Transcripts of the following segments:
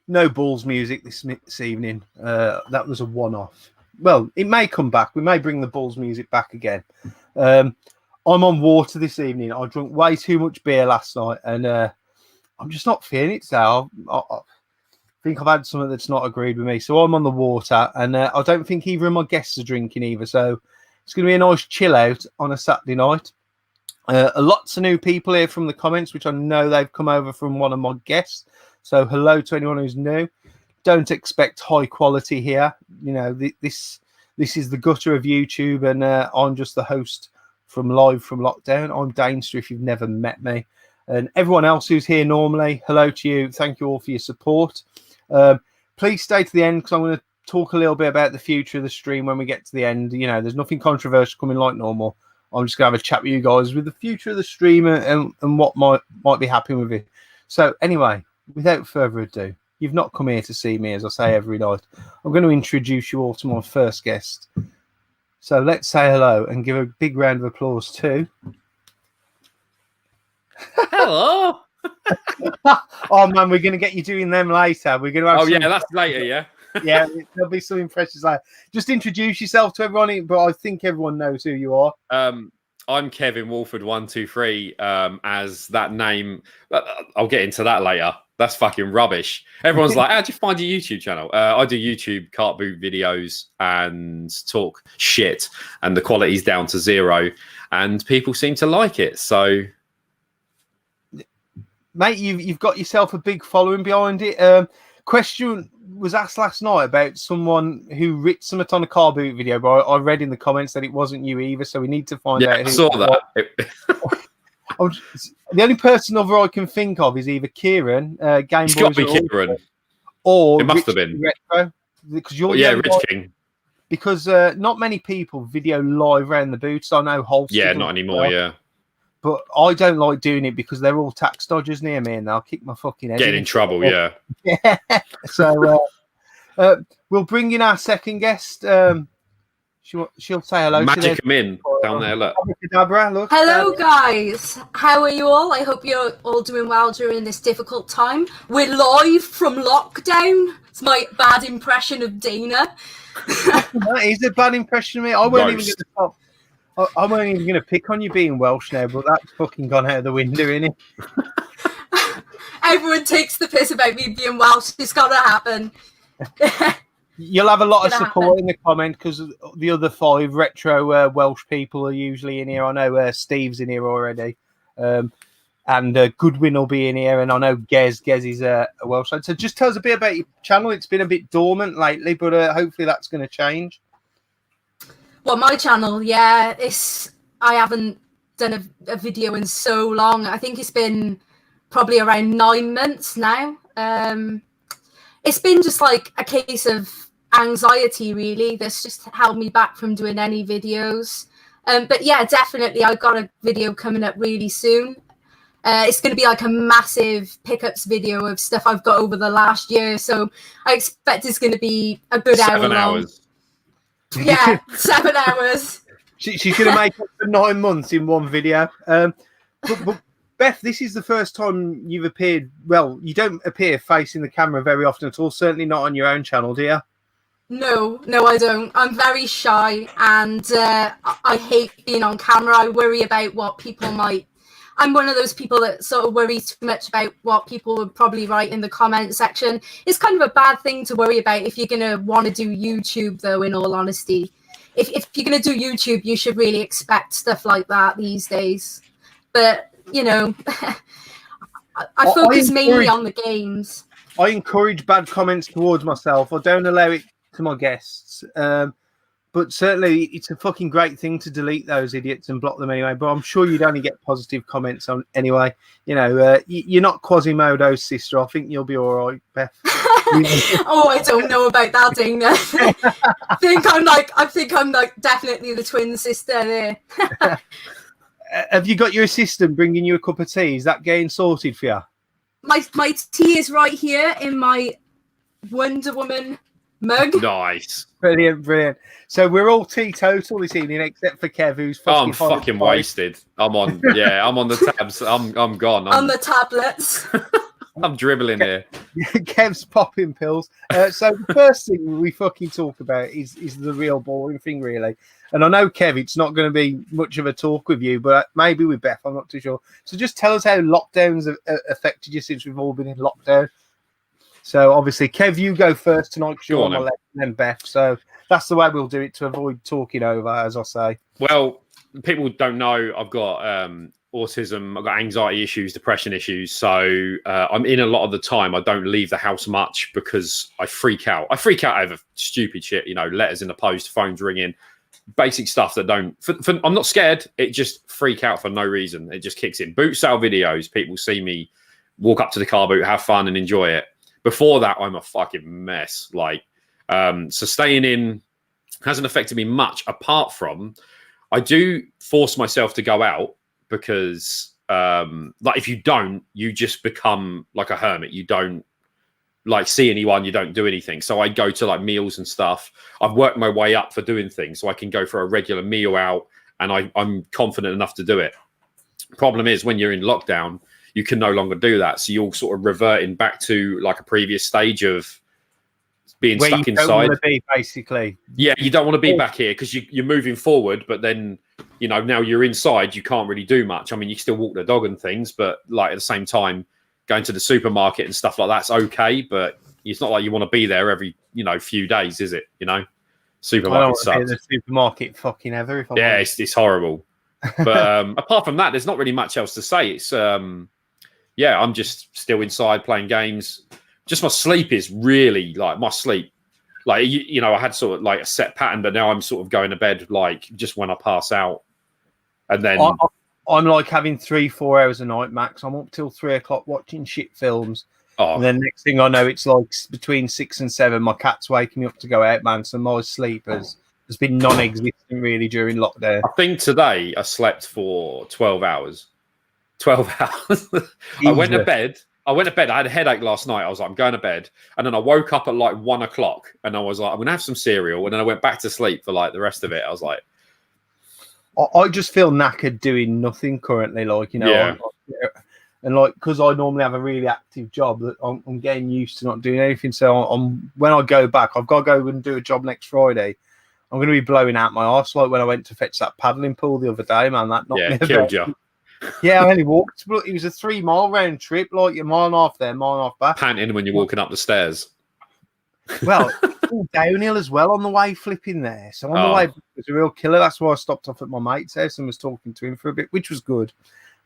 no balls music this evening. That was a one-off. Well, it may come back. We may bring the balls music back again. I'm on water this evening. I drank way too much beer last night, and I'm just not feeling it today. I think I've had something that's not agreed with me. So I'm on the water, and I don't think either of my guests are drinking either. So it's going to be a nice chill out on a Saturday night. Lots of new people here from the comments, which I know they've come over from one of my guests. So hello to anyone who's new. Don't expect high quality here. You know, this is the gutter of YouTube, and I'm just the host from Live from Lockdown. I'm Dainster if you've never met me. And everyone else who's here normally, hello to you. Thank you all for your support. Please stay to the end because I'm going to talk a little bit about the future of the stream when we get to the end. You know, there's nothing controversial coming like normal. I'm just going to have a chat with you guys with the future of the stream and what might be happening with it. So anyway, without further ado, you've not come here to see me, as I say every night. I'm going to introduce you all to my first guest. So let's say hello and give a big round of applause to... Hello. Oh, man, we're going to get you doing them later. We're going to have that's later, yeah. Yeah, there'll be some impressions later. Just introduce yourself to everyone, but I think everyone knows who you are. I'm Kevinwoolford123, as that name. I'll get into that later. That's fucking rubbish. Everyone's like, how'd you find your YouTube channel? I do YouTube cart boot videos and talk shit, and the quality's down to 0, and people seem to like it. So, mate, you've got yourself a big following behind it. Question was asked last night about someone who writ something on a car boot video, but I read in the comments that it wasn't you either, so we need to find out who. I saw that. The only person other I can think of is either Kieran, Game It's Boys, got to be Kieran, or it must Rich have been Retro, because you're Rich King. Because not many people video live around the boots. I know Holster. Yeah, not anymore. Yeah, but I don't like doing it because they're all tax dodgers near me, and they'll kick my fucking head. Getting in trouble. Yeah. Yeah. So we'll bring in our second guest. She'll say hello. Magic them in down there. Look. Look. Hello, guys. How are you all? I hope you're all doing well during this difficult time. We're live from lockdown. It's my bad impression of Dana. That is a bad impression of me. I weren't even going to pick on you being Welsh now, but that's fucking gone out of the window, innit? Everyone takes the piss about me being Welsh. It's got to happen. You'll have a lot of support in the comment because the other 5 retro Welsh people are usually in here. I know Steve's in here already, and Goodwin will be in here, and I know Gez is a Welsh lad. So just tell us a bit about your channel. It's been a bit dormant lately, but hopefully that's going to change. Well, my channel, yeah, I haven't done a video in so long. I think it's been probably around 9 months now. It's been just like a case of anxiety, really, that's just held me back from doing any videos. But yeah, definitely, I've got a video coming up really soon. It's going to be like a massive pickups video of stuff I've got over the last year. So I expect it's going to be a good 7 hours. Yeah, 7 hours. She's going to make up for 9 months in one video. But Beth, this is the first time you've appeared. Well, you don't appear facing the camera very often at all. Certainly not on your own channel, do you? No, I don't. I'm very shy, and I hate being on camera. I worry about what people might... I'm one of those people that sort of worry too much about what people would probably write in the comment section. It's kind of a bad thing to worry about if you're going to want to do YouTube, though, in all honesty. If you're going to do YouTube, you should really expect stuff like that these days. But, you know, I focus mainly on the games. I encourage bad comments towards myself. I don't allow it to my guests. But certainly it's a fucking great thing to delete those idiots and block them anyway. But I'm sure you'd only get positive comments on anyway. You know, you're not Quasimodo's sister. I think you'll be all right, Beth. Oh, I don't know about that, Dana. I think I'm like definitely the twin sister there. Have you got your assistant bringing you a cup of tea? Is that getting sorted for you? My tea is right here in my Wonder Woman mug. Nice. Brilliant. So we're all teetotal this evening, except for Kev, who's I'm fucking wasted. I'm on the tabs. I'm gone. On the tablets. I'm dribbling here. Kev's popping pills. So the first thing we fucking talk about is the real boring thing, really. And I know, Kev, it's not going to be much of a talk with you, but maybe with Beth, I'm not too sure. So just tell us how lockdowns have affected you since we've all been in lockdown. So obviously, Kev, you go first tonight because you're on my left, and then Beth. So that's the way we'll do it to avoid talking over, as I say. Well, people don't know I've got autism, I've got anxiety issues, depression issues. So I'm in a lot of the time. I don't leave the house much because I freak out. I freak out over stupid shit, letters in the post, phones ringing, basic stuff that don't. I'm not scared. It just freak out for no reason. It just kicks in. Boot sale videos. People see me walk up to the car boot, have fun, and enjoy it. Before that, I'm a fucking mess. So staying in hasn't affected me much, apart from I do force myself to go out because, if you don't, you just become like a hermit. You don't see anyone. You don't do anything. So I go to meals and stuff. I've worked my way up for doing things, so I can go for a regular meal out, and I'm confident enough to do it. Problem is, when you're in lockdown, you can no longer do that. So you're sort of reverting back to a previous stage of being where stuck you inside. Don't want to be, basically. Yeah, you don't want to be back here because you're moving forward, but then, now you're inside, you can't really do much. I mean, you can still walk the dog and things, but at the same time, going to the supermarket and stuff like that's okay, but it's not like you want to be there every, few days, is it? Supermarket sucks. The supermarket fucking ever. It's horrible. But apart from that, there's not really much else to say. It's I'm just still inside playing games. Just my sleep is really my sleep. I had sort of a set pattern, but now I'm sort of going to bed just when I pass out. And then I'm having 3-4 hours a night max. I'm up till 3 o'clock watching shit films. Oh. And then next thing I know, it's between 6 and 7. My cat's waking me up to go out, man. So my sleep has been non-existent really during lockdown. I think today I slept for 12 hours. 12 hours. I went to bed. I had a headache last night. I was like, I'm going to bed. And then I woke up at 1 o'clock and I was like, I'm going to have some cereal. And then I went back to sleep for the rest of it. I was like, I just feel knackered doing nothing currently. Yeah. And because I normally have a really active job, that I'm getting used to not doing anything. So when I go back, I've got to go and do a job next Friday. I'm going to be blowing out my arse when I went to fetch that paddling pool the other day, man. That knocked me killed you. Yeah, I only walked. It was a 3-mile round trip, a mile and a half there, mile and a half back. Panting when you're walking up the stairs. Well, all downhill as well on the way flipping there. So on the way, it was a real killer. That's why I stopped off at my mate's house and was talking to him for a bit, which was good.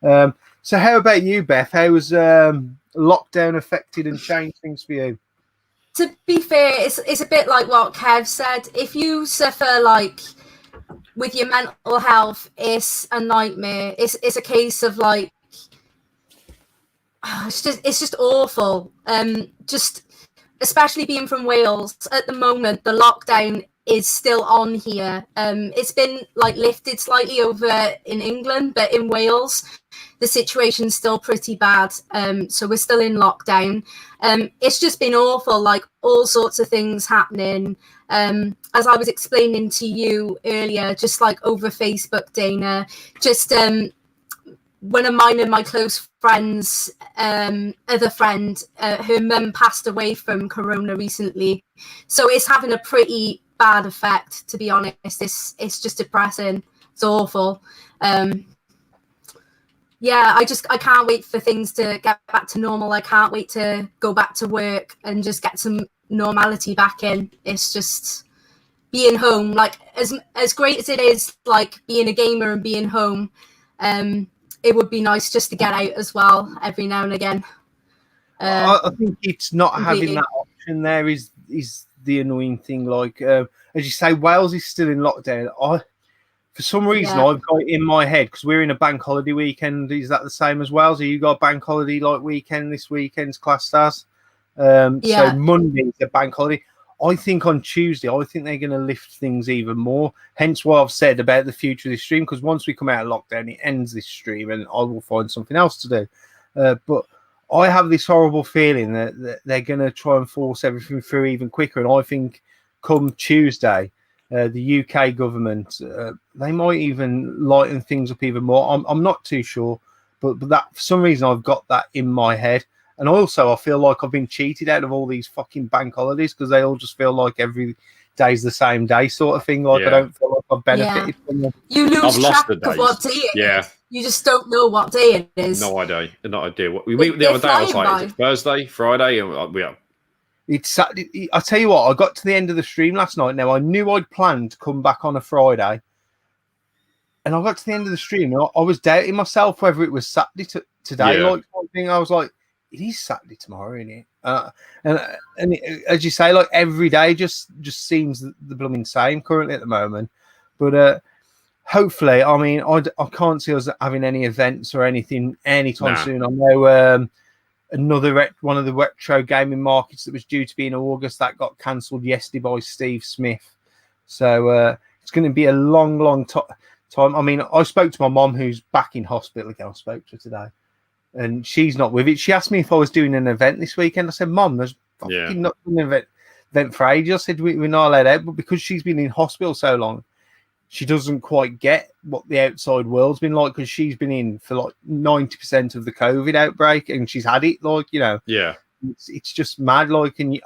So how about you, Beth? How was lockdown affected and changed things for you? To be fair, it's a bit like what Kev said. If you suffer with your mental health, it's a nightmare. It's a case of it's just awful. Just especially being from Wales at the moment, the lockdown is still on here. It's been lifted slightly over in England, but in Wales the situation's still pretty bad. So we're still in lockdown. It's just been awful, all sorts of things happening. As I was explaining to you earlier, just over Facebook, Dana, just one of mine and my close friends, other friend, her mum passed away from corona recently. So it's having a pretty bad effect, to be honest. It's just depressing. It's awful. I can't wait for things to get back to normal. I can't wait to go back to work and just get some normality back in. It's just being home, as great as it is, being a gamer and being home, it would be nice just to get out as well every now and again. I think it's not completely. having that option there is the annoying thing. As you say, Wales is still in lockdown. For some reason, I've got it in my head because we're in a bank holiday weekend. Is that the same as Wales? Have you got a bank holiday weekend this weekend's classed as? So Monday's a bank holiday. I think on Tuesday, they're going to lift things even more. Hence why I've said about the future of this stream, because once we come out of lockdown, it ends this stream and I will find something else to do. But I have this horrible feeling that they're going to try and force everything through even quicker. And I think come Tuesday, the UK government, they might even lighten things up even more. I'm not too sure, but that for some reason I've got that in my head. And also, I feel like I've been cheated out of all these fucking bank holidays because they all just feel like every day's the same day sort of thing. Like, I don't feel like I've benefited from them. You lose I've lost track the of what days. day it Yeah. is. You just don't know what day it is. No idea. The other day, They're I was like, flying is it Thursday, Friday? And we are. It's Saturday. I tell you what, I got to the end of the stream last night. Now, I knew I'd planned to come back on a Friday. And I got to the end of the stream, and I was doubting myself whether it was Saturday today. Yeah. Like something, I was like, "It is Saturday tomorrow, isn't it?" And as you say, like every day just seems the blooming same currently at the moment. But hopefully, I mean, I can't see us having any events or anything anytime soon. I know another one of the retro gaming markets that was due to be in August that got cancelled yesterday by Steve Smith. So it's going to be a long time. I mean, I spoke to my mom, who's back in hospital again. I spoke to her today, and she's not with it. She asked me if I was doing an event this weekend. I said, "Mom, there's fucking not an event for ages." I said, "We're not allowed out," but because she's been in hospital so long, she doesn't quite get what the outside world's been like because she's been in for like 90% of the COVID outbreak, and she's had it. Like, you know, it's just mad. Like, and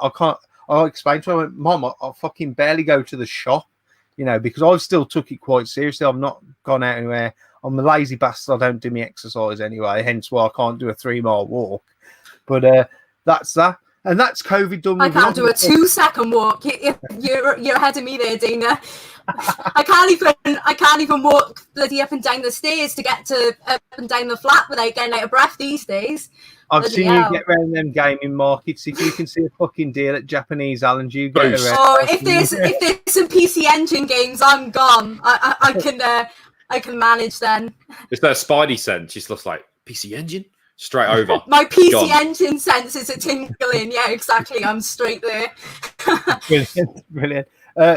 I explained to her, I went, "Mom, I fucking barely go to the shop." You know, because I've still took it quite seriously. I've not gone out anywhere. I'm a lazy bastard. I don't do my exercise anyway, hence why I can't do a 3-mile walk. But that's that. And that's COVID done. I can't do a 2-second walk. You're ahead of me there, Dina. I can't even walk bloody up and down the stairs to get to up and down the flat without getting out of breath these days. I've seen you get around them gaming markets. If you can see a fucking deal at Japanese Allen's, you get around. Oh, if there's some PC Engine games, I'm gone. I can manage then. It's that Spidey sense. She looks like PC Engine straight over. My PC Engine senses are tingling. Yeah, exactly. I'm straight there. Brilliant.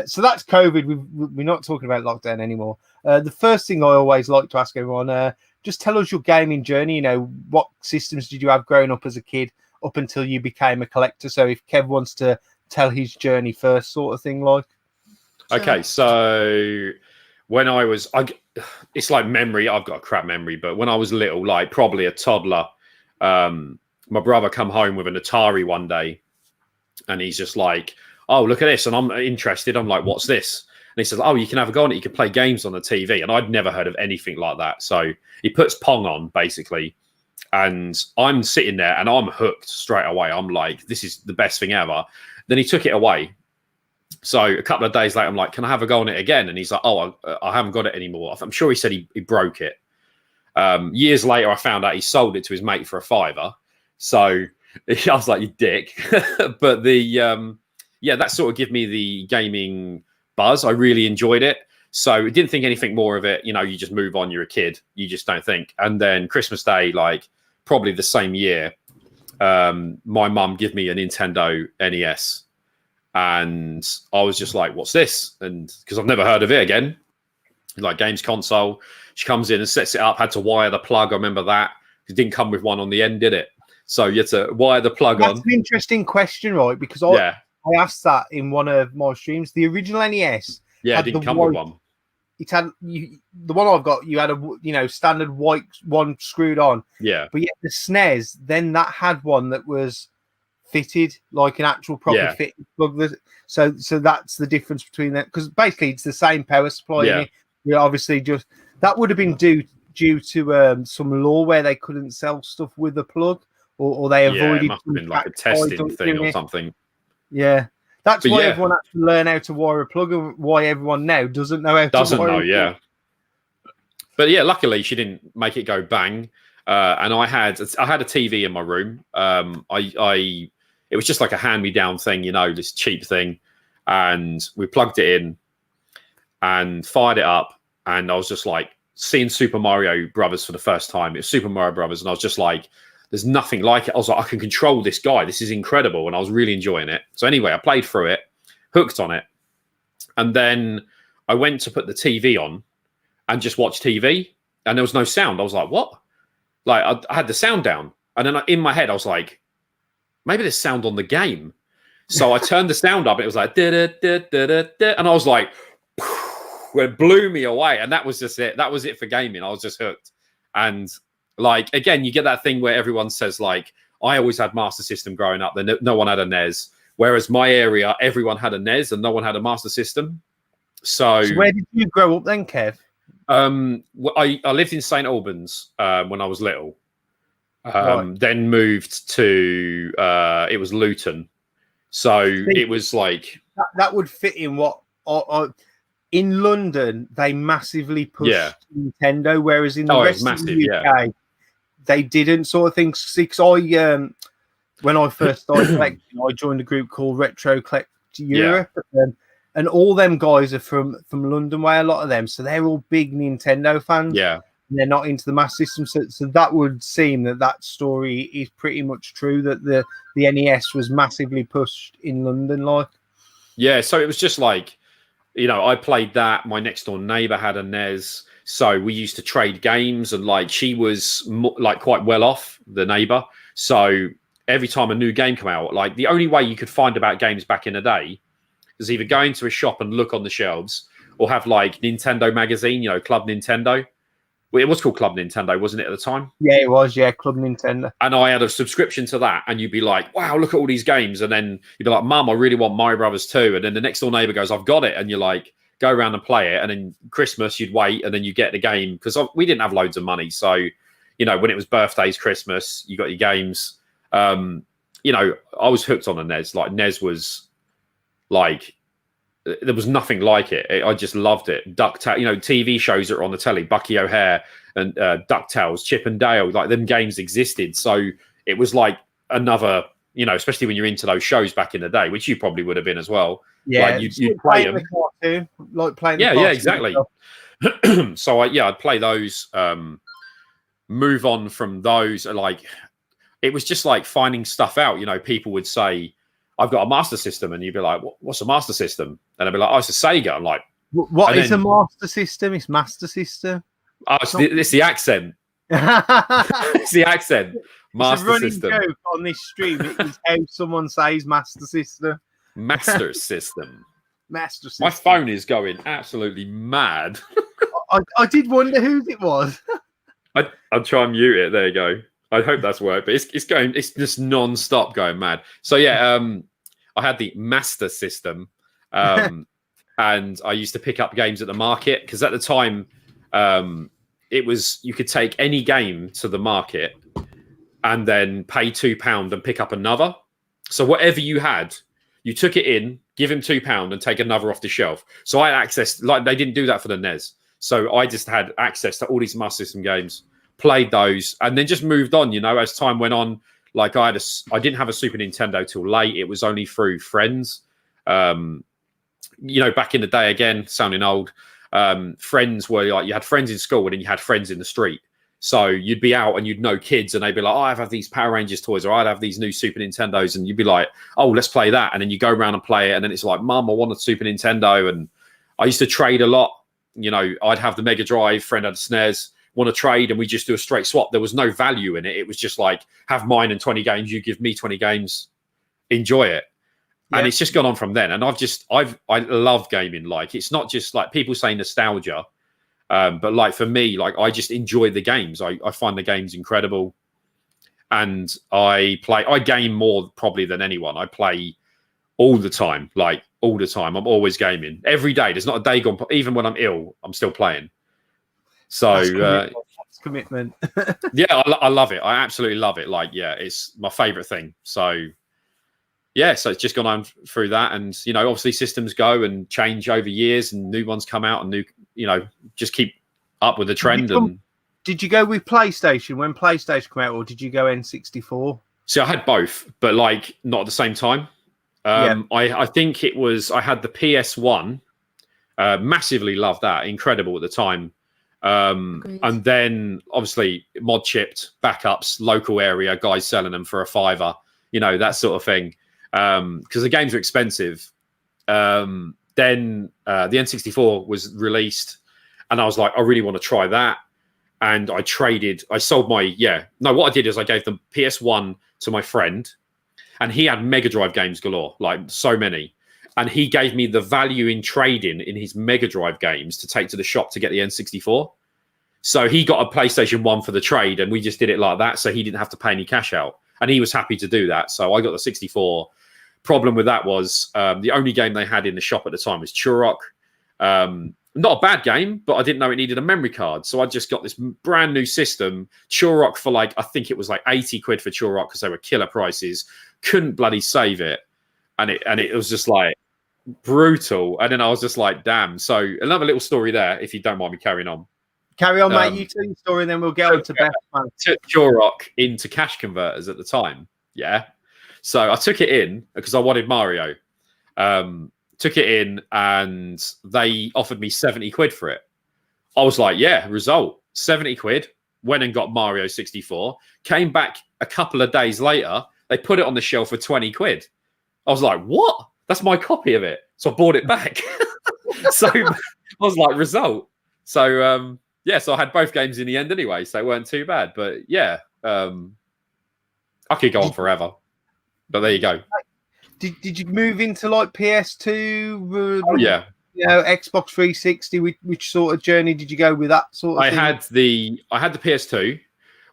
So that's COVID. We're not talking about lockdown anymore. The first thing I always like to ask everyone, just tell us your gaming journey. You know, what systems did you have growing up as a kid up until you became a collector? So if Kev wants to tell his journey first, sort of thing, like. Okay, so when I was, it's like memory. I've got a crap memory, but when I was little, like probably a toddler, my brother come home with an Atari one day, and he's just like, "Oh, look at this," and I'm interested. I'm like, "What's this?" And he says, "Oh, you can have a go on it. You can play games on the TV." And I'd never heard of anything like that. So he puts Pong on, basically. And I'm sitting there and I'm hooked straight away. I'm like, this is the best thing ever. Then he took it away. So a couple of days later, I'm like, can I have a go on it again? And he's like, oh, I haven't got it anymore. I'm sure he said he broke it. Years later, I found out he sold it to his mate for a $5. So I was like, you dick. But that sort of gave me the gaming buzz. I really enjoyed it. So I didn't think anything more of it. You know, you just move on. You're a kid. You just don't think. And then Christmas Day, like probably the same year, my mum gave me a Nintendo NES. And I was just like, what's this? And because I've never heard of it again, like games console. She comes in and sets it up, had to wire the plug. I remember that. It didn't come with one on the end, did it? So you had to wire the plug on. That's an interesting question, right? Because I asked that in one of my streams. The original NES. Yeah, it didn't come with one. It had the one I've got. You had a standard white one screwed on. Yeah, but yet the SNES then that had one that was fitted like an actual proper fitted plug. So that's the difference between that, because basically it's the same power supply. Yeah, obviously just that would have been due to some law where they couldn't sell stuff with a plug, or they avoided. It must have been like a testing thing or something. Yeah. That's why everyone had to learn how to wire a plug, and why everyone now doesn't know how to wire a plug. Yeah. But yeah, luckily she didn't make it go bang. And I had a TV in my room. It was just like a hand-me-down thing, you know, this cheap thing. And we plugged it in and fired it up. And I was just like seeing Super Mario Brothers for the first time. It was Super Mario Brothers. And I was just like, there's nothing like it. I was like, I can control this guy. This is incredible. And I was really enjoying it. So anyway, I played through it, hooked on it. And then I went to put the TV on and just watch TV. And there was no sound. I was like, what? Like, I had the sound down. And then in my head, I was like, maybe there's sound on the game. So I turned the sound up. And it was like, da-da-da-da-da-da. And I was like, it blew me away. And that was just it. That was it for gaming. I was just hooked. And like, again, you get that thing where everyone says like, I always had Master System growing up. No one had a NES. Whereas my area, everyone had a NES and no one had a Master System. So where did you grow up then, Kev? I lived in St Albans when I was little. Then moved to it was Luton. So it was like that would fit in what in London they massively pushed Nintendo, whereas in the rest of the UK they didn't, sort of thing. Because when I first started collecting, I joined a group called Retro Collect Europe, and all them guys are from London way, a lot of them, so they're all big Nintendo fans. And they're not into the Master System, so that would seem that story is pretty much true, that the NES was massively pushed in London, like. Yeah, so it was just like, I played that. My next door neighbor had a NES, so we used to trade games, and like she was like quite well off, the neighbor. So every time a new game came out, like the only way you could find about games back in the day is either go into a shop and look on the shelves, or have like Nintendo magazine, Club Nintendo. Well, it was called Club Nintendo, wasn't it, at the time? Yeah, it was. Yeah, Club Nintendo. And I had a subscription to that, and you'd be like, wow, look at all these games. And then you'd be like, Mum, I really want Mario Brothers 2. And then the next door neighbor goes, I've got it. And you're like, go around and play it. And then Christmas, you'd wait, and then you get the game. Because we didn't have loads of money. So, when it was birthdays, Christmas, you got your games. I was hooked on a NES. Like, NES was like, there was nothing like it. I just loved it. DuckTales, TV shows that are on the telly, Bucky O'Hare and DuckTales, Chip and Dale, like them games existed. So it was like another, especially when you're into those shows back in the day, which you probably would have been as well. Yeah, like you'd play them. The cartoon, like playing. Yeah, exactly. So I'd play those. Move on from those. Like it was just like finding stuff out. People would say, I've got a Master System, and you'd be like, what's a Master System? And I'd be like, oh, it's a Sega. I'm like, what is a Master System? It's Master System. Oh, it's the accent. It's the accent. Master it's a System. Running joke on this stream. It is how someone says Master System. Master System. Master System. My phone is going absolutely mad. I did wonder whose it was. I'll try and mute it. There you go. I hope that's worked, but it's going. It's just non-stop going mad. So yeah, I had the Master System, and I used to pick up games at the market, because at the time, it was, you could take any game to the market and then pay £2 and pick up another. So whatever you had, you took it in, give him £2 and take another off the shelf. So I had access, like they didn't do that for the NES. So I just had access to all these Master System games, played those, and then just moved on, as time went on. Like I didn't have a Super Nintendo till late. It was only through friends. Back in the day, again, sounding old, friends were like, you had friends in school and then you had friends in the street. So you'd be out and you'd know kids, and they'd be like, oh, I have these Power Rangers toys, or I'd have these new Super Nintendos. And you'd be like, oh, let's play that. And then you go around and play it. And then it's like, Mum, I want a Super Nintendo. And I used to trade a lot. I'd have the Mega Drive, friend had the SNES, want to trade, and we just do a straight swap. There was no value in it. It was just like, have mine and 20 games, you give me 20 games, enjoy it. Yeah. And it's just gone on from then. And I love gaming. Like, it's not just like people say nostalgia, but like for me, like I just enjoy the games. I find the games incredible, and I game more probably than anyone. I play all the time, like all the time. I'm always gaming every day. There's not a day gone, even when I'm ill, I'm still playing. So that's commitment. Yeah, I love it. I absolutely love it. Like, yeah, it's my favorite thing. So yeah, so it's just gone on through that. And, obviously systems go and change over years, and new ones come out, and just keep up with the trend. Did you go with PlayStation when PlayStation came out, or did you go N64? See, I had both, but like not at the same time. I think it was, I had the PS1, massively loved that. Incredible at the time. And then obviously mod chipped backups, local area guys selling them for $5, that sort of thing. Because the games are expensive. Then the N64 was released, and I was like, I really want to try that. And I sold what I did is I gave the PS1 to my friend, and he had Mega Drive games galore, like so many. And he gave me the value in trading in his Mega Drive games to take to the shop to get the N64. So he got a PlayStation 1 for the trade, and we just did it like that, so he didn't have to pay any cash out. and he was happy to do that. So I got the 64. Problem with that was the only game they had in the shop at the time was Turok. Not a bad game, but I didn't know it needed a memory card. So I just got this brand new system, Turok, for like, I think it was like 80 quid for Turok because they were killer prices. Couldn't bloody save it. And it was just like brutal. And then I was just like, damn. So another little story there, if you don't mind me carrying on. Carry on, mate. You tell your story, and then we'll get on to Beth. Took Turok into cash converters at the time. Yeah. So I took it in because I wanted Mario. Took it in and they offered me 70 quid for it. I was like, yeah, result, 70 quid. Went and got Mario 64. Came back a couple of days later. They put it on the shelf for 20 quid. I was like, what? That's my copy of it. So I bought it back. So I was like, result. So, so I had both games in the end anyway. So it weren't too bad. But yeah, I could go on forever. But there you go. Did you move into like PS2? Yeah. You know, Xbox 360. Which sort of journey did you go with that sort of thing? I had the PS2,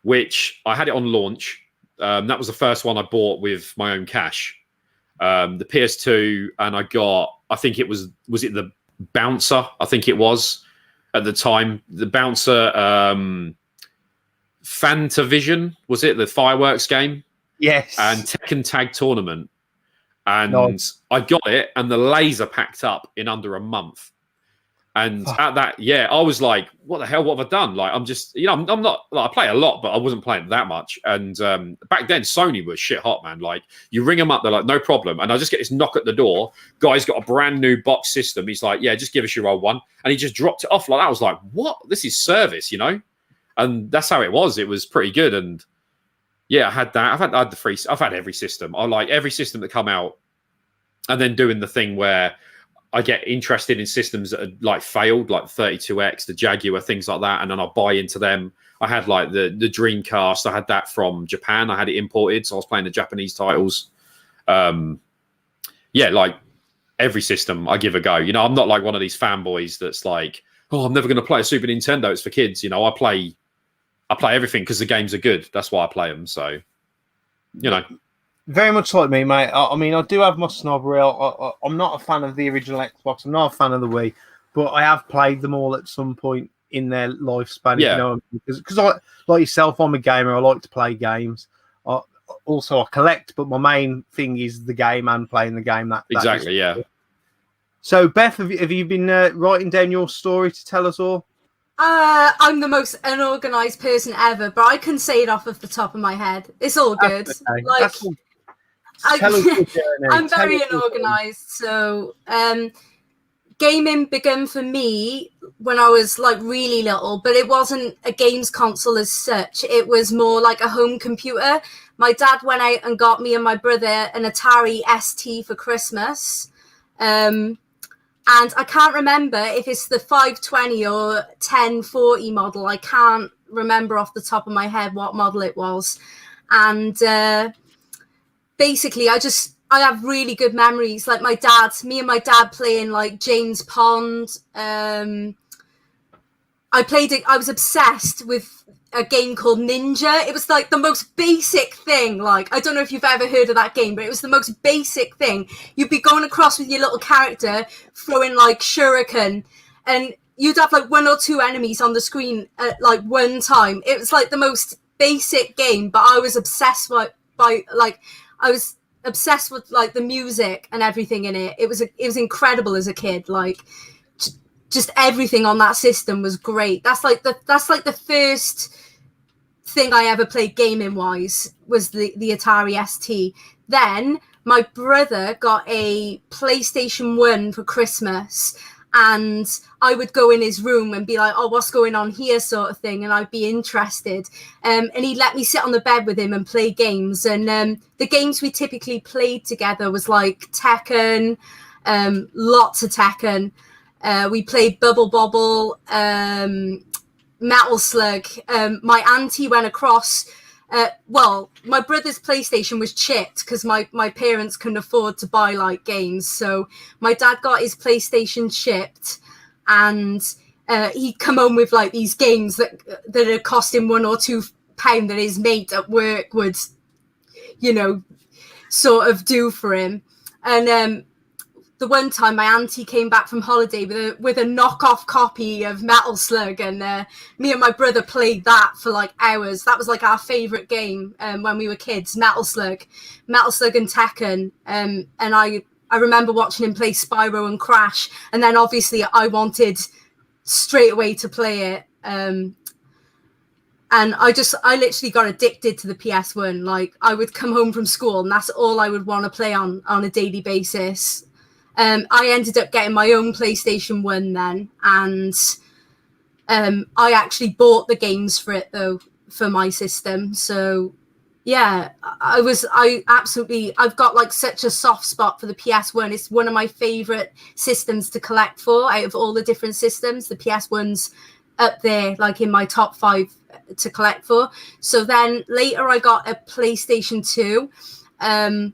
which I had it on launch. That was the first one I bought with my own cash. The PS2, and I got, I think it was it the Bouncer? I think it was at the time. The Bouncer, Fantavision, was it the fireworks game? Yes. And Tekken Tag Tournament. And I got it, and the laser packed up in under a month. And at that, I was like, "What the hell? What have I done?" Like, I'm just, I'm not. Like, I play a lot, but I wasn't playing that much. And back then, Sony was shit hot, man. Like, you ring them up, they're like, "No problem." And I just get this knock at the door. Guy's got a brand new box system. He's like, "Yeah, just give us your old one." And he just dropped it off like that. I was like, "What? This is service, And that's how it was. It was pretty good. And yeah, I had that. I've had every system. I like every system that come out, and then doing the thing where I get interested in systems that are like failed, like 32X, the Jaguar, things like that, and then I buy into them. I had like the Dreamcast. I had that from Japan. I had it imported, so I was playing the Japanese titles. Like every system I give a go. I'm not like one of these fanboys that's like, oh, I'm never going to play a Super Nintendo. It's for kids. I play everything because the games are good. That's why I play them. So, Very much like me, mate. I mean, I do have my snobbery. I'm not a fan of the original Xbox. I'm not a fan of the Wii, but I have played them all at some point in their lifespan. Yeah. Because I, like yourself, I'm a gamer. I like to play games. I collect, but my main thing is the game and playing the game. Exactly, yeah. So, Beth, have you been writing down your story to tell us all? I'm the most unorganized person ever, but I can say it off of the top of my head. It's all good. Okay. Like, Tell us your journey. I'm very unorganized. So, gaming began for me when I was like really little, but it wasn't a games console as such. It was more like a home computer. My dad went out and got me and my brother an Atari ST for Christmas. And I can't remember if it's the 520 or 1040 model. I can't remember off the top of my head what model it was. And basically, I have really good memories. Like me and my dad playing like James Pond. I was obsessed with a game called Ninja. It was like the most basic thing. Like, I don't know if you've ever heard of that game, but it was the most basic thing. You'd be going across with your little character, throwing like shuriken, and you'd have like one or two enemies on the screen at like one time. It was like the most basic game, but I was obsessed with like the music and everything in it. It was incredible as a kid. Like, just everything on that system was great. That's like the first thing I ever played gaming wise was the Atari ST. Then my brother got a PlayStation 1 for Christmas, and I would go in his room and be like, oh, what's going on here, sort of thing, and I'd be interested. And he'd let me sit on the bed with him and play games. And the games we typically played together was like Tekken, lots of Tekken. We played Bubble Bobble, Metal Slug. My auntie went across. My brother's PlayStation was chipped because my parents couldn't afford to buy like games. So my dad got his PlayStation chipped, and he'd come home with like these games that had cost him £1 or £2 that his mate at work would you know, sort of do for him. And the one time my auntie came back from holiday with a knockoff copy of Metal Slug, and me and my brother played that for like hours. That was like our favorite game when we were kids, Metal Slug and Tekken. And I remember watching him play Spyro and Crash, and then obviously I wanted straight away to play it. And I literally got addicted to the PS1. Like, I would come home from school and that's all I would want to play on a daily basis. I ended up getting my own PlayStation 1 then, and I actually bought the games for it though, for my system. So yeah, I've got like such a soft spot for the PS1. It's one of my favorite systems to collect for out of all the different systems. The PS1's up there, like in my top 5 to collect for. So then later I got a PlayStation 2, and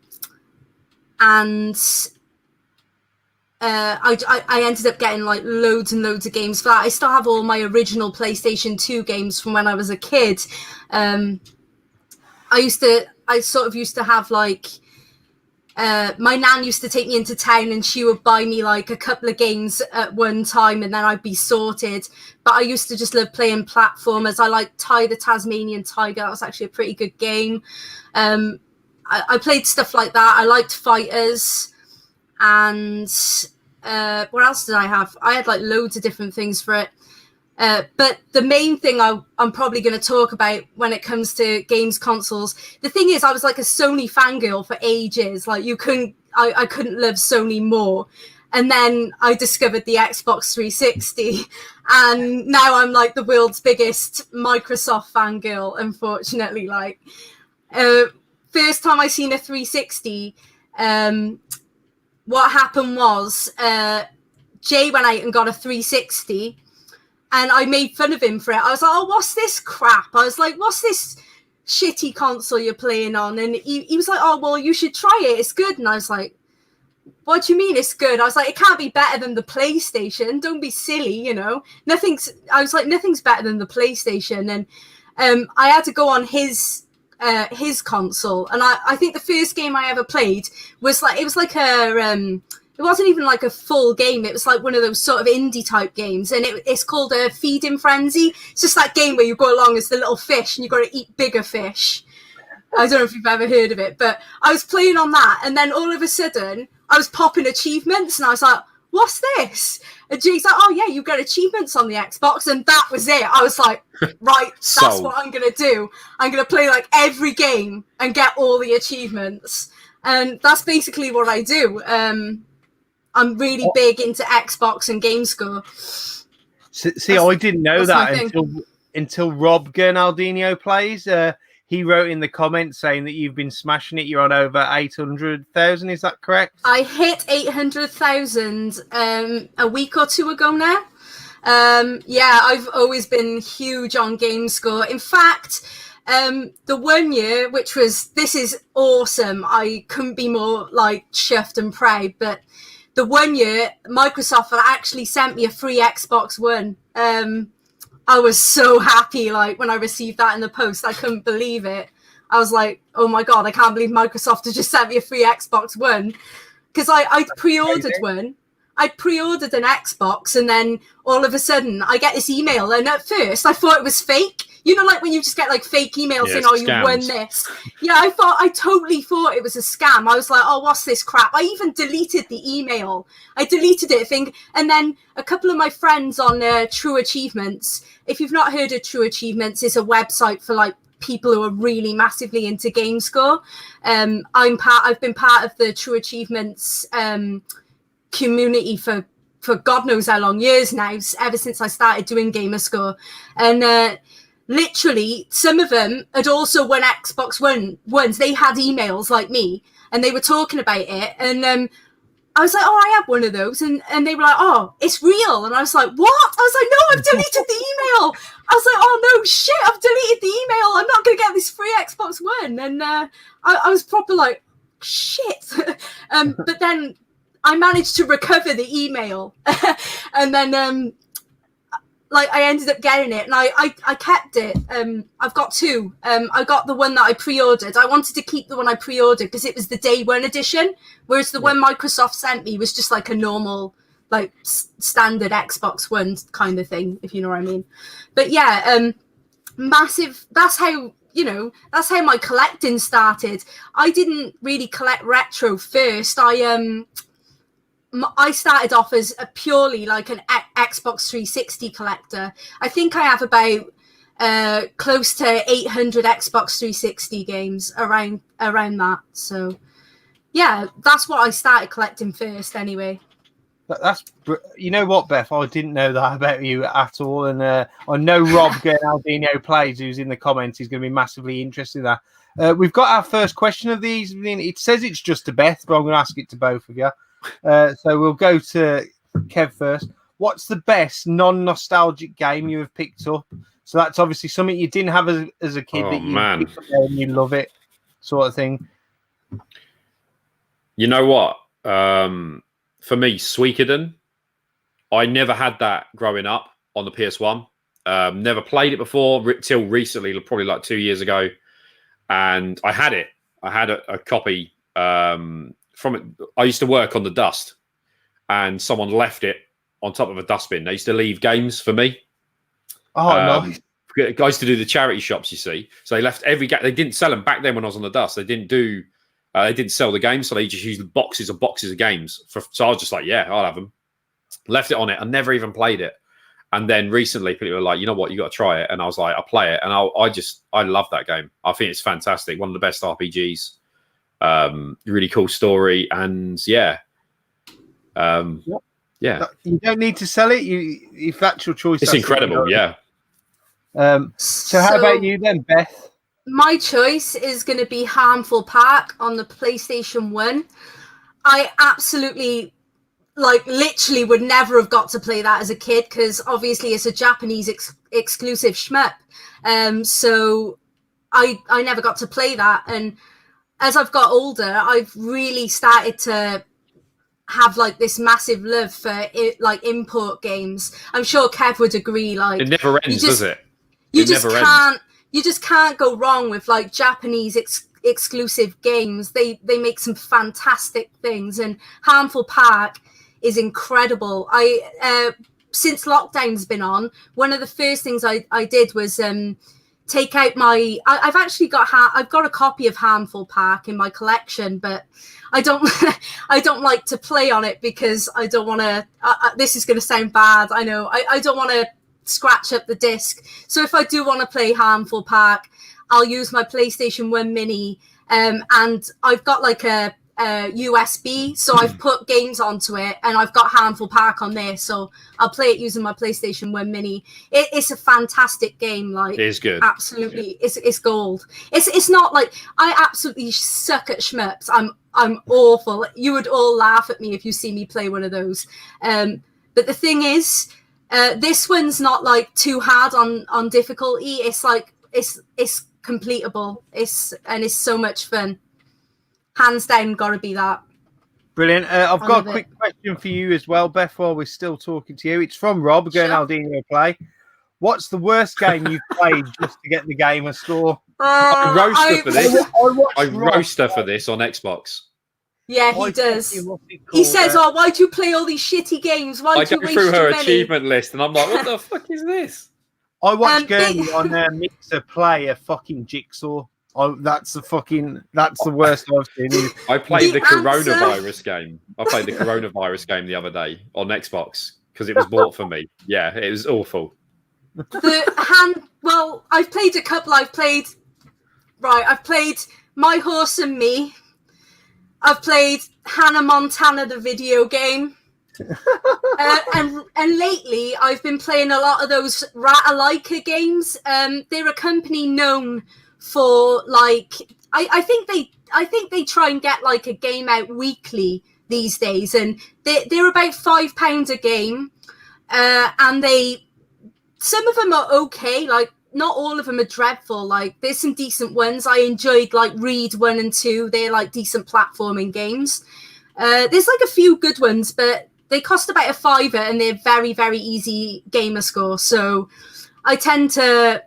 I ended up getting like loads and loads of games for that. I still have all my original PlayStation 2 games from when I was a kid. I sort of used to have like, my nan used to take me into town and she would buy me like a couple of games at one time and then I'd be sorted. But I used to just love playing platformers. I liked Ty the Tasmanian Tiger. That was actually a pretty good game. I played stuff like that. I liked fighters. And what else did I have? I had like loads of different things for it. But the main thing I'm probably going to talk about when it comes to games consoles, the thing is, I was like a Sony fangirl for ages. Like I couldn't love Sony more. And then I discovered the Xbox 360, and now I'm like the world's biggest Microsoft fangirl, unfortunately. Like, first time I seen a 360, what happened was Jay went out and got a 360, and I made fun of him for it. I was like, oh, what's this crap? I was like, what's this shitty console you're playing on? And he was like, oh, well, you should try it. It's good. And I was like, what do you mean it's good? I was like, it can't be better than the PlayStation. Don't be silly, you know. Nothing's better than the PlayStation. And I had to go on his console, and I think the first game I ever played was like, it was like it wasn't even like a full game. It was like one of those sort of indie type games, and it's called a Feeding Frenzy. It's just that game where you go along as the little fish and you've got to eat bigger fish. I don't know if you've ever heard of it, but I was playing on that, and then all of a sudden I was popping achievements, and I was like, what's this? And Jay's like, oh yeah, you get achievements on the Xbox. And that was it. I was like, right, that's what I'm going to do. I'm going to play like every game and get all the achievements. And that's basically what I do. I'm really big into Xbox and GameScore. See, I didn't know that until Rob Gernaldinho plays. He wrote in the comments saying that you've been smashing it. You're on over 800,000. Is that correct? I hit 800,000 a week or two ago now. Yeah, I've always been huge on GameScore. In fact, the 1 year, this is awesome. I couldn't be more like chuffed and proud. But the 1 year, Microsoft actually sent me a free Xbox One. I was so happy, like, when I received that in the post. I couldn't believe it. I was like, oh my God, I can't believe Microsoft has just sent me a free Xbox One. Because I'd pre-ordered one. I'd pre-ordered an Xbox, and then all of a sudden I get this email. And at first I thought it was fake. You know, like when you just get like fake emails saying, oh, you won this. Yeah, I totally thought it was a scam. I was like, oh, what's this crap? I even deleted the email. I deleted it, and then a couple of my friends on True Achievements. If you've not heard of True Achievements, it's a website for like people who are really massively into GameScore. I've been part of the True Achievements community for God knows how long years now, ever since I started doing Gamerscore. And literally, some of them had also won Xbox Ones. They had emails like me, and they were talking about it. And I was like, oh, I have one of those. And they were like, oh, it's real. And I was like, what? I was like, no, I've deleted the email. I was like, oh, no, shit, I've deleted the email. I'm not going to get this free Xbox One. And I was proper like, shit. But then I managed to recover the email. And then like I ended up getting it, and I kept it. I've got two. I got the one that I pre-ordered. I wanted to keep the one I pre-ordered because it was the day one edition, whereas the one Microsoft sent me was just like a normal, like standard Xbox One kind of thing, if you know what I mean. But yeah, massive. That's how my collecting started. I didn't really collect retro first. I started off as a purely like an Xbox 360 collector. I think I have about close to 800 Xbox 360 games around that. So yeah, that's what I started collecting first anyway. That's, you know what, Beth, I didn't know that about you at all, and I know Rob Gernaldino Plays, who's in the comments, is going to be massively interested in that. We've got our first question of the evening. It says it's just to Beth, but I'm going to ask it to both of you. So we'll go to Kev first. What's the best non-nostalgic game you have picked up? So that's obviously something you didn't have as a kid that you picked up and you love it, sort of thing. You know what? For me, Suikoden. I never had that growing up on the PS1. Never played it before till recently, probably like 2 years ago. And I had it. I had a copy from it. I used to work on the dust, and someone left it on top of a dustbin. They used to leave games for me. Oh, nice. I used to do the charity shops, you see. So they left every game. They didn't sell them back then when I was on the dust. They didn't do. They didn't sell the games, so they just used boxes of games. So I was just like, yeah, I'll have them. Left it on it. I never even played it. And then recently, people were like, you know what, you got to try it. And I was like, I'll play it. And I love that game. I think it's fantastic. One of the best RPGs. Really cool story. And yeah. Yeah. You don't need to sell it. If that's your choice. It's incredible, yeah. So how about you then, Beth? My choice is going to be Harmful Park on the PlayStation 1. I absolutely, literally would never have got to play that as a kid because obviously it's a Japanese exclusive shmup. So I never got to play that. And as I've got older, I've really started to have this massive love for import games. I'm sure Kev would agree. It never ends, does it? You just can't go wrong with Japanese exclusive games. They make some fantastic things, and Harmful Park is incredible. Since lockdown's been on, one of the first things I did was take out my. I've actually got a copy of Harmful Park in my collection, but I don't like to play on it because I don't want to. This is going to sound bad, I know. I don't want to scratch up the disc. So if I do want to play Harmful Park, I'll use my PlayStation 1 Mini, and I've got a USB, so I've put games onto it, and I've got Harmful Park on there, so I'll play it using my PlayStation 1 Mini. It's a fantastic game. It is good. Absolutely, it's gold. It's not I absolutely suck at shmups. I'm awful. You would all laugh at me if you see me play one of those. But the thing is, this one's not too hard on difficulty. It's it's completable. It's so much fun. Hands down, gotta be that. Brilliant. I've got a quick question for you as well, Beth, while we're still talking to you. It's from Rob, Gernaldino Play. What's the worst game you've played just to get the gamer score? I roast her for this on Xbox. Yeah, he does. He says, why'd you play all these shitty games? Why'd you waste through her money? achievement list, and I'm like, what the fuck is this? I watched Gurney on Mixer play a fucking Jigsaw. That's the worst I've seen. I played the coronavirus game. I played the coronavirus game the other day on Xbox because it was bought for me. Yeah, it was awful. I've played a couple. I've played My Horse and Me. I've played Hannah Montana, the video game. And lately I've been playing a lot of those Ratalaika games. They're a company known for I think they try and get a game out weekly these days, and they're about £5 a game, and some of them are okay, not all of them are dreadful. There's some decent ones. I enjoyed Reed 1 and 2. They're decent platforming games. There's a few good ones, but they cost about a £5 and they're very, very easy gamer score. So I tend to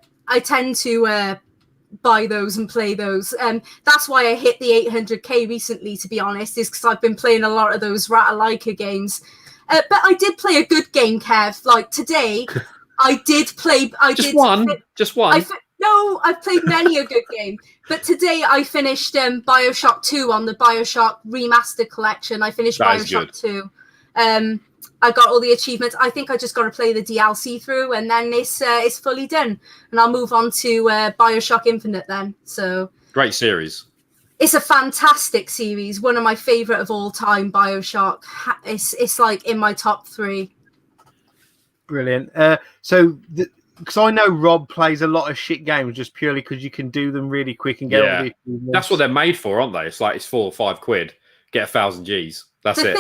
buy those and play those. That's why I hit the 800k recently, to be honest, is because I've been playing a lot of those Ratalaika games. But I did play a good game, Kev. Like today, I did play. Just one. No, I've played many a good game. But today I finished Bioshock 2 on the Bioshock Remastered Collection. I finished Bioshock 2. I got all the achievements. I think I just got to play the DLC through, and then it's fully done. And I'll move on to Bioshock Infinite then. So great series. It's a fantastic series. One of my favorite of all time. Bioshock. It's like in my top 3. Brilliant. Because I know Rob plays a lot of shit games just purely because you can do them really quick and get all the achievements. That's what they're made for, aren't they? It's like it's 4 or 5 quid, get 1,000 Gs. That's it.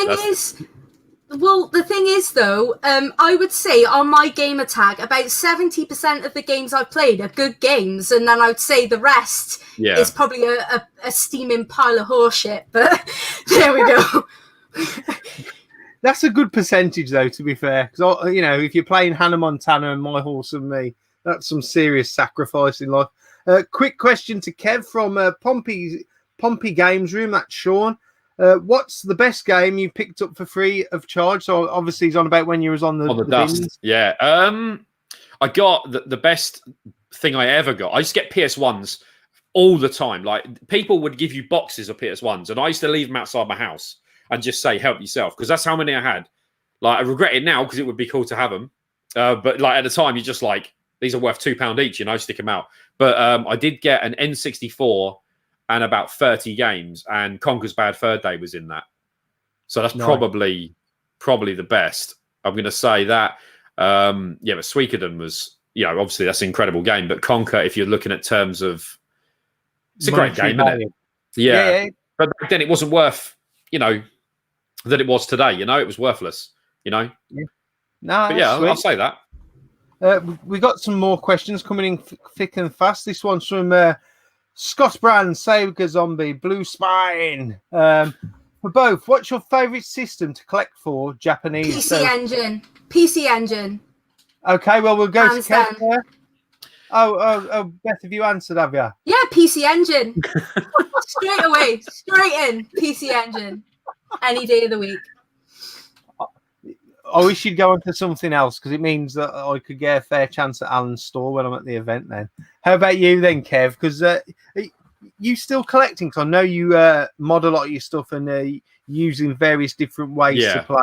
The thing is, though, I would say on my gamer tag, about 70% of the games I've played are good games, and then I would say the rest is probably a steaming pile of horseshit. But there we go. That's a good percentage, though, to be fair. Because, if you're playing Hannah Montana and My Horse and Me, that's some serious sacrifice in life. Quick question to Kev from Pompey Games Room. That's Sean. What's the best game you picked up for free of charge? So obviously he's on about when you was on the dust. bins. Yeah. I got the best thing I ever got. I used to get PS1s all the time. Like people would give you boxes of PS1s, and I used to leave them outside my house and just say, help yourself, because that's how many I had. Like I regret it now because it would be cool to have them. But like at the time, you're just like, these are worth £2 each, stick them out. But I did get an N64 and about 30 games, and Conker's Bad Fur Day was in that. So that's probably the best. I'm going to say that. But Suikoden was, obviously that's an incredible game. But Conker, if you're looking at terms of, it's a great game, isn't it? Yeah. But back then it wasn't worth, that it was today. It was worthless. Yeah. I'll say that. We got some more questions coming in thick and fast. This one's from Scott Brand, Sega Zombie, Blue Spine. For both, what's your favourite system to collect for Japanese? PC Engine. Okay, well, we'll go to Kev. Oh, Beth, have you answered, have you? Yeah, PC Engine. Straight away. Straight in. PC Engine. Any day of the week. I wish you'd go on to something else, because it means that I could get a fair chance at Alan's store when I'm at the event then. How about you then, Kev? Because you still collecting? Because I know you mod a lot of your stuff and using various different ways to play.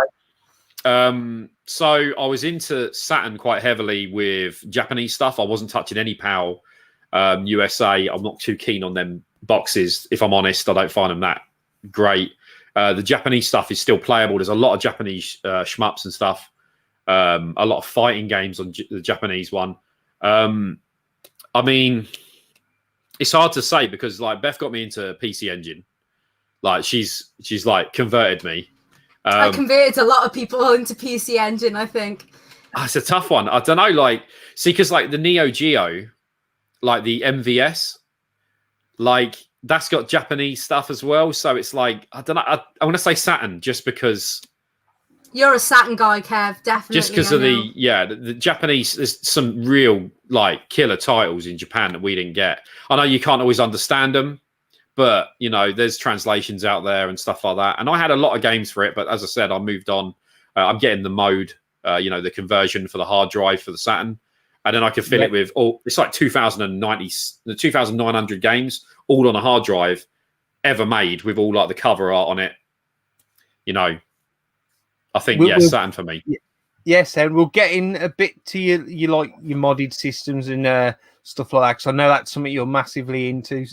So I was into Saturn quite heavily with Japanese stuff. I wasn't touching any PAL USA. I'm not too keen on them boxes, if I'm honest. I don't find them that great. The Japanese stuff is still playable. There's a lot of Japanese shmups and stuff. A lot of fighting games on the Japanese one. I mean, it's hard to say because like Beth got me into PC Engine. Like she's like converted me. I converted a lot of people into PC Engine, I think. It's a tough one. I don't know. Like, see, because like the Neo Geo, like the MVS, like that's got Japanese stuff as well. So it's like, I don't know. I want to say Saturn just because. You're a Saturn guy, Kev, definitely. Just because of the Japanese, there's some real like killer titles in Japan that we didn't get. I know you can't always understand them, but there's translations out there and stuff like that. And I had a lot of games for it, but as I said, I moved on. I'm getting the mode, the conversion for the hard drive for the Saturn, and then I can fill it with it's like 2,900 games, all on a hard drive, ever made with all like the cover art on it. I think Saturn for me. Yes, and we'll get in a bit to your modded systems and stuff like that, because I know that's something you're massively into.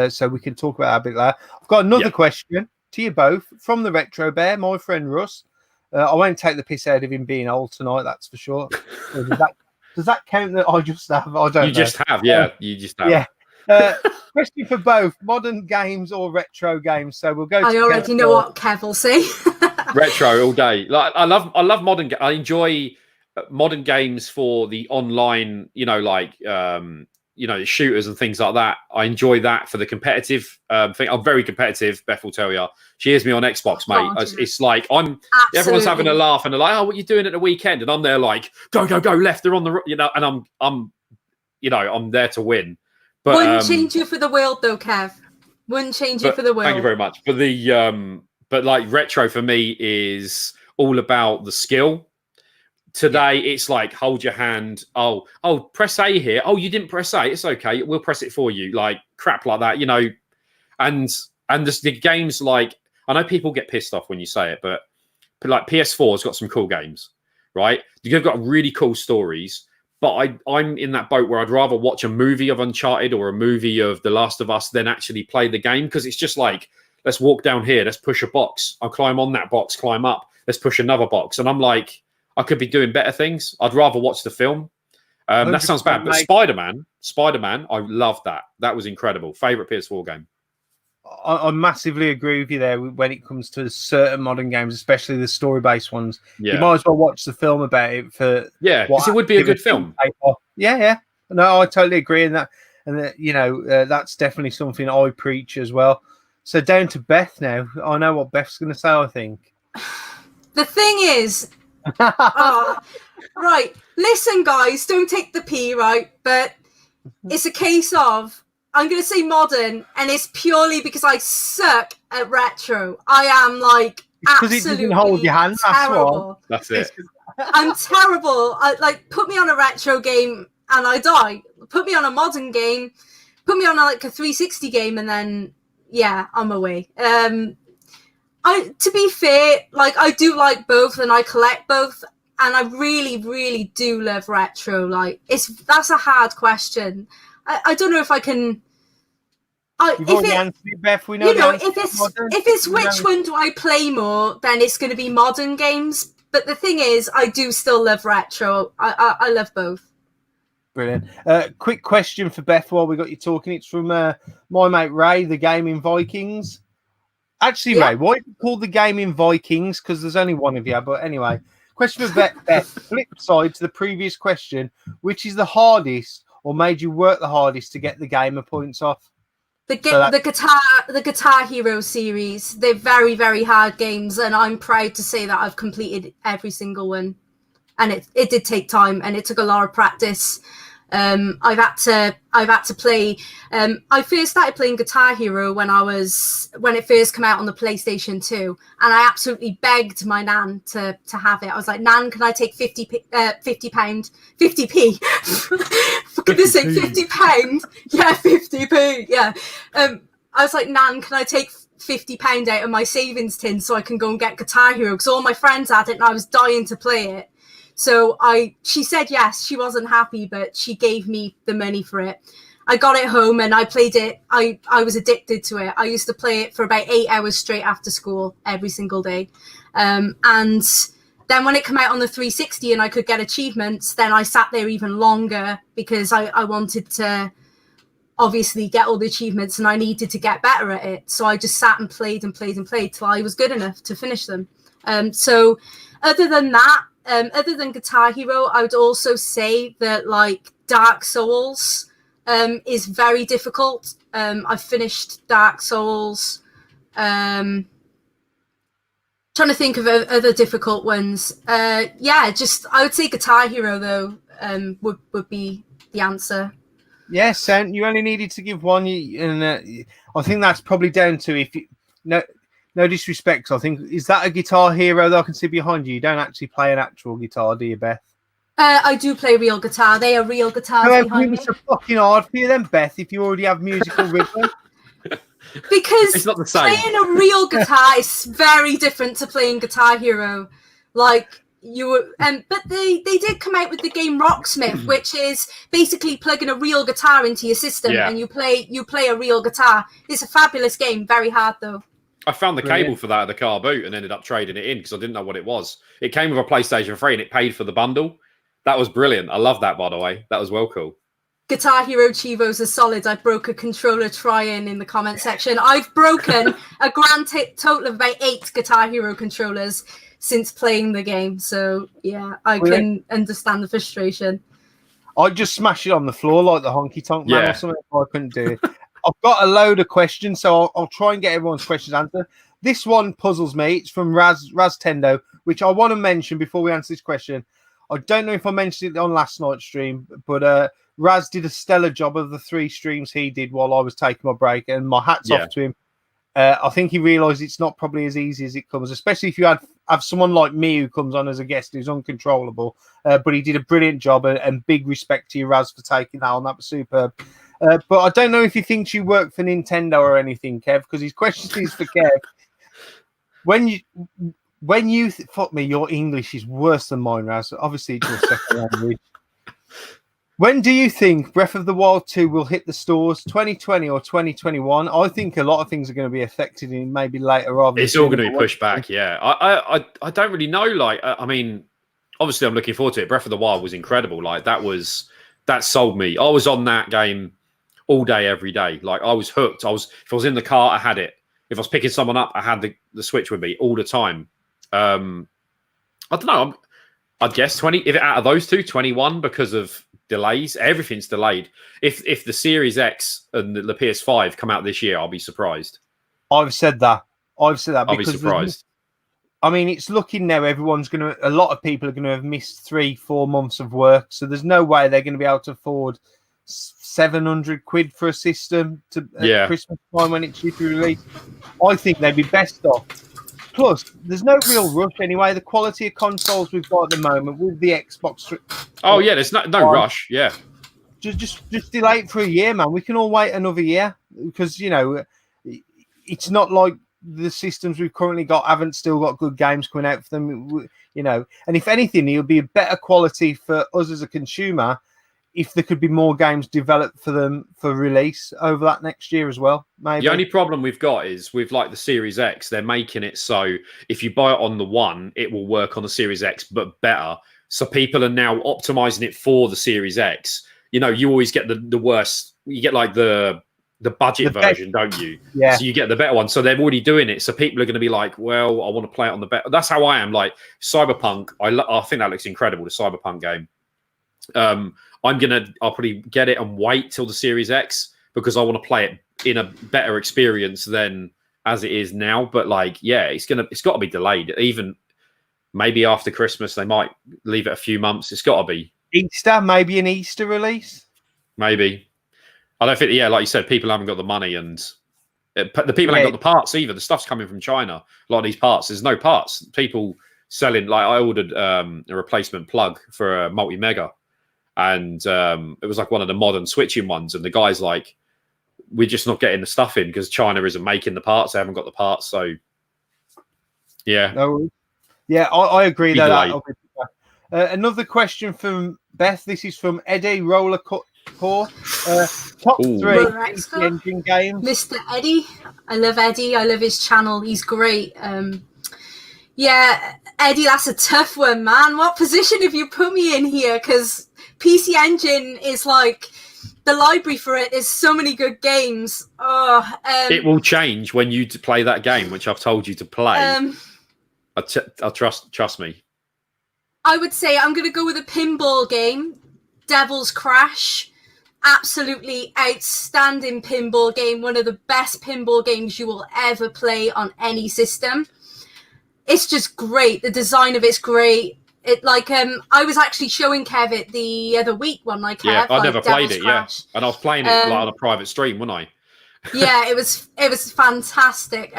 So we can talk about that a bit later. I've got another question to you both from the Retro Bear, my friend Russ. I won't take the piss out of him being old tonight, that's for sure. Does that count that I just have? I don't know. You just have, you just have. Yeah. Question for both modern games or retro games. So we'll go. I already know what Kev will say. Retro all day. Like I love modern. I enjoy modern games for the online. shooters and things like that. I enjoy that for the competitive thing. I'm very competitive. Beth will tell you. She hears me on Xbox, mate. It's like everyone's having a laugh and they're like, "Oh, what are you doing at the weekend?" And I'm there like, "Go left." They're on the, and I'm there to win. But wouldn't change you for the world, though, Kev. Wouldn't change you for the world. Thank you very much. But but like retro for me is all about the skill. Today, it's like, hold your hand. Oh, press A here. Oh, you didn't press A. It's okay. We'll press it for you. Like crap like that, And the games, like, I know people get pissed off when you say it, but like PS4's got some cool games, right? You've got really cool stories. But I'm in that boat where I'd rather watch a movie of Uncharted or a movie of The Last of Us than actually play the game, because it's just like, let's walk down here. Let's push a box. I'll climb on that box, climb up. Let's push another box. And I'm like, I could be doing better things. I'd rather watch the film. That sounds bad, but Spider-Man, I loved that. That was incredible. Favorite PS4 game. I massively agree with you there when it comes to certain modern games, especially the story-based ones. Yeah. You might as well watch the film about it for because it would be a good film. Yeah. No, I totally agree in that, and that's definitely something I preach as well. So down to Beth now. I know what Beth's going to say. I think the thing is. Right. Listen, guys, don't take the pee, right? But it's a case of, I'm going to say modern, and it's purely because I suck at retro. I am like absolutely it hold your hand, terrible. That's it. I'm terrible. Put me on a retro game and I die. Put me on a modern game, put me on a 360 game, and then I'm away. To be fair, I do like both, and I collect both, and I really, really do love retro. That's a hard question. I don't know if I can. You've already answered it, Beth. We know. If it's which one do I play more, then it's going to be modern games. But the thing is, I do still love retro. I love both. Brilliant. Quick question for Beth while we got you talking. It's from my mate Ray, the Gaming Vikings. Actually, Ray, why do you call the Gaming Vikings? Because there's only one of you. But anyway, question for Beth. Flip side to the previous question: which is the hardest, or made you work the hardest to get the gamer points off? The Guitar Hero series. They're very, very hard games, and I'm proud to say that I've completed every single one. And it did take time, and it took a lot of practice. I've had to play. I first started playing Guitar Hero when it first came out on the PlayStation 2, and I absolutely begged my nan to have it. I was like, "Nan, can I take 50p? For goodness sake, £50? Yeah, 50p. Yeah." I was like, "Nan, can I take £50 out of my savings tin so I can go and get Guitar Hero?" Because all my friends had it, and I was dying to play it. So she said yes. She wasn't happy, but she gave me the money for it. I got it home and I played it. I was addicted to it. I used to play it for about 8 hours straight after school every single day. And then when it came out on the 360 and I could get achievements, then I sat there even longer because I wanted to obviously get all the achievements and I needed to get better at it. So I just sat and played till I was good enough to finish them. So other than that, other than Guitar Hero, I would also say that Dark Souls is very difficult. I've finished Dark Souls. Trying to think of other difficult ones. I would say Guitar Hero though would be the answer. Yes, and you only needed to give one, and I think that's probably down to no disrespect. I think, is that a Guitar Hero that I can see behind you? You don't actually play an actual guitar, do you, Beth? I do play real guitar. They are real guitars behind me. It's so fucking hard for you then, Beth, if you already have musical rhythm. Because it's not the same. Playing a real guitar is very different to playing Guitar Hero. But they did come out with the game Rocksmith, which is basically plugging a real guitar into your system and you play a real guitar. It's a fabulous game. Very hard though. I found the cable for that at the car boot and ended up trading it in because I didn't know what it was. It came with a PlayStation 3 and it paid for the bundle. That was brilliant. I love that, by the way. That was well cool. Guitar Hero Chivos are solid. I broke a controller trying in the comment section. I've broken a grand total of about 8 Guitar Hero controllers since playing the game. So, yeah, I can understand the frustration. I'd just smash it on the floor like the honky tonk man or something. I couldn't do it. I've got a load of questions, so I'll try and get everyone's questions answered. This one puzzles me. It's from Raz Tendo, which I want to mention before we answer this question. I don't know if I mentioned it on last night's stream, but Raz did a stellar job of the 3 streams he did while I was taking my break, and my hat's off to him. I think he realised it's not probably as easy as it comes, especially if you have someone like me who comes on as a guest who's uncontrollable. But he did a brilliant job, and big respect to you, Raz, for taking that on. That was superb. But I don't know if he thinks you work for Nintendo or anything, Kev, because his question is for Kev. When you fuck me, your English is worse than mine, Raz. Obviously, it's your second language. When do you think Breath of the Wild 2 will hit the stores, 2020 or 2021? I think a lot of things are going to be affected in maybe later. Rather it's all going to be pushed back, yeah. I don't really know. Like, I mean, obviously, I'm looking forward to it. Breath of the Wild was incredible. Like, that sold me. I was on that game all day, every day. Like, I was hooked. If I was in the car, I had it. If I was picking someone up, I had the Switch with me all the time. I don't know. I'd guess 20. If out of those two, 21 because of delays. Everything's delayed. If the Series X and the PS5 come out this year, I'll be surprised. I've said that. I'll be surprised. I mean, it's looking now. A lot of people are going to have missed 3-4 months of work, so there's no way they're going to be able to afford £700 for a system at Christmas time when it's due to release. I think they'd be best off. Plus, there's no real rush anyway. The quality of consoles we've got at the moment with the Xbox. Oh yeah, there's no rush. Yeah, just delay it for a year, man. We can all wait another year because it's not like the systems we've currently got haven't still got good games coming out for them. And if anything, it'll be a better quality for us as a consumer if there could be more games developed for them for release over that next year as well. Maybe. The only problem we've got is with like the Series X, they're making it so if you buy it on the One, it will work on the Series X, but better. So people are now optimizing it for the Series X. You always get the worst. You get like the budget version, don't you? Yeah. So you get the better one. So they're already doing it. So people are going to be like, well, I want to play it on the better. That's how I am. Like Cyberpunk, I think that looks incredible, the Cyberpunk game. I'll probably get it and wait till the Series X because I want to play it in a better experience than as it is now. But it's got to be delayed. Even maybe after Christmas, they might leave it a few months. It's got to be Easter, maybe an Easter release. Maybe. I don't think. Yeah, like you said, people haven't got the money and the people ain't got the parts either. The stuff's coming from China. A lot of these parts, there's no parts. People selling. Like I ordered a replacement plug for a multi-mega. And it was like one of the modern switching ones. And the guy's like, we're just not getting the stuff in because China isn't making the parts. They haven't got the parts. So, yeah. No, yeah, I agree. Another question from Beth. This is from Eddie Roller Core. Top 3 PC Engine games. Mr. Eddie. I love Eddie. I love his channel. He's great. Yeah, Eddie, that's a tough one, man. What position have you put me in here? Because PC Engine is like the library for it. There's so many good games. It will change when you play that game, which I've told you to play. I'll trust me. I would say I'm going to go with a pinball game, Devil's Crash. Absolutely outstanding pinball game. One of the best pinball games you will ever play on any system. It's just great. The design of it's great. I was actually showing Kev it the other week. I never played it. Crash. Yeah, and I was playing it on a private stream, wasn't I? Yeah, it was fantastic.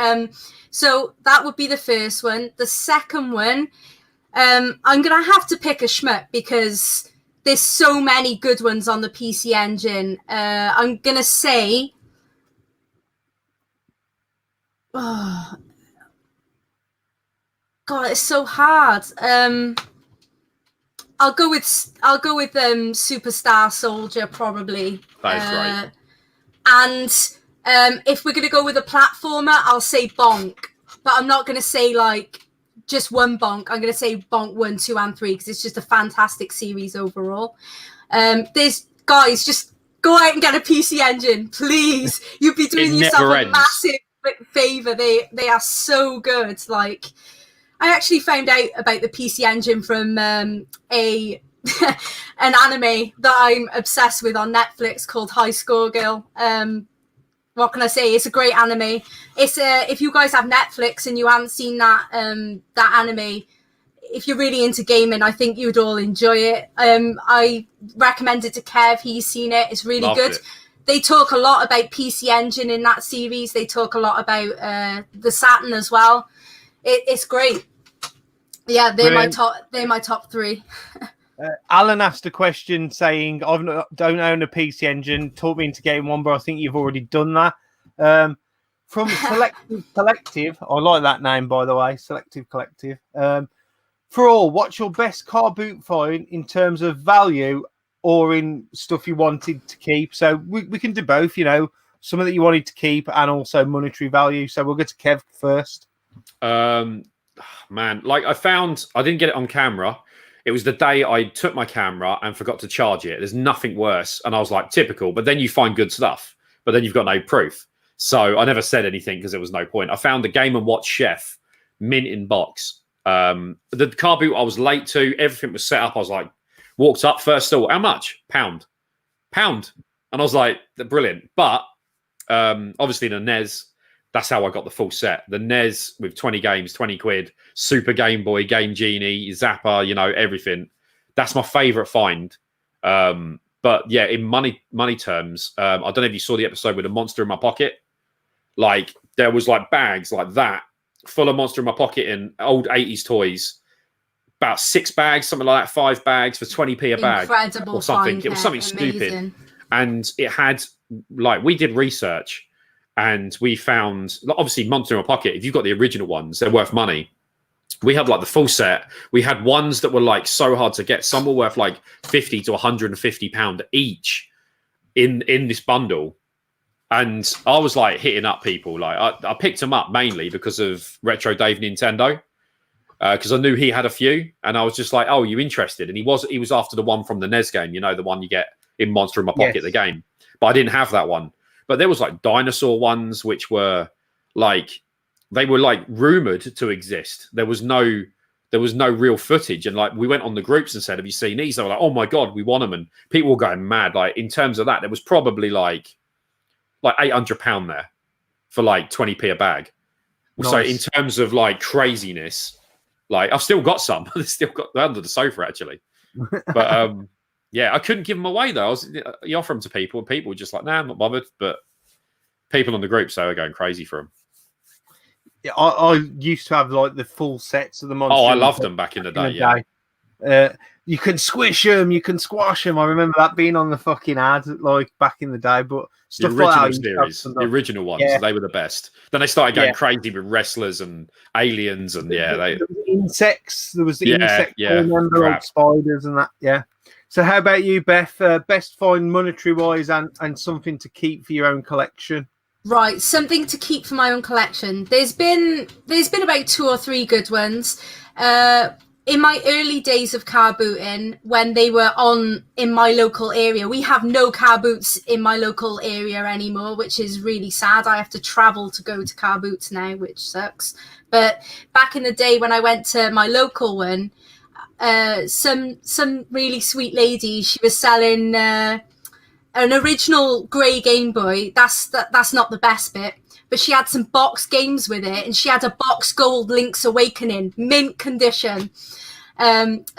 So that would be the first one. The second one, I'm gonna have to pick a shmup because there's so many good ones on the PC Engine. I'm gonna say, God, it's so hard. I'll go with Superstar Soldier probably. That is right. And if we're gonna go with a platformer, I'll say Bonk. But I'm not gonna say just one Bonk. I'm gonna say Bonk 1, 2, and 3 because it's just a fantastic series overall. There's guys, just go out and get a PC Engine, please. You'd be doing yourself a massive favor. They are so good. I actually found out about the PC Engine from a an anime that I'm obsessed with on Netflix called High Score Girl. What can I say? It's a great anime. It's if you guys have Netflix and you haven't seen that anime, if you're really into gaming, I think you'd all enjoy it. I recommend it to Kev. He's seen it. It's really Loved good. it. They talk a lot about PC Engine in that series. They talk a lot about the Saturn as well. It's great. Yeah, they're my top three. Alan asked a question saying, don't own a PC Engine. Taught me into getting one, but I think you've already done that. From Selective Collective, I like that name, by the way, Selective Collective. For all, what's your best car boot find in terms of value or in stuff you wanted to keep? So we can do both, you know, something that you wanted to keep and also monetary value. So we'll go to Kev first. Man, like I didn't get it on camera. It was the day I took my camera and forgot to charge it. There's nothing worse. And I was like, typical. But then you find good stuff. But then you've got no proof. So I never said anything because there was no point. I found the Game & Watch Chef mint in box. The car boot I was late to. Everything was set up. I was like, walked up first of all. How much? £1. And I was like, brilliant. But obviously the NES, that's how I got the full set. The NES with 20 games, 20 quid, Super Game Boy, Game Genie, Zapper, you know, everything. That's my favourite find. But yeah, in money terms, I don't know if you saw the episode with a monster in my pocket. Like there was like bags like that, full of monster in my pocket and old 80s toys. About 6 bags, something like that, 5 bags for 20p a bag. Incredible or something. Find, it was something amazing. stupid. And it had, like, we did research. And we found, obviously, Monster in My Pocket, if you've got the original ones, they're worth money. We had like the full set. We had ones that were like so hard to get. Some were worth like 50 to 150 pound each in this bundle. And I was like hitting up people. Like I picked them up mainly because of Retro Dave Nintendo. Because I knew he had a few. And I was just like, oh, you interested? And he was after the one from the NES game, you know, the one you get in Monster in My Pocket, the game. But I didn't have that one. But there was like dinosaur ones, which were like, they were like rumored to exist. There was no real footage. And like, we went on the groups and said, have you seen these? They were like, oh my God, we want them. And people were going mad. Like in terms of that, there was probably like £800 there for like 20p a bag. Nice. So in terms of like craziness, like I've still got some. They're under the sofa actually. But yeah, I couldn't give them away though. You offer them to people, and people were just like, "Nah, I'm not bothered." But people on the group, so are going crazy for them. Yeah, I used to have like the full sets of the monsters. Oh, I loved them back in the day. Yeah, you can squish them, you can squash them. I remember that being on the fucking ad like back in the day. But stuff the original like that, series, the original ones, they were the best. Then they started going crazy with wrestlers and aliens, and there was insects. There was the insects. I remember like spiders and that. Yeah. So how about you, Beth? Best find monetary-wise and something to keep for your own collection? Right, something to keep for my own collection. There's been about 2 or 3 good ones. In my early days of car booting, when they were on in my local area, we have no car boots in my local area anymore, which is really sad. I have to travel to go to car boots now, which sucks. But back in the day when I went to my local one, some really sweet lady, she was selling an original grey Game Boy. That's not the best bit, but she had some box games with it, and she had a box gold Link's Awakening, mint condition. And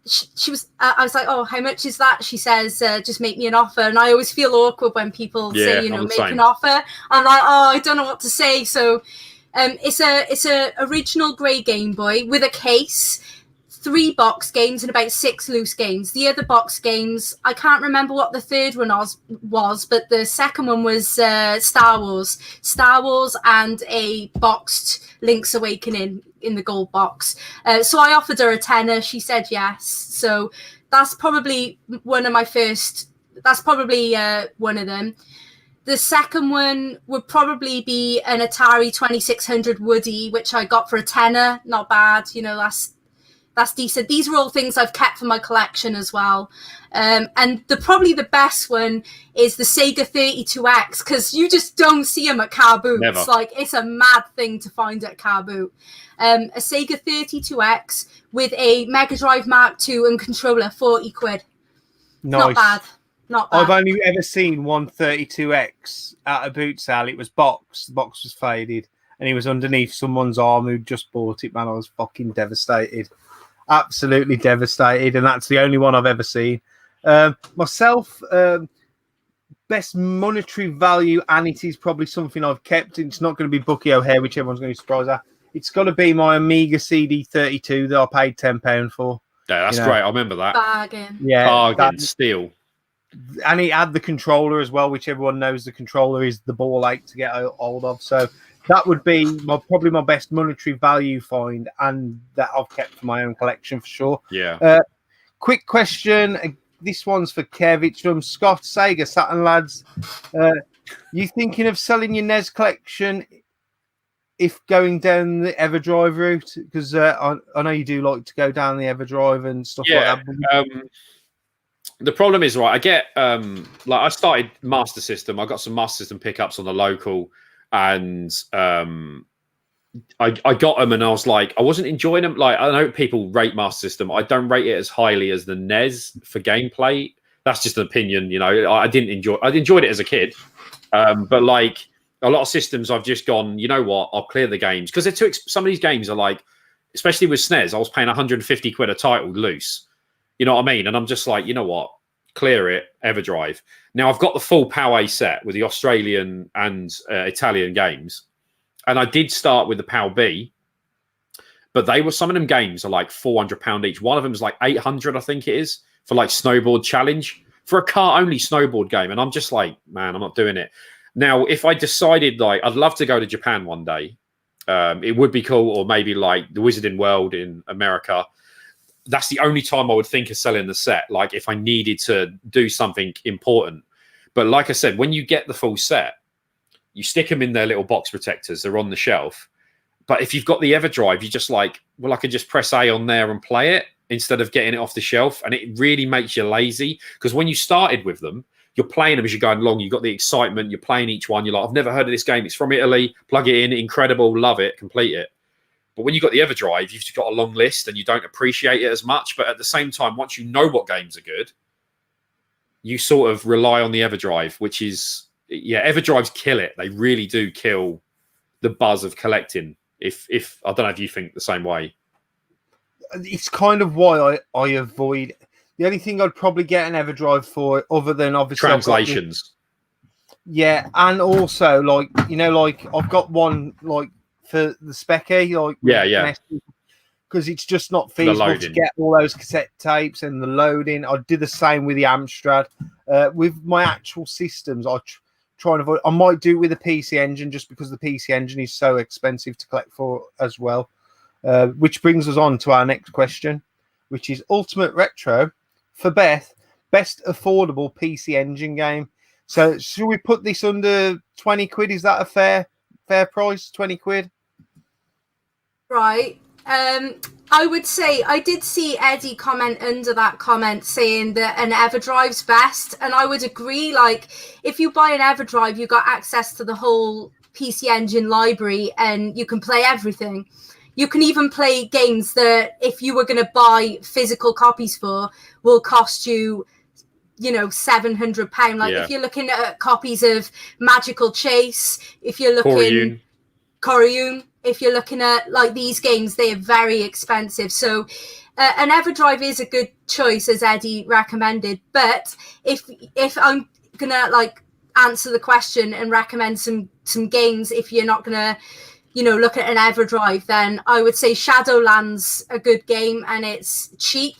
she was, I was like, oh, how much is that? She says, just make me an offer. And I always feel awkward when people say, make an offer. I'm like, oh, I don't know what to say. So it's a original grey Game Boy with a case, 3 box games and about 6 loose games. The other box games, I can't remember what the third one was, but the second one was Star Wars and a boxed Link's Awakening in the gold box. So I offered her a tenner. She said yes. So that's probably one of my first. That's probably one of them. The second one would probably be an Atari 2600 Woody, which I got for a tenner. Not bad, That's decent. These are all things I've kept for my collection as well. And probably the best one is the Sega 32X, because you just don't see them at car boots. Never. Like, it's a mad thing to find at car boot. A Sega 32X with a Mega Drive Mark II and controller, 40 quid. Nice. Not bad. Not bad. I've only ever seen one 32X at a boot sale. It was boxed. The box was faded, and he was underneath someone's arm who just bought it. Man, I was fucking devastated. Absolutely devastated, and that's the only one I've ever seen. Myself, best monetary value, and it is probably something I've kept. It's not going to be Bucky O'Hare, which everyone's going to be surprised at. It's got to be my Amiga CD32 that I paid £10 for. Yeah, that's great. I remember that. Bargain. Yeah, bargain, steal. And it had the controller as well, which everyone knows the controller is the ball ache to get hold of. So that would be probably my best monetary value find, and that I've kept for my own collection for sure. Yeah. Quick question. This one's for Kev. It's from Scott Sega, Saturn lads. You thinking of selling your NES collection if going down the EverDrive route? Because I know you do like to go down the EverDrive and stuff like that. The problem is, right, I get I started Master System. I got some Master System pickups on the local, and I got them, and I was like, I wasn't enjoying them. Like, I know people rate Master System. I don't rate it as highly as the NES for gameplay. That's just an opinion, you know. I enjoyed it as a kid, but like a lot of systems, I've just gone, you know what? I'll clear the games, because some of these games are like, especially with SNES, I was paying 150 quid a title loose. You know what I mean? And I'm just like, you know what? Clear it, EverDrive. Now, I've got the full PAL A set with the Australian and Italian games. And I did start with the PAL B. But some of them games are like £400 each. One of them is like 800, I think it is, for like Snowboard Challenge. For a car-only snowboard game. And I'm just like, man, I'm not doing it. Now, if I decided, like, I'd love to go to Japan one day. It would be cool. Or maybe like the Wizarding World in America. That's the only time I would think of selling the set, like if I needed to do something important. But like I said, when you get the full set, you stick them in their little box protectors. They're on the shelf. But if you've got the EverDrive, you just like, well, I could just press A on there and play it instead of getting it off the shelf. And it really makes you lazy, because when you started with them, you're playing them as you're going along. You've got the excitement. You're playing each one. You're like, I've never heard of this game. It's from Italy. Plug it in. Incredible. Love it. Complete it. But when you've got the EverDrive, you've got a long list and you don't appreciate it as much. But at the same time, once you know what games are good, you sort of rely on the EverDrive, which is, EverDrives kill it. They really do kill the buzz of collecting. If I don't know if you think the same way. It's kind of why I avoid. The only thing I'd probably get an EverDrive for, other than obviously translations. And also like, you know, like I've got one like for the Specky, like because it's just not feasible to get all those cassette tapes and the loading. I did the same with the Amstrad. With my actual systems, I try and avoid. I might do it with a PC Engine, just because the PC Engine is so expensive to collect for as well. Which brings us on to our next question, which is Ultimate Retro for Beth, best affordable PC Engine game. So should we put this under 20 quid? Is that a fair price? 20 quid? Right. I would say I did see Eddie comment under that comment saying that an EverDrive's best, and I would agree. Like, if you buy an EverDrive, you got access to the whole PC Engine library and you can play everything. You can even play games that if you were going to buy physical copies for will cost you, you know, £700. Like if you're looking at copies of Magical Chase, if you're looking Corioon, if you're looking at like these games, they are very expensive. So an EverDrive is a good choice, as Eddie recommended. But if I'm gonna like answer the question and recommend some games, if you're not gonna, you know, look at an EverDrive, then I would say Shadowlands a good game, and it's cheap.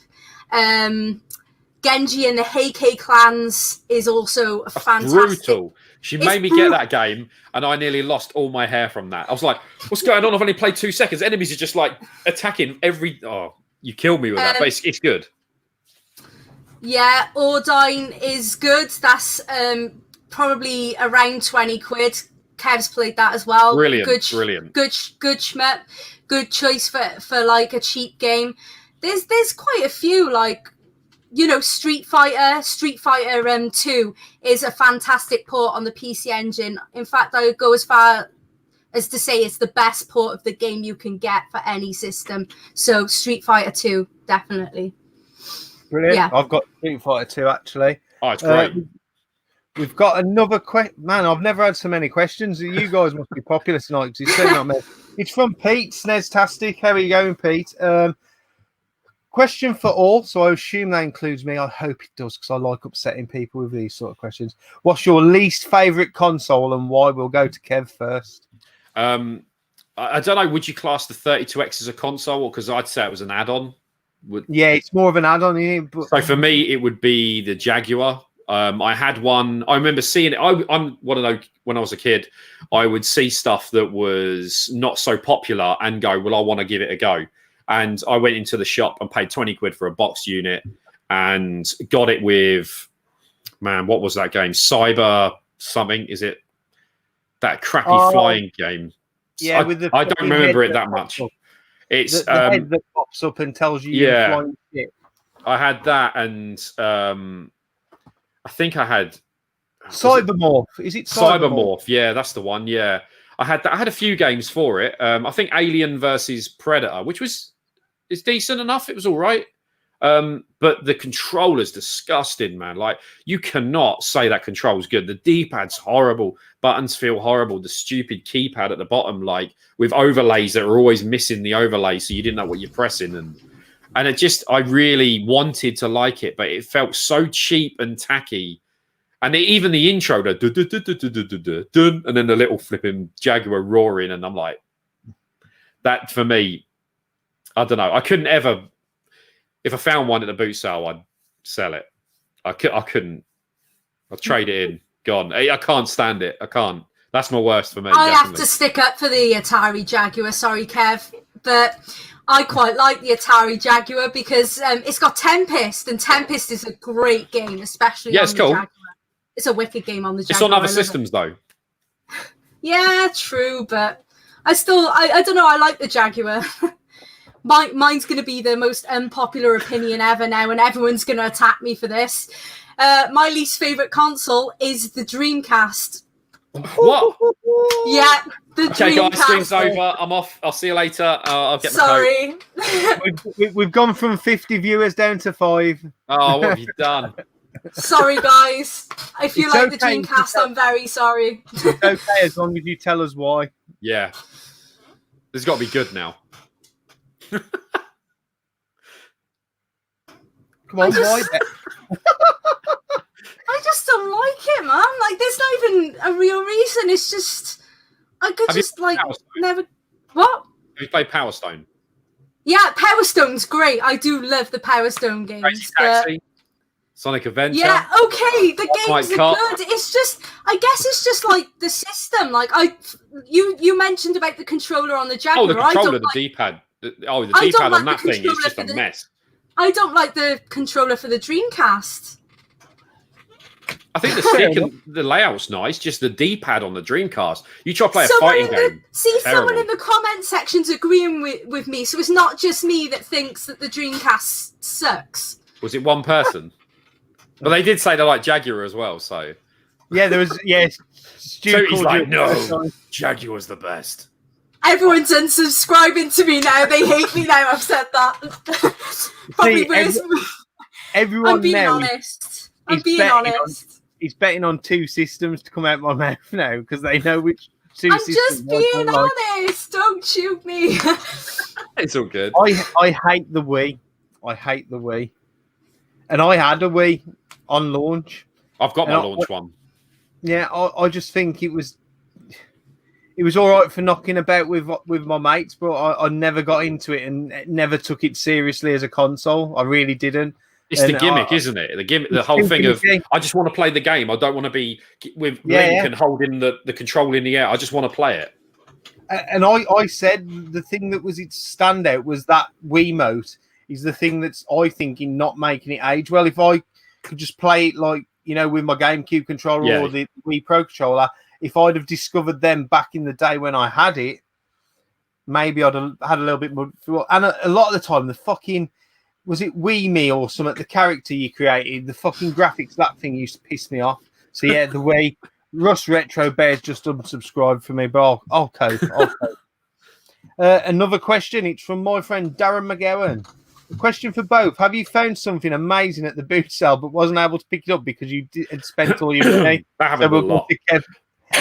Genji and the Heike clans is a fantastic. Brutal. She made me get that game, and I nearly lost all my hair from that. I was like, what's going on? I've only played 2 seconds. Enemies are just like attacking every... Oh, you killed me with that, but it's good. Yeah, Ordine is good. That's probably around 20 quid. Kev's played that as well. Brilliant. Good shmup. Good choice for like a cheap game. there's quite a few, like, you know, Street Fighter 2 is a fantastic port on the PC Engine. In fact, I would go as far as to say it's the best port of the game you can get for any system. So Street Fighter 2, definitely. Brilliant. Yeah. I've got Street Fighter 2 actually. Oh, it's great. We've got another question. Man, I've never had so many questions. You guys must be popular tonight because it's certainly not me. It's from Pete Sneztastic. How are you going, Pete? Question for all, so I assume that includes me. I hope it does because I like upsetting people with these sort of questions. What's your least favourite console and why? We'll go to Kev first. I don't know. Would you class the 32X as a console, or because I'd say it was an add-on? Yeah, it's more of an add-on. But... So for me, it would be the Jaguar. I had one. I remember seeing it. I'm one of those. When I was a kid, I would see stuff that was not so popular and go, "Well, I want to give it a go." And I went into the shop and paid 20 quid for a box unit, and got it with, man, what was that game? Cyber something? Is it that crappy flying game? Yeah, I don't remember it that much. It's the head that pops up and tells you. Yeah, flying shit. I had that, and I think I had Cybermorph. Is it Cybermorph? Yeah, that's the one. Yeah, I had that. I had a few games for it. I think Alien versus Predator, which is decent enough. It was all right. But the controller's disgusting, man. Like, you cannot say that control's good. The D-pad's horrible. Buttons feel horrible. The stupid keypad at the bottom, like, with overlays that are always missing the overlay, so you didn't know what you're pressing. And it just, I really wanted to like it, but it felt so cheap and tacky. And even the intro, and then the little flipping Jaguar roaring, and I'm like, that for me, I don't know. I couldn't ever, if I found one at the boot sale, I'd sell it. I couldn't. I'd trade it in. Gone. I can't stand it. I can't. That's my worst for me. I definitely have to stick up for the Atari Jaguar. Sorry, Kev, but I quite like the Atari Jaguar because it's got Tempest, and Tempest is a great game, especially on it's the cool. Jaguar. It's a wicked game on the Jaguar. It's on other systems, though. Yeah, true, but I don't know. I like the Jaguar. Mine's going to be the most unpopular opinion ever now, and everyone's going to attack me for this. My least favourite console is the Dreamcast. What? Yeah, the Okay, Dreamcast. guys, stream's over. I'm off. I'll see you later. I'll get Sorry. We've gone from 50 viewers down to 5. Oh, what have you done? Sorry, guys. If you It's like the okay. Dreamcast, I'm very sorry. It's okay as long as you tell us why. Yeah. This has got to be good now. Come on, why? I just don't like it, man. Like, there's not even a real reason. It's just, I could Have you just, like, Power Stone? never... What? Have you played Power Stone? Yeah, Power Stone's great. I do love the Power Stone games. Crazy but... Taxi? Sonic Adventure? Yeah, okay, the games are Cop. good. It's just, I guess it's just like the system. Like, you mentioned about the controller on the Jaguar. Oh, the controller, the like, D-pad. The I D-pad don't on like that the thing is controller just for a the- mess. I don't like the controller for the Dreamcast. I think the layout's nice, just the D-pad on the Dreamcast. You try to play a fighting game. Someone terrible. in the comment section's agreeing with me, so it's not just me that thinks that the Dreamcast sucks. Was it one person? But they did say they like Jaguar as well, so... Yeah, there was... Yeah, Stu So he's called like, you- no, Jaguar's the best. Everyone's unsubscribing to me now. They hate me now. I've said that. Probably worse. Everyone I'm being now honest. I'm is being betting honest. is betting on 2 systems to come out my mouth now because they know which 2 I'm systems. just being honest. Don't shoot me. It's all good. I hate the Wii. I hate the Wii. And I had a Wii on launch. I've got my launch one. Yeah, I just think it was all right for knocking about with my mates, but I never got into it and never took it seriously as a console. I really didn't. It's the gimmick, isn't it? The gimmick, the whole thing of I just want to play the game. I don't want to be with Link and holding the control in the air. I just want to play it. And I said the thing that was its standout was that Wiimote is the thing that's I think in not making it age well. If I could just play it like with my GameCube controller or the Wii Pro controller, if I'd have discovered them back in the day when I had it, maybe I'd have had a little bit more. And a lot of the time, the fucking was it Wee Me or something? The character you created, the fucking graphics, that thing used to piss me off. So yeah, the way Russ Retro Bears just unsubscribed for me, but I'll cope. Another question. It's from my friend Darren McGowan. A question for both. Have you found something amazing at the boot sale but wasn't able to pick it up because you had spent all your money? That happened a lot.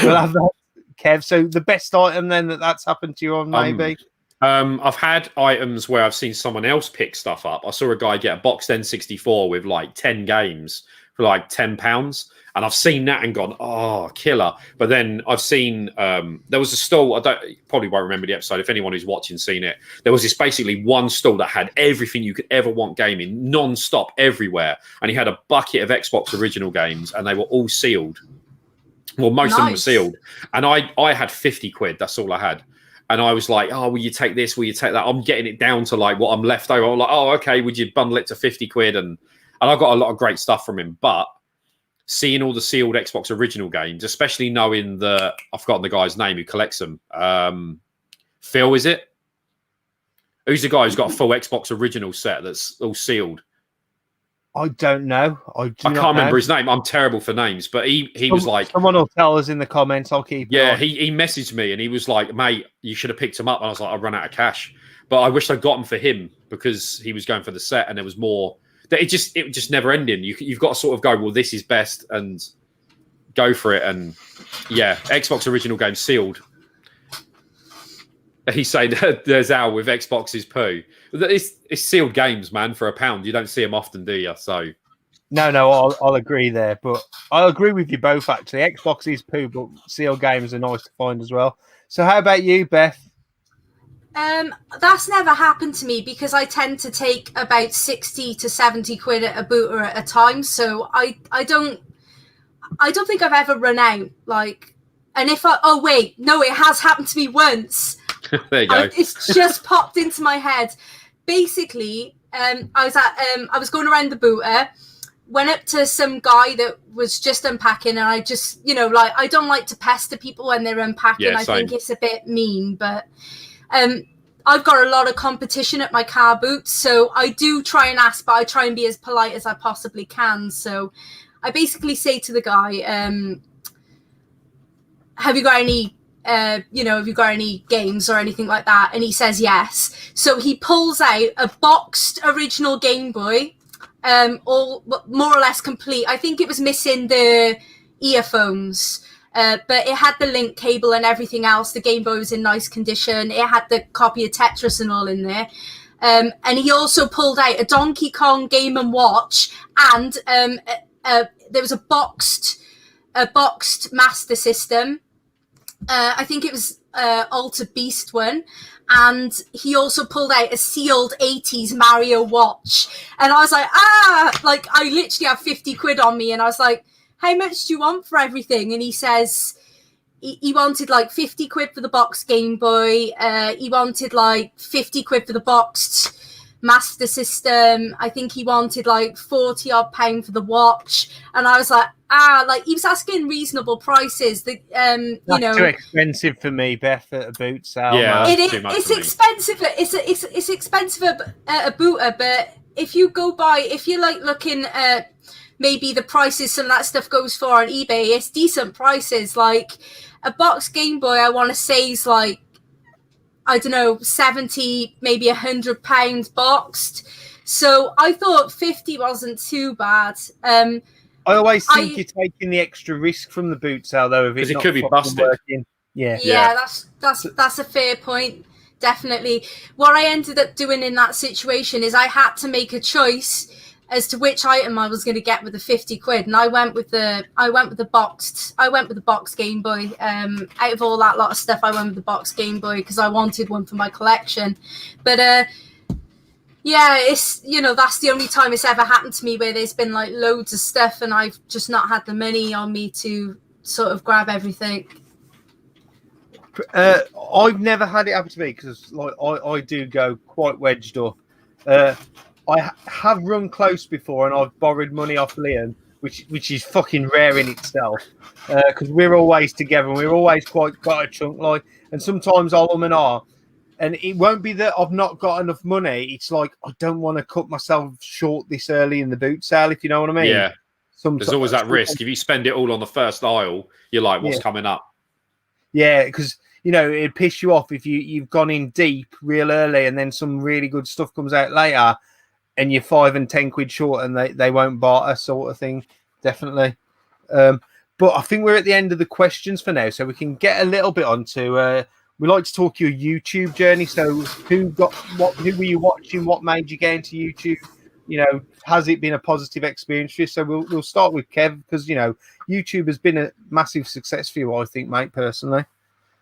We'll have that, Kev. So the best item then that's happened to you on maybe? I've had items where I've seen someone else pick stuff up. I saw a guy get a boxed N64 with like 10 games for like £10. And I've seen that and gone, oh, killer. But then I've seen there was a stall. Probably won't remember the episode. If anyone who's watching seen it, there was this basically one stall that had everything you could ever want gaming, non-stop everywhere. And he had a bucket of Xbox original games, and they were all sealed. Well, most of them were sealed. And I had 50 quid. That's all I had. And I was like, oh, will you take this? Will you take that? I'm getting it down to like what I'm left over. I'm like, oh, okay. Would you bundle it to 50 quid? And I got a lot of great stuff from him. But seeing all the sealed Xbox original games, especially knowing I've forgotten the guy's name who collects them. Phil, is it? Who's the guy who's got a full Xbox original set that's all sealed? I don't know. I can't remember his name. I'm terrible for names, but he was like, someone will tell us in the comments. I'll keep. Yeah, he messaged me and he was like, mate, you should have picked him up. And I was like, I run out of cash, but I wish I'd got him for him because he was going for the set and there was more. It just never ending. You've got to sort of go, well, this is best and go for it. And yeah, Xbox original game sealed. He said there's Al with Xbox's poo. It's sealed games, man, for £1. You don't see them often, do you? So no, I'll agree there. But I agree with you both, actually. Xbox is poo, but sealed games are nice to find as well. So how about you, Beth? That's never happened to me because I tend to take about 60 to 70 quid at a booter at a time. So I don't think I've ever run out. Like, and if it has happened to me once. There you go. It's just popped into my head. Basically, I was going around the booter, went up to some guy that was just unpacking, and I just, I don't like to pester people when they're unpacking. Yeah, I think it's a bit mean, but I've got a lot of competition at my car boot, so I do try and ask, but I try and be as polite as I possibly can. So I basically say to the guy, have you got any have you got any games or anything like that? And he says yes. So he pulls out a boxed original Game Boy, all more or less complete. I think it was missing the earphones, but it had the link cable and everything else. The Game Boy was in nice condition. It had the copy of Tetris and all in there. And he also pulled out a Donkey Kong Game & Watch, and there was a boxed Master System. I think it was Alter Beast one, and he also pulled out a sealed 80s Mario watch, and I was like, I literally have 50 quid on me, and I was like, how much do you want for everything? And he says he wanted like 50 quid for the boxed Game Boy, he wanted like 50 quid for the boxed Master System, I think he wanted like 40 odd pound for the watch, and I was like, he was asking reasonable prices. That's too expensive for me, Beth, at a boot sale. Yeah, it's expensive. It's expensive at a booter, but if you're like looking at maybe the prices some of that stuff goes for on eBay, it's decent prices. Like a box Game Boy, I want to say is like, I don't know, 70, maybe £100 boxed. So I thought 50 wasn't too bad. I always think you're taking the extra risk from the boot sale, though, because it could be busted. Working. Yeah, that's a fair point. Definitely. What I ended up doing in that situation is I had to make a choice as to which item I was going to get with the 50 quid, and I went with the boxed Game Boy. Out of all that lot of stuff, I went with the boxed Game Boy because I wanted one for my collection. But yeah, it's that's the only time it's ever happened to me where there's been like loads of stuff and I've just not had the money on me to sort of grab everything. I've never had it happen to me because like I do go quite wedged up. I have run close before and I've borrowed money off Liam, which is fucking rare in itself because we're always together and we're always quite got a chunk like, and sometimes I'll and ah. And it won't be that I've not got enough money. It's like I don't want to cut myself short this early in the boot sale, if you know what I mean. Yeah. There's always that risk. If you spend it all on the first aisle, you're like, what's coming up? Yeah, because it'd piss you off if you've gone in deep real early and then some really good stuff comes out later and you're 5 and 10 quid short and they won't barter, sort of thing. Definitely. But I think we're at the end of the questions for now, so we can get a little bit onto we like to talk your YouTube journey. So who were you watching? What made you get into YouTube? Has it been a positive experience for you? So we'll start with Kev, because YouTube has been a massive success for you, I think, mate, personally.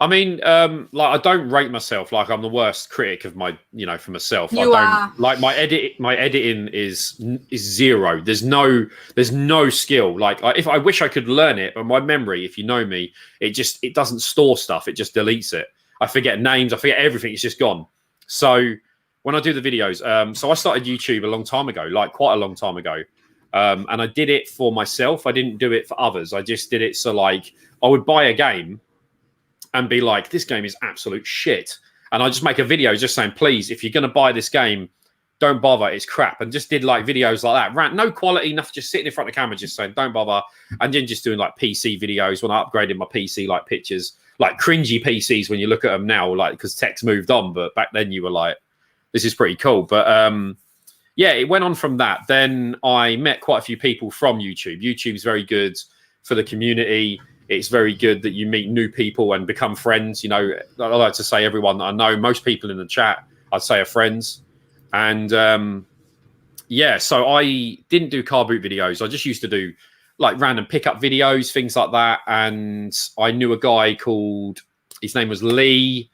I mean, I don't rate myself like I'm the worst critic of my, for myself. You are. Like my editing is zero. There's no skill. Like if I wish I could learn it, but my memory, if you know me, it doesn't store stuff. It just deletes it. I forget names. I forget everything. It's just gone. So when I do the videos, so I started YouTube a long time ago, like quite a long time ago. And I did it for myself. I didn't do it for others. I just did it. So like I would buy a game and be like, this game is absolute shit. And I just make a video just saying, please, if you're going to buy this game, don't bother. It's crap. And just did like videos like that. No quality, nothing, just sitting in front of the camera, just saying, don't bother. And then just doing like PC videos when I upgraded my PC, like pictures, like cringy PCs when you look at them now, like because tech's moved on. But back then you were like, this is pretty cool. But yeah, it went on from that. Then I met quite a few people from YouTube. YouTube's very good for the community. It's very good that you meet new people and become friends. I like to say everyone that I know, most people in the chat, I'd say are friends. And yeah, so I didn't do car boot videos. I just used to do like random pickup videos, things like that. And I knew a guy called, his name was Lee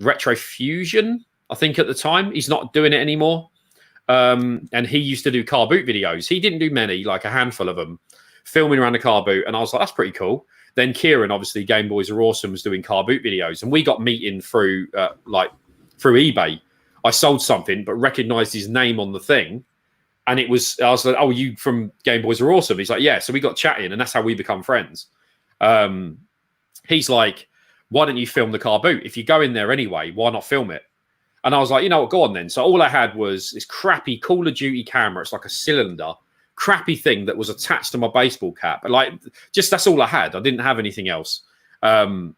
Retrofusion, I think at the time. He's not doing it anymore. And he used to do car boot videos. He didn't do many, like a handful of them, filming around the car boot. And I was like, that's pretty cool. Then Kieran, obviously, Game Boys Are Awesome, was doing car boot videos. And we got meeting through eBay. I sold something, but recognized his name on the thing. And I was like, oh, you from Game Boys Are Awesome? He's like, yeah. So we got chatting, and that's how we become friends. He's like, why don't you film the car boot? If you go in there anyway, why not film it? And I was like, you know what, go on then. So all I had was this crappy Call of Duty camera. It's like a cylinder, crappy thing that was attached to my baseball cap. Like, just that's all I had. I didn't have anything else. And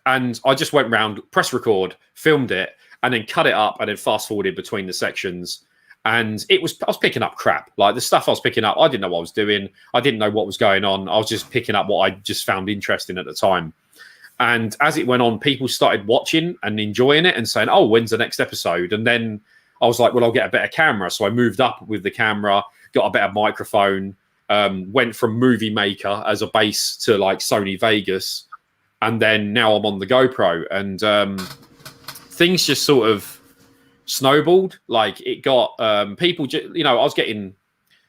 I just went round, press record, filmed it, and then cut it up and then fast forwarded between the sections. And I was picking up crap. Like the stuff I was picking up, I didn't know what I was doing. I didn't know what was going on. I was just picking up what I just found interesting at the time. And as it went on, people started watching and enjoying it and saying, oh, when's the next episode? And then I was like, well, I'll get a better camera. So I moved up with the camera, got a better microphone, went from Movie Maker as a base to like Sony Vegas. And then now I'm on the GoPro. And things just sort of snowballed. Like it got people, I was getting,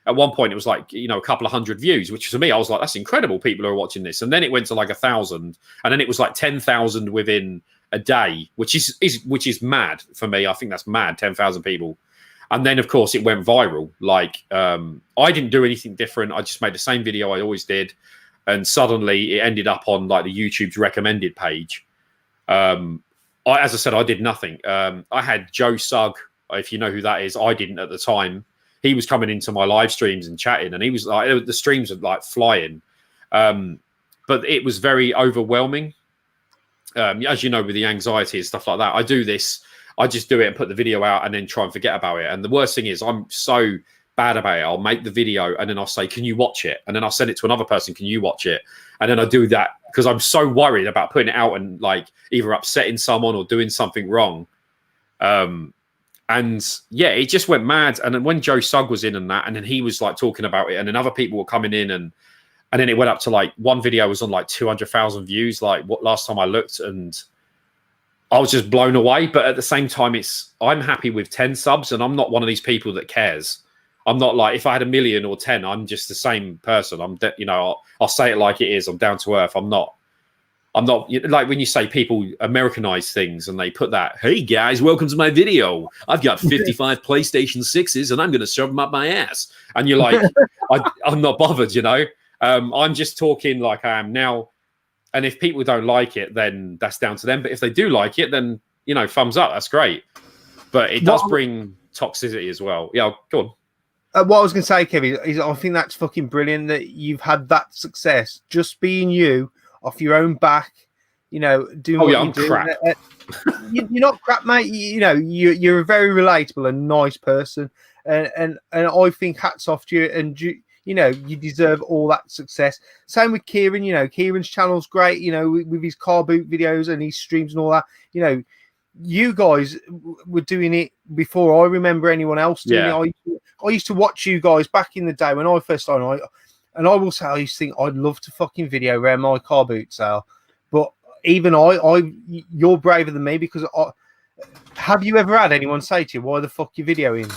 at one point it was like, a couple of hundred views, which for me, I was like, that's incredible. People are watching this. And then it went to like 1,000, and then it was like 10,000 within a day, which is mad for me. I think that's mad, 10,000 people. And then of course it went viral. Like I didn't do anything different. I just made the same video I always did. And suddenly it ended up on like the YouTube's recommended page. As I said, I did nothing. I had Joe Sugg, if you know who that is. I didn't at the time. He was coming into my live streams and chatting, and he was like, the streams were like flying. But it was very overwhelming. As you know, with the anxiety and stuff like that, I do this. I just do it and put the video out and then try and forget about it. And the worst thing is I'm so bad about it. I'll make the video and then I'll say, can you watch it? And then I'll send it to another person. Can you watch it? And then I do that because I'm so worried about putting it out and like either upsetting someone or doing something wrong. And yeah, it just went mad. And then when Joe Sugg was in and that, and then he was like talking about it, and then other people were coming in, and then it went up to like one video was on like 200,000 views, like what last time I looked, and I was just blown away. But at the same time, I'm happy with 10 subs, and I'm not one of these people that cares. I'm not like, if I had 1 million or 10, I'm just the same person. I'll say it like it is. I'm down to earth. I'm not like when you say people Americanize things and they put that, hey guys, welcome to my video. I've got 55 PlayStation 6s and I'm going to shove them up my ass. And you're like, I'm not bothered, I'm just talking like I am now. And if people don't like it, then that's down to them. But if they do like it, then thumbs up. That's great. But it does bring toxicity as well. Yeah, go on. What I was going to say, Kevin, is I think that's fucking brilliant that you've had that success just being you off your own back, doing what you do. Crap. You're not crap, mate. You're a very relatable and nice person. And I think hats off to you. And, you deserve all that success. Same with Kieran. Kieran's channel's great, with his car boot videos and his streams and all that. You guys were doing it before I remember anyone else doing it. I used to watch you guys back in the day when I first started. And I will say, I used to think I'd love to fucking video around my car boot sale. But even you're braver than me because have you ever had anyone say to you, why the fuck you videoing?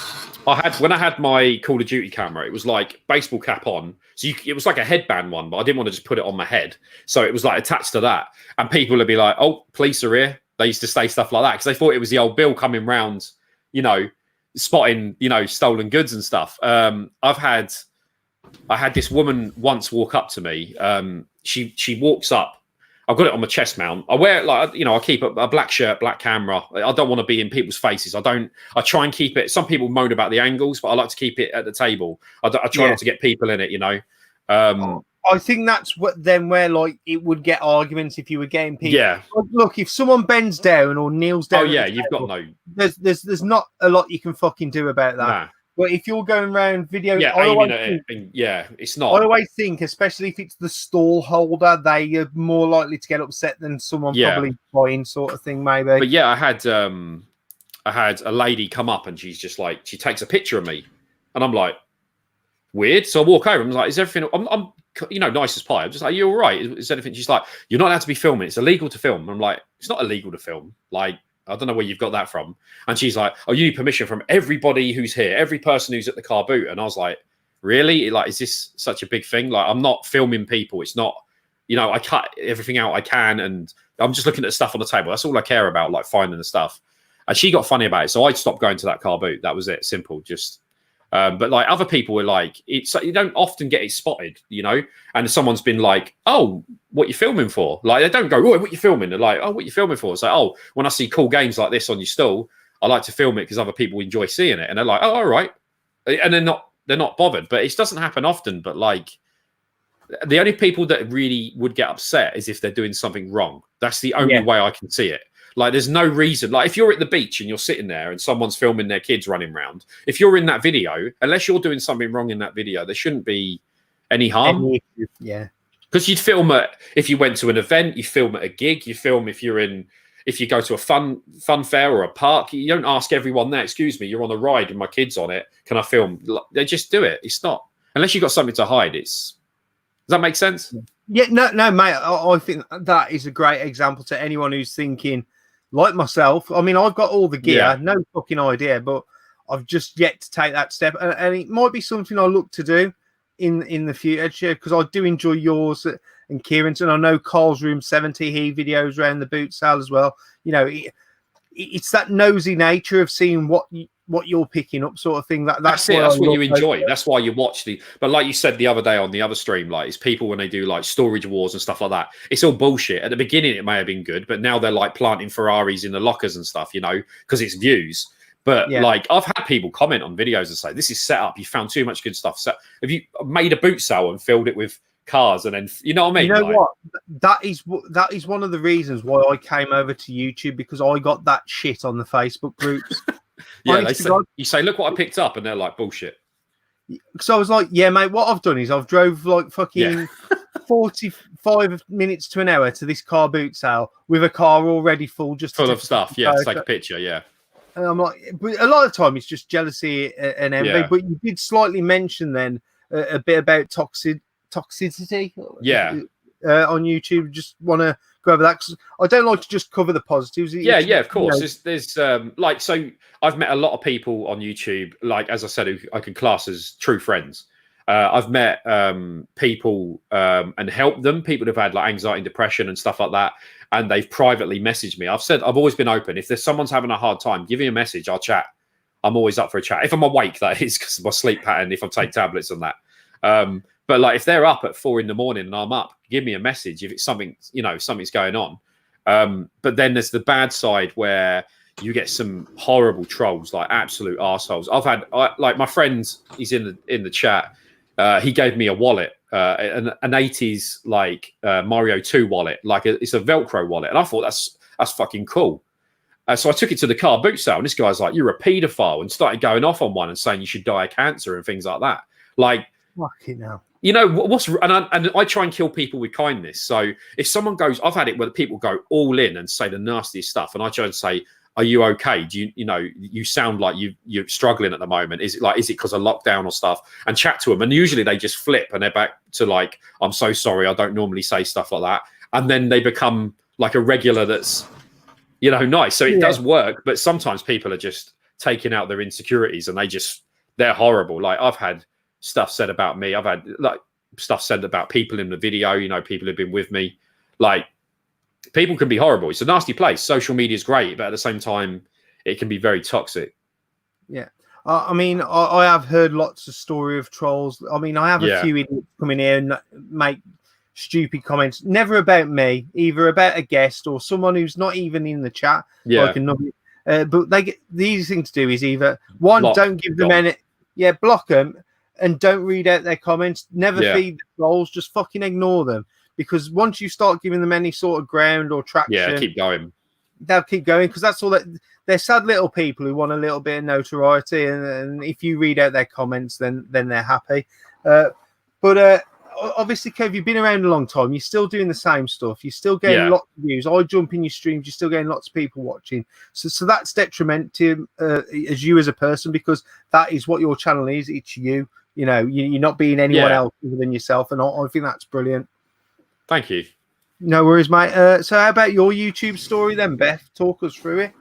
When I had my Call of Duty camera, it was like baseball cap on. So it was like a headband one, but I didn't want to just put it on my head. So it was like attached to that. And people would be like, oh, police are here. They used to say stuff like that because they thought it was the old Bill coming round, spotting, stolen goods and stuff. I had this woman once walk up to me. She walks up. I've got it on my chest mount. I wear it I keep a black shirt, black camera. I don't want to be in people's faces. I try and keep it. Some people moan about the angles, but I like to keep it at the table. I try not to get people in it, I think that's where it would get arguments if you were getting people. Yeah. Look, if someone bends down or kneels down. Oh yeah, you've got no. There's not a lot you can fucking do about that. Nah. But if you're going around video, aiming at it, it's not. I always think, especially if it's the stall holder, they are more likely to get upset than someone probably buying sort of thing, maybe. But yeah, I had a lady come up and she's just like, she takes a picture of me, and I'm like, weird. So I walk over and I'm like, is everything? I'm nice as pie. I'm just like, you all right? Is anything? She's like, you're not allowed to be filming. It's illegal to film. And I'm like, it's not illegal to film. Like, I don't know where you've got that from. And she's like, oh, you need permission from everybody who's here, every person who's at the car boot. And I was like, really? Like, is this such a big thing? Like, I'm not filming people. It's not, I cut everything out I can. And I'm just looking at the stuff on the table. That's all I care about, like finding the stuff. And she got funny about it. So I stopped going to that car boot. That was it. Simple. Just, but like other people were like, you don't often get it spotted, and someone's been like, oh, what you filming for? Like, they don't go, oh, what you filming? They're like, oh, what you filming for? It's like, oh, when I see cool games like this on your stall, I like to film it because other people enjoy seeing it. And they're like, oh, all right. And they're not bothered, but it doesn't happen often. But like, the only people that really would get upset is if they're doing something wrong. That's the only way I can see it. Like, there's no reason. Like, if you're at the beach and you're sitting there and someone's filming their kids running around, if you're in that video, unless you're doing something wrong in that video, there shouldn't be any harm. Yeah. Because you'd film if you went to an event, you film at a gig, you film if you go to a fun fair or a park, you don't ask everyone there, excuse me, you're on a ride with my kids on it, can I film? They just do it. It's not, unless you've got something to hide, does that make sense? Yeah, no, mate, I think that is a great example to anyone who's thinking, like myself, I mean, I've got all the gear, no fucking idea, but I've just yet to take that step. And it might be something I look to do in the future, because I do enjoy yours and Kieran's, and I know Carl's Room 70, he videos around the boot sale as well. It's that nosy nature of seeing what you're picking up, sort of thing. That's it. That's what you enjoy. That's why you watch but like you said the other day on the other stream, like, it's people when they do like storage wars and stuff like that, it's all bullshit. At the beginning it may have been good, but now they're like planting Ferraris in the lockers and stuff, because it's views. But like, I've had people comment on videos and say, this is set up, you found too much good stuff. So have you made a boot sale and filled it with cars, and then you know what I mean? What? That is one of the reasons why I came over to YouTube, because I got that shit on the Facebook groups. You say, look what I picked up, and they're like, bullshit. So I was like, yeah, mate, what I've done is I've drove like fucking 45 minutes to an hour to this car boot sale with a car already full of stuff. Yeah, to take a picture. Yeah. And I'm like, but a lot of the time it's just jealousy and envy. Yeah. But you did slightly mention then a bit about toxicity. Yeah. On YouTube. Just want to go over that, because I don't like to just cover the positives. Yeah, of course. There's like, so I've met a lot of people on YouTube, like, as I said, who I can class as true friends. I've met people and helped them, people who've had like anxiety and depression and stuff like that, and they've privately messaged me. I've said I've always been open. If there's someone's having a hard time, give me a message, I'll chat. I'm always up for a chat. If I'm awake, that is, because of my sleep pattern, if I take tablets and that. But like, if they're up at 4 a.m. and I'm up, give me a message if it's something, something's going on. But then there's the bad side where you get some horrible trolls, like absolute arseholes. I've had like my friend, he's in the chat. He gave me a wallet, an 80s like Mario 2 wallet, like it's a Velcro wallet, and I thought that's fucking cool. So I took it to the car boot sale, and this guy's like, "You're a paedophile," and started going off on one and saying you should die of cancer and things like that. Like, fucking hell. You know and I try and kill people with kindness. So if someone goes, I've had it where people go all in and say the nastiest stuff, and I try and say, "Are you okay? Do you sound like you're struggling at the moment? Is it because of lockdown or stuff?" And chat to them, and usually they just flip and they're back to like, "I'm so sorry, I don't normally say stuff like that," and then they become like a regular that's nice. So it does work, but sometimes people are just taking out their insecurities and they're horrible. Like I've had stuff said about me. I've had like stuff said about people in the video, people who've been with me. Like people can be horrible. It's a nasty place. Social media is great, but at the same time, it can be very toxic. Yeah. I mean, I have heard lots of story of trolls. I mean, I have a few idiots come in here and make stupid comments, never about me, either about a guest or someone who's not even in the chat. Like but they get the easy thing to do is either don't give them any, block them, and don't read out their comments. Never feed the trolls. Just fucking ignore them, because once you start giving them any sort of ground or traction, keep going. They'll keep going, because that's all that they're sad little people who want a little bit of notoriety, and if you read out their comments, then they're happy. But obviously, Kev, you've been around a long time. You're still doing the same stuff. You're still getting lots of views. I jump in your streams. You're still getting lots of people watching. So that's detrimental to as you as a person, because that is what your channel is. It's you. You're not being anyone else other than yourself, and I think that's brilliant. Thank you. No worries, mate. So how about your YouTube story then, Beth? Talk us through it.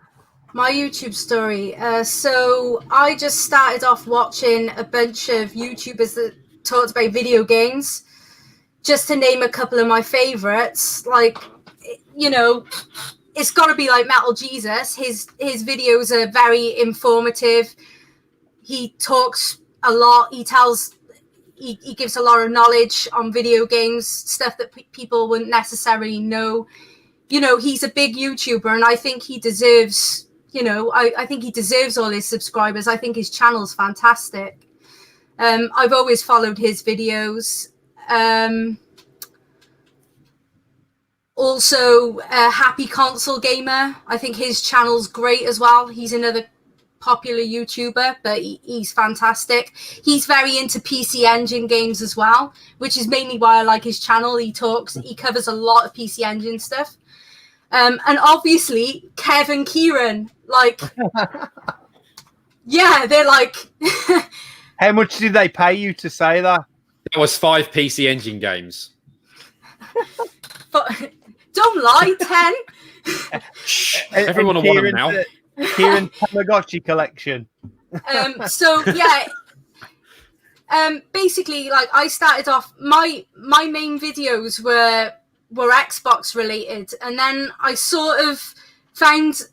My YouTube story. So I just started off watching a bunch of YouTubers that talked about video games. Just to name a couple of my favorites, like, it's got to be like Metal Jesus. His videos are very informative. He talks a lot. He gives a lot of knowledge on video games, stuff that people wouldn't necessarily know. He's a big YouTuber, and I think he deserves, I think he deserves all his subscribers. I think his channel's fantastic. I've always followed his videos. Also, Happy Console Gamer. I think his channel's great as well. He's another popular YouTuber, but he's fantastic. He's very into PC Engine games as well, which is mainly why I like his channel. He covers a lot of PC Engine stuff. And obviously, Kev and Kieran, like, they're like... How much did they pay you to say that? That was 5 PC Engine games. But don't lie, 10. Everyone will want them now. Kieran's Tamagotchi collection. Basically, like, I started off, my main videos were Xbox related, and then I sort of found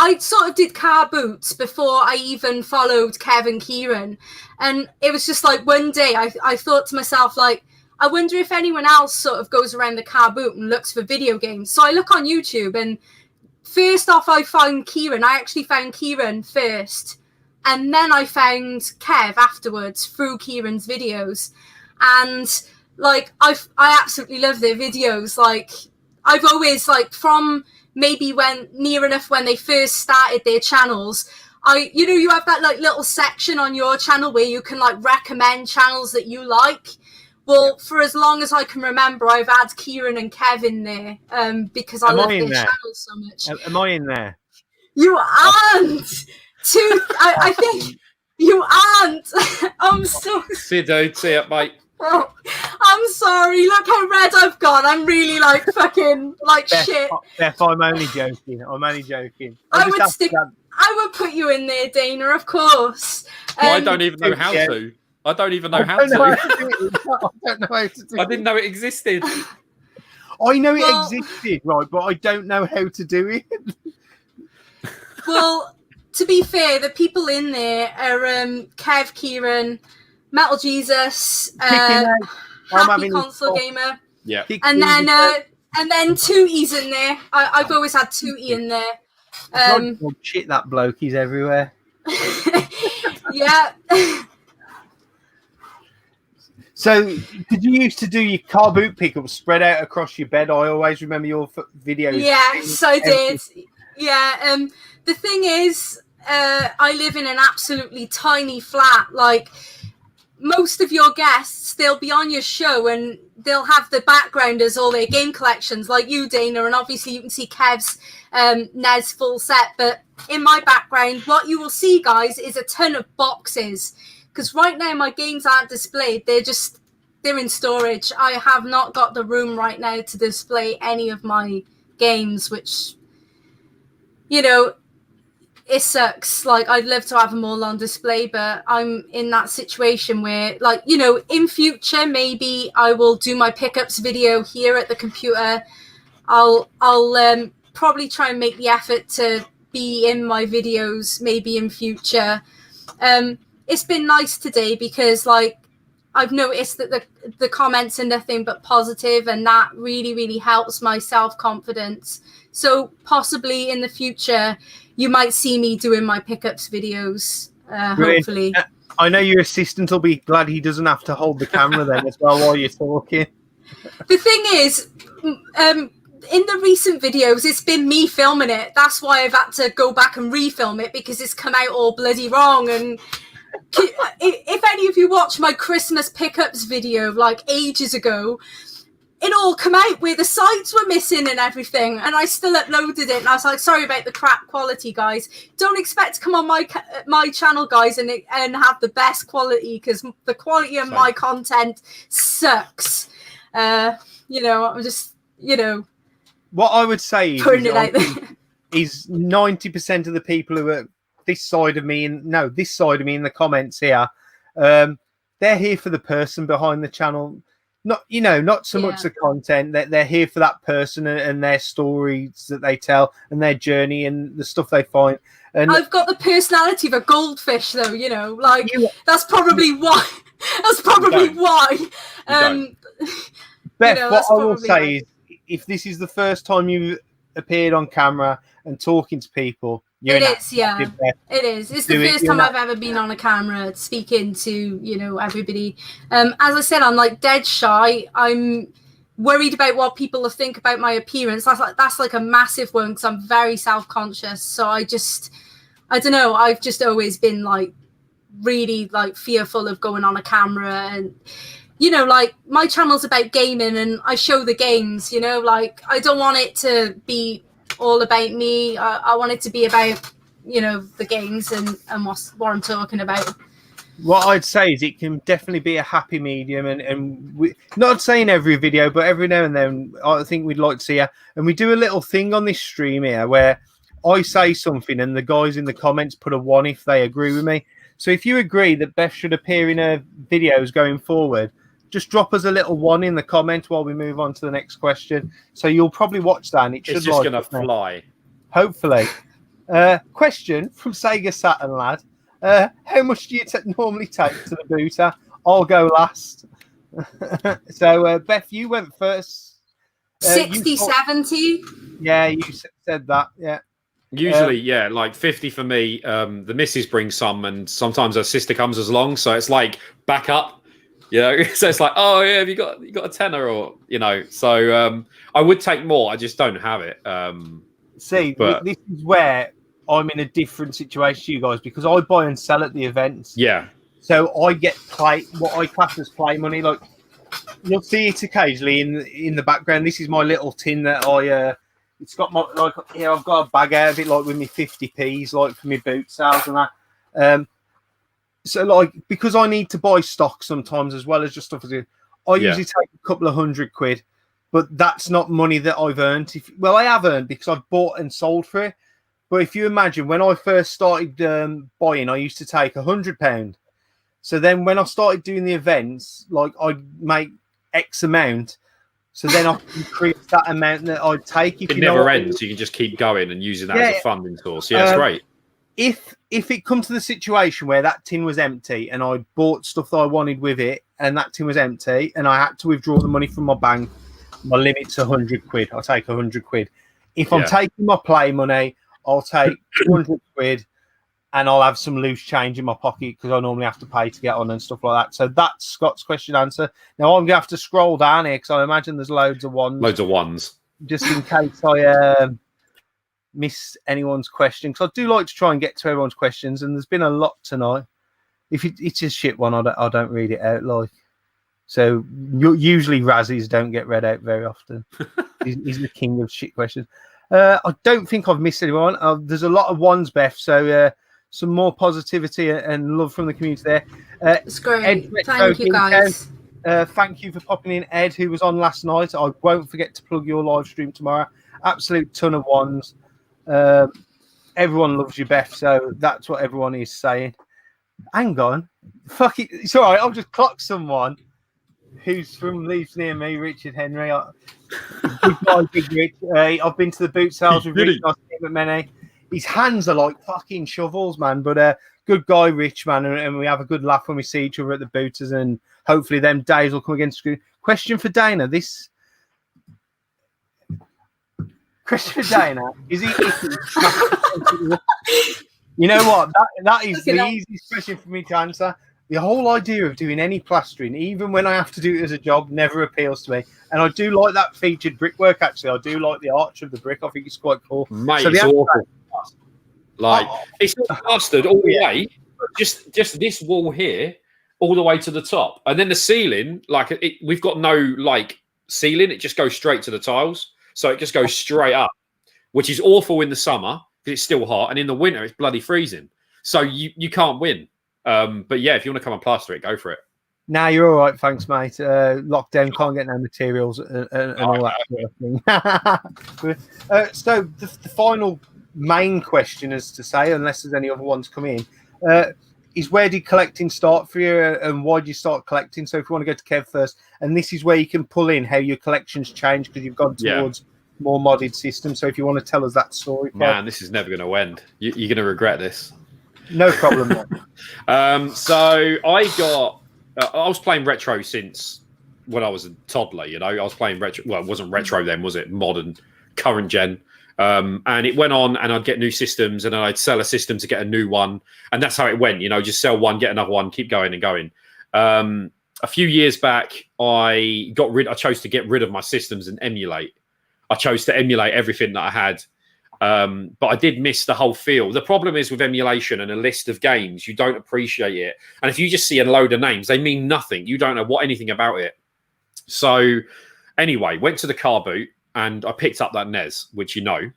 I sort of did car boots before I even followed Kevin Kieran. And it was just like one day I thought to myself, like, I wonder if anyone else sort of goes around the car boot and looks for video games. So I look on YouTube, and first off, I found Kieran. I actually found Kieran first. And then I found Kev afterwards through Kieran's videos. And, like, I absolutely love their videos. Like, I've always, like, from... maybe near enough when they first started their channels, you have that like little section on your channel where you can like recommend channels that you like. Well, for as long as I can remember, I've had Kieran and Kevin there because I love their channels so much. Am I in there? You aren't. I think you aren't. I'm so. See it, mate. Oh, I'm sorry. Look how red I've gone. I'm really like fucking like Beth, shit. Beth, I'm only joking. I would put you in there, Dana, of course. Well, I don't even know how to. I don't even know how to. I don't know how to do it. I didn't know it existed. I know it existed, right, but I don't know how to do it. Well, to be fair, the people in there are Kev, Kieran, Metal Jesus, Happy Console Gamer. Yeah. And then And then Tooty's in there. I've always had Tooty in there. Shit, that bloke, he's everywhere. Yeah. So, did you used to do your car boot pickups spread out across your bed? I always remember your videos. Yes, I did. Yeah. The thing is, I live in an absolutely tiny flat. Like, most of your guests, they'll be on your show and they'll have the background as all their game collections, like you, Dana, and obviously you can see Kev's NES full set. But in my background, what you will see, guys, is a ton of boxes. Because right now my games aren't displayed. They're in storage. I have not got the room right now to display any of my games, which, you know, it sucks. Like, I'd love to have them all on display, but I'm in that situation where, like, you know, in future, maybe I will do my pickups video here at the computer. I'll probably try and make the effort to be in my videos maybe in future. It's been nice today because, like, I've noticed that the comments are nothing but positive, and that really, really helps my self-confidence. So possibly in the future, you might see me doing my pickups videos, hopefully. I know your assistant will be glad he doesn't have to hold the camera then as well while you're talking. The thing is, in the recent videos, it's been me filming it. That's why I've had to go back and refilm it, because it's come out all bloody wrong. And if any of you watch my Christmas pickups video, like ages ago, it all come out where the sides were missing and everything, and I still uploaded it, and I was like, sorry about the crap quality, guys. Don't expect to come on my channel, guys, and have the best quality, because the quality of my content sucks. You know, I'm just, you know, what I would say is, putting it out there. Is 90% of the people who are this side of me in the comments here, they're here for the person behind the channel. Not so much the content. That they're here for that person and their stories that they tell and their journey and the stuff they find. And I've got the personality of a goldfish, though. You know, like that's probably why. That's probably why. Beth, you know, what I will say is, if this is the first time you've appeared on camera and talking to people, it is. It's the first time I've ever been on a camera speaking to, you know, everybody. As I said, I'm like dead shy. I'm worried about what people will think about my appearance. That's like a massive one, because I'm very self-conscious. So I don't know. I've just always been like really like fearful of going on a camera. And, you know, like my channel's about gaming and I show the games, you know, like I don't want it to be all about me. I want it to be about, you know, the games and what I'm talking about. What I'd say is it can definitely be a happy medium, and we, not saying every video, but every now and then I think we'd like to see her. And we do a little thing on this stream here where I say something and the guys in the comments put a 1 if they agree with me. So if you agree that Beth should appear in her videos going forward, just drop us a little 1 in the comment while we move on to the next question. So you'll probably watch that, and it's just going to fly. Hopefully. Question from Sega Saturn lad. How much do you normally take to the booter? I'll go last. So Beth, you went first. 60, 70. Yeah, you said that. Yeah. Usually, like 50 for me. The missus brings some, and sometimes her sister comes as long, so it's like back up. You know, so it's like, oh yeah, have you got a tenner, or you know? So I would take more. I just don't have it. This is where I'm in a different situation to you guys, because I buy and sell at the events. Yeah. So I get what I class as play money. Like, you'll see it occasionally in the background. This is my little tin that it's got my, like, here I've got a bag out of it, like with me 50p's, like for my boot sales and that. So, like, because I need to buy stock sometimes as well as just stuff. I usually take a couple of £100, but that's not money that I've earned. I have earned because I've bought and sold for it. But if you imagine, when I first started buying, I used to take £100. So then when I started doing the events, like, I'd make X amount. So then I increase that amount that I'd take. It never ends. You can just keep going and using that as a funding source. Yeah, it's great. If it comes to the situation where that tin was empty and I bought stuff that I wanted with it and that tin was empty and I had to withdraw the money from my bank, My limit's 100 quid. I'll take 100 quid. If I'm taking my play money, I'll take 200 quid, and I'll have some loose change in my pocket because I normally have to pay to get on and stuff like that. So that's Scott's question answer. Now I'm going to have to scroll down here because I imagine there's loads of ones. Loads of ones. Just in case I miss anyone's question, because I do like to try and get to everyone's questions, and there's been a lot tonight. If it's a shit one, I don't read it out like. So usually Razzies don't get read out very often. he's the king of shit questions. I don't think I've missed anyone. There's a lot of ones, Beth. So some more positivity and love from the community there. It's great. Thank you, guys. Thank you for popping in, Ed, who was on last night. I won't forget to plug your live stream tomorrow. Absolute ton of ones. Everyone loves you, Beth. So that's what everyone is saying. Hang on. Fuck it. It's all right. I'll just clock someone who's from Leeds near me, Richard Henry. Good guy, Big Rich. I've been to the boot sales with Rich. I've seen him at many. His hands are like fucking shovels, man. But good guy, Rich, man. And we have a good laugh when we see each other at the booters. And hopefully them days will come again. Question for Dana. Question for Dana. Is he... You know what? That is the easiest question for me to answer. The whole idea of doing any plastering, even when I have to do it as a job, never appeals to me. And I do like that featured brickwork, actually. I do like the arch of the brick. I think it's quite cool. Mate, so it's awful. Like, it's not plastered all the way. Just this wall here, all the way to the top. And then the ceiling, like, we've got no, like, ceiling. It just goes straight to the tiles. So it just goes straight up, which is awful in the summer because it's still hot. And in the winter, it's bloody freezing. So you can't win. But yeah, if you want to come and plaster it, go for it. Nah, you're all right, thanks, mate. Lockdown, can't get no materials and all that sort of thing. So the final main question is to say, unless there's any other ones coming in, is where did collecting start for you and why did you start collecting? So if you want to go to Kev first, and this is where you can pull in how your collections change because you've gone towards more modded systems. So if you want to tell us that story, Kev. Man, this is never going to end. You're going to regret this. No problem. So I was playing retro since when I was a toddler. You know, I was playing retro. Well, it wasn't retro then, was it? Modern, current gen. And it went on, and I'd get new systems, and then I'd sell a system to get a new one, and that's how it went. You know, just sell one, get another one, keep going and going. A few years back, I chose to get rid of my systems and emulate. I chose to emulate everything that I had. But I did miss the whole feel. The problem is with emulation and a list of games, you don't appreciate it. And if you just see a load of names, they mean nothing. You don't know anything about it. So anyway, went to the car boot and I picked up that NES, which you know.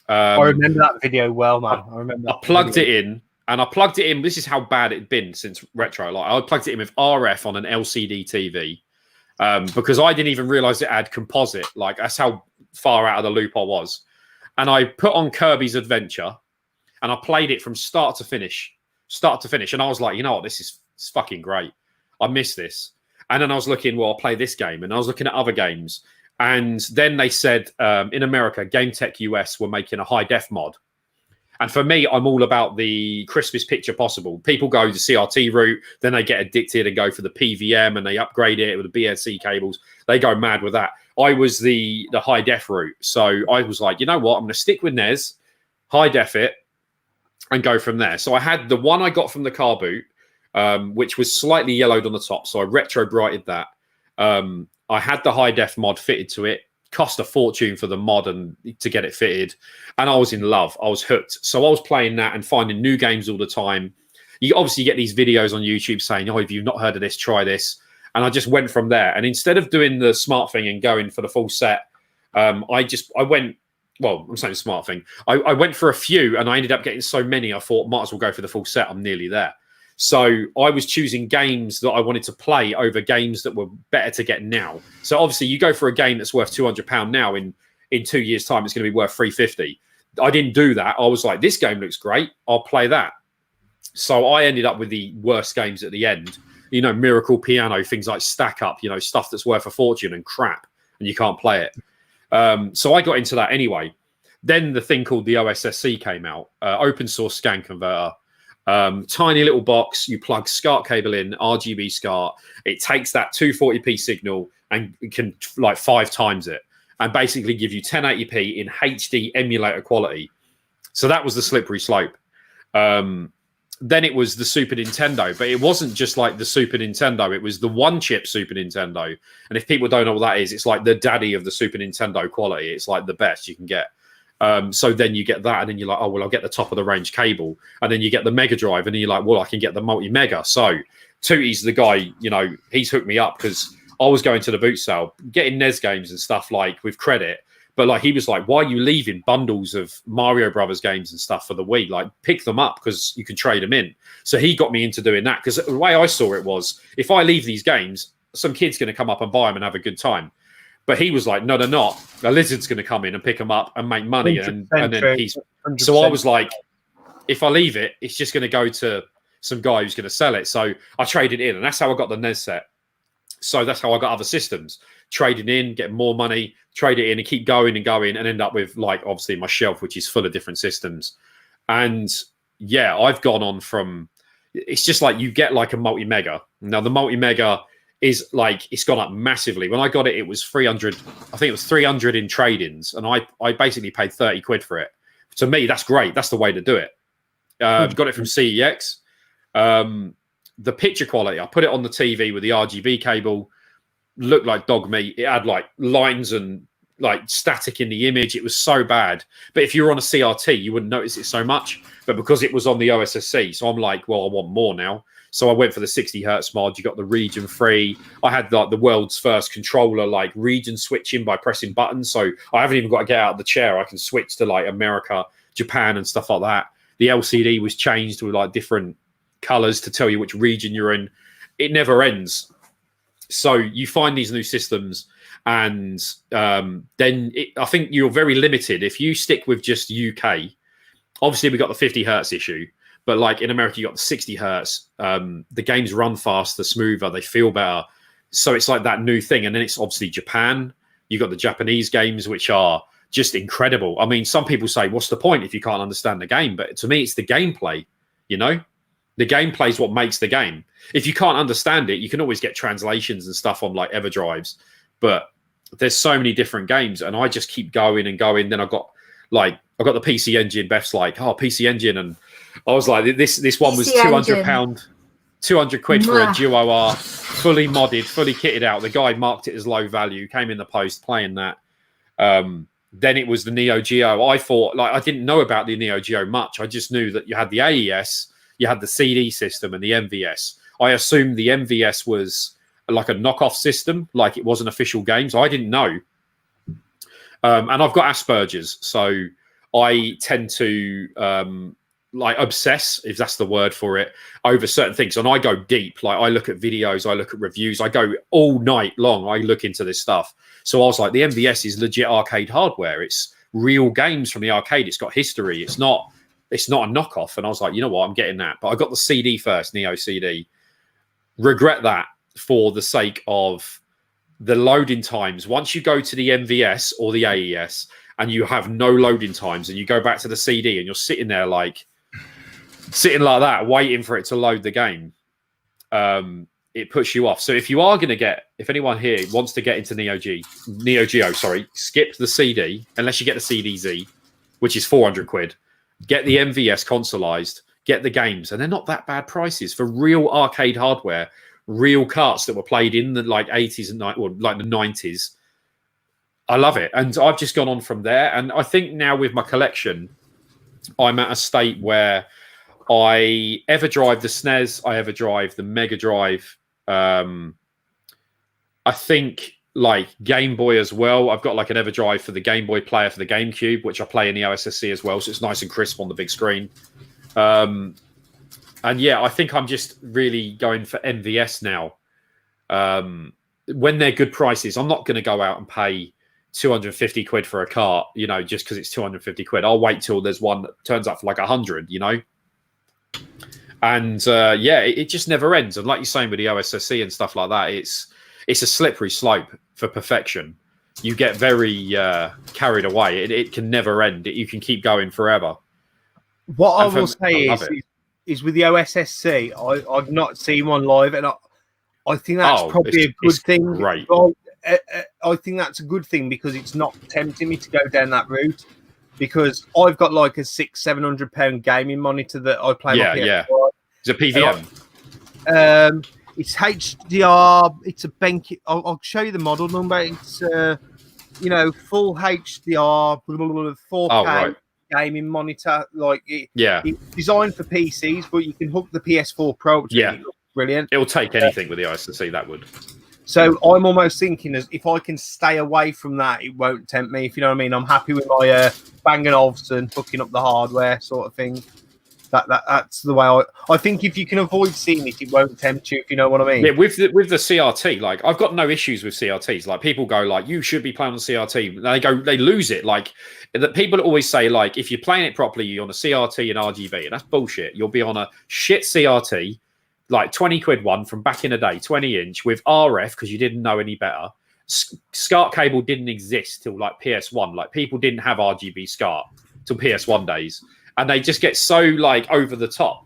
I remember that video well, man. I remember. I plugged it in, and I plugged it in. This is how bad it'd been since retro. Like I plugged it in with RF on an LCD TV because I didn't even realize it had composite. Like that's how far out of the loop I was. And I put on Kirby's Adventure, and I played it from start to finish. And I was like, you know what, this is fucking great. I miss this. And then I was looking, well, I'll play this game, and I was looking at other games. And then they said in America, Game Tech US were making a high def mod. And for me, I'm all about the crispest picture possible. People go the CRT route, then they get addicted and go for the PVM and they upgrade it with the BNC cables. They go mad with that. I was the high def route. So I was like, you know what? I'm going to stick with NES, high def it, and go from there. So I had the one I got from the car boot, which was slightly yellowed on the top. So I retro brighted that. I had the high def mod fitted to it. Cost a fortune for the mod and to get it fitted, and I was in love. I was hooked. So I was playing that and finding new games all the time. You obviously get these videos on YouTube saying, "Oh, if you've not heard of this, try this." And I just went from there. And instead of doing the smart thing and going for the full set, I went. Well, I'm saying smart thing. I went for a few, and I ended up getting so many. I thought, might as well go for the full set. I'm nearly there. So I was choosing games that I wanted to play over games that were better to get now. So obviously you go for a game that's worth £200 now, in 2 years' time, it's going to be worth $350. I didn't do that. I was like, this game looks great. I'll play that. So I ended up with the worst games at the end. You know, Miracle Piano, things like Stack Up, you know, stuff that's worth a fortune and crap, and you can't play it. So I got into that anyway. Then the thing called the OSSC came out, open source scan converter. Tiny little box. You plug SCART cable in, RGB SCART. It takes that 240p signal and it can like 5 times it, and basically give you 1080p in HD emulator quality. So that was the slippery slope. Then it was the Super Nintendo, but it wasn't just like the Super Nintendo. It was the one-chip Super Nintendo. And if people don't know what that is, it's like the daddy of the Super Nintendo quality. It's like the best you can get. So then you get that, and then you're like, oh, well, I'll get the top-of-the-range cable. And then you get the Mega Drive, and then you're like, well, I can get the multi-mega. So Tootie's the guy, you know, he's hooked me up because I was going to the boot sale, getting NES games and stuff like with credit. But like he was like, why are you leaving bundles of Mario Brothers games and stuff for the Wii? Like pick them up because you can trade them in. So he got me into doing that, because the way I saw it was, if I leave these games, some kid's going to come up and buy them and have a good time. But he was like, no, they're not. A lizard's going to come in and pick them up and make money. And then he's. 100%. So I was like, if I leave it, it's just going to go to some guy who's going to sell it. So I traded in, and that's how I got the NES set. So that's how I got other systems. Trading in, getting more money, trade it in, and keep going and going, and end up with, like, obviously my shelf, which is full of different systems. And yeah, I've gone on from, it's just like you get like a multi-mega. Now the multi-mega is like, it's gone up massively. When I got it, it was 300. I think it was 300 in trade-ins, and I basically paid 30 quid for it. To me, that's great. That's the way to do it. Got it from CEX. The picture quality, I put it on the TV with the RGB cable, looked like dog meat. It had like lines and like static in the image. It was so bad. But if you were on a CRT, you wouldn't notice it so much. But because it was on the OSSC, so I'm like, well, I want more now. So I went for the 60 hertz mod. You got the region free. I had like the world's first controller, like region switching by pressing buttons. So I haven't even got to get out of the chair. I can switch to like America, Japan, and stuff like that. The LCD was changed with like different colors to tell you which region you're in. It never ends. So you find these new systems, and then I think you're very limited if you stick with just UK. Obviously, we got the 50 hertz issue, but like in America, you got the 60 hertz. The games run faster, smoother, they feel better. So it's like that new thing. And then it's obviously Japan. You got the Japanese games, which are just incredible. I mean, some people say, what's the point if you can't understand the game? But to me, it's the gameplay, you know? The gameplay is what makes the game. If you can't understand it, you can always get translations and stuff on like Everdrives. But there's so many different games, and I just keep going and going. Then I got the PC Engine. Beth's like, oh, PC Engine, and I was like, this one was £200, 200 quid for a Duo R, fully modded, fully kitted out. The guy marked it as low value. Came in the post playing that. Then it was the Neo Geo. I thought, like, I didn't know about the Neo Geo much. I just knew that you had the AES. You had the CD system and the MVS. I assumed the MVS was like a knockoff system, like it wasn't official games. I didn't know. And I've got Asperger's, so I tend to like obsess, if that's the word for it, over certain things. And I go deep. Like I look at videos, I look at reviews, I go all night long. I look into this stuff. So I was like, the MVS is legit arcade hardware. It's real games from the arcade. It's got history. It's not a knockoff. And I was like, you know what, I'm getting that. But I got the CD first, Neo CD. Regret that for the sake of the loading times. Once you go to the MVS or the AES and you have no loading times and you go back to the CD and you're sitting there like that, waiting for it to load the game, it puts you off. So if you are going to if anyone here wants to get into Neo Geo, skip the CD, unless you get the CDZ, which is 400 quid. Get the MVS consoleized, get the games, and they're not that bad prices for real arcade hardware, real carts that were played in the like 80s and or like the 90s. I love it. And I've just gone on from there. And I think now with my collection, I'm at a state where I ever drive the SNES, I ever drive the Mega Drive. I think like Game Boy as well. I've got like an EverDrive for the Game Boy player for the GameCube, which I play in the OSSC as well. So it's nice and crisp on the big screen. And yeah, I think I'm just really going for MVS now. When they're good prices, I'm not going to go out and pay 250 quid for a cart, you know, just because it's 250 quid. I'll wait till there's one that turns up for like 100, you know. And yeah, it just never ends. And like you're saying with the OSSC and stuff like that, it's a slippery slope for perfection. You get very carried away. It can never end. You can keep going forever. What I will say is with the OSSC. I've not seen one live, and I think that's probably a good thing. Right. I think that's a good thing because it's not tempting me to go down that route. Because I've got like a £600-700 gaming monitor that I play. Yeah. It's a PVM. It's HDR. It's a Benke. I'll show you the model number. It's full HDR, 4K gaming monitor. Like it's designed for PCs, but you can hook the PS4 Pro. Which really looks brilliant. It'll take anything with the ISSC. That would. So I'm almost thinking as if I can stay away from that, it won't tempt me. If you know what I mean, I'm happy with my Bang & Olufsen hooking up the hardware sort of thing. That's the way I think. If you can avoid seeing it, it won't tempt you. If you know what I mean. Yeah, with the CRT, like I've got no issues with CRTs. Like people go like, you should be playing on CRT. They lose it. Like that people always say like, if you're playing it properly, you're on a CRT and RGB, and that's bullshit. You'll be on a shit CRT. Like 20 quid one from back in the day, 20-inch with RF because you didn't know any better. SCART cable didn't exist till like PS1. Like people didn't have RGB SCART till PS1 days, and they just get so like over the top.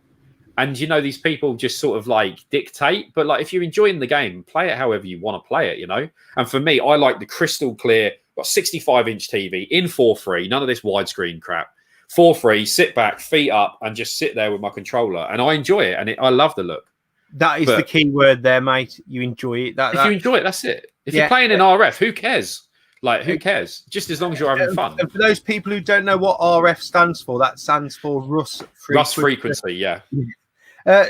And these people just sort of like dictate. But like if you're enjoying the game, play it however you want to play it. And for me, I like the crystal clear, got 65-inch TV in 4:3. None of this widescreen crap. 4:3. Sit back, feet up, and just sit there with my controller, and I enjoy it. And I love the look. That is the key word there, mate. You enjoy it. If you enjoy it, that's it. If you're playing in RF, who cares? Like, who cares? Just as long as you're having fun. And for those people who don't know what RF stands for, that stands for RUS frequency. RUS frequency, yeah.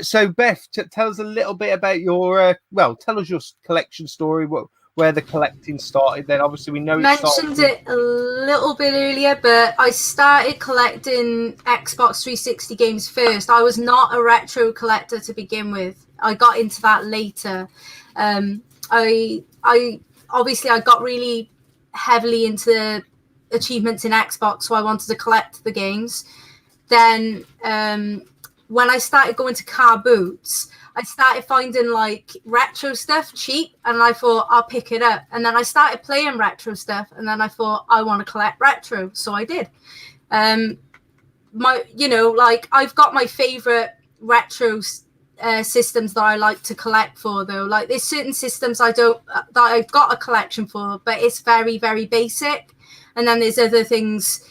So, Beth, tell us a little bit about your, tell us your collection story, where the collecting started. Then, obviously, we know mentioned it a little bit earlier, but I started collecting Xbox 360 games first. I was not a retro collector to begin with. I got into that later. I got really heavily into achievements in Xbox, so I wanted to collect the games. Then when I started going to car boots, I started finding like retro stuff cheap, and I thought I'll pick it up. And then I started playing retro stuff, and then I thought I want to collect retro, so I did. I've got my favorite retro systems that I like to collect for, though. Like there's certain systems that I've got a collection for, but it's very, very basic. And then there's other things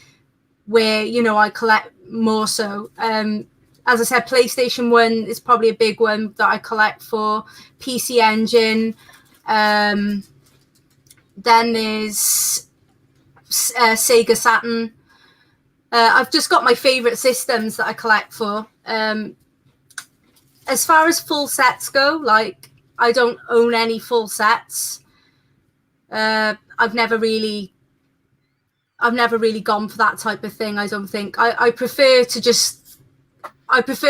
where I collect more so. As I said, PlayStation 1 is probably a big one that I collect for. PC Engine. Then there's Sega Saturn. I've just got my favourite systems that I collect for. As far as full sets go, like I don't own any full sets. I've never really gone for that type of thing. I don't think. I prefer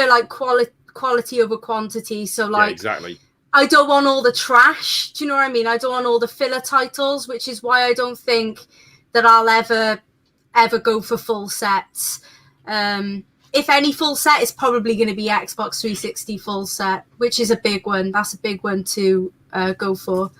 like quality over quantity. So like, exactly. I don't want all the trash. Do you know what I mean? I don't want all the filler titles, which is why I don't think that I'll ever go for full sets. If any full set, is probably going to be Xbox 360 full set, which is a big one. That's a big one to go for.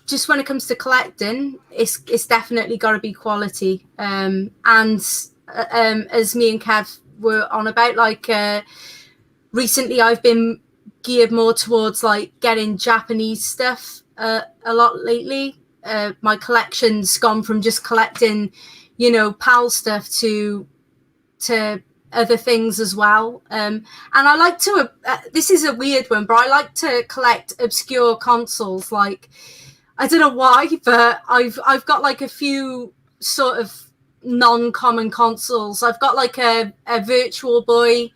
Just when it comes to collecting, it's definitely got to be quality. And as me and Kev were on about, like recently I've been geared more towards like getting Japanese stuff a lot lately. My collection's gone from just collecting PAL stuff to other things as well. And I like to this is a weird one, but I like to collect obscure consoles. Like I don't know why, but I've got like a few sort of non-common consoles. I've got like a Virtual Boy,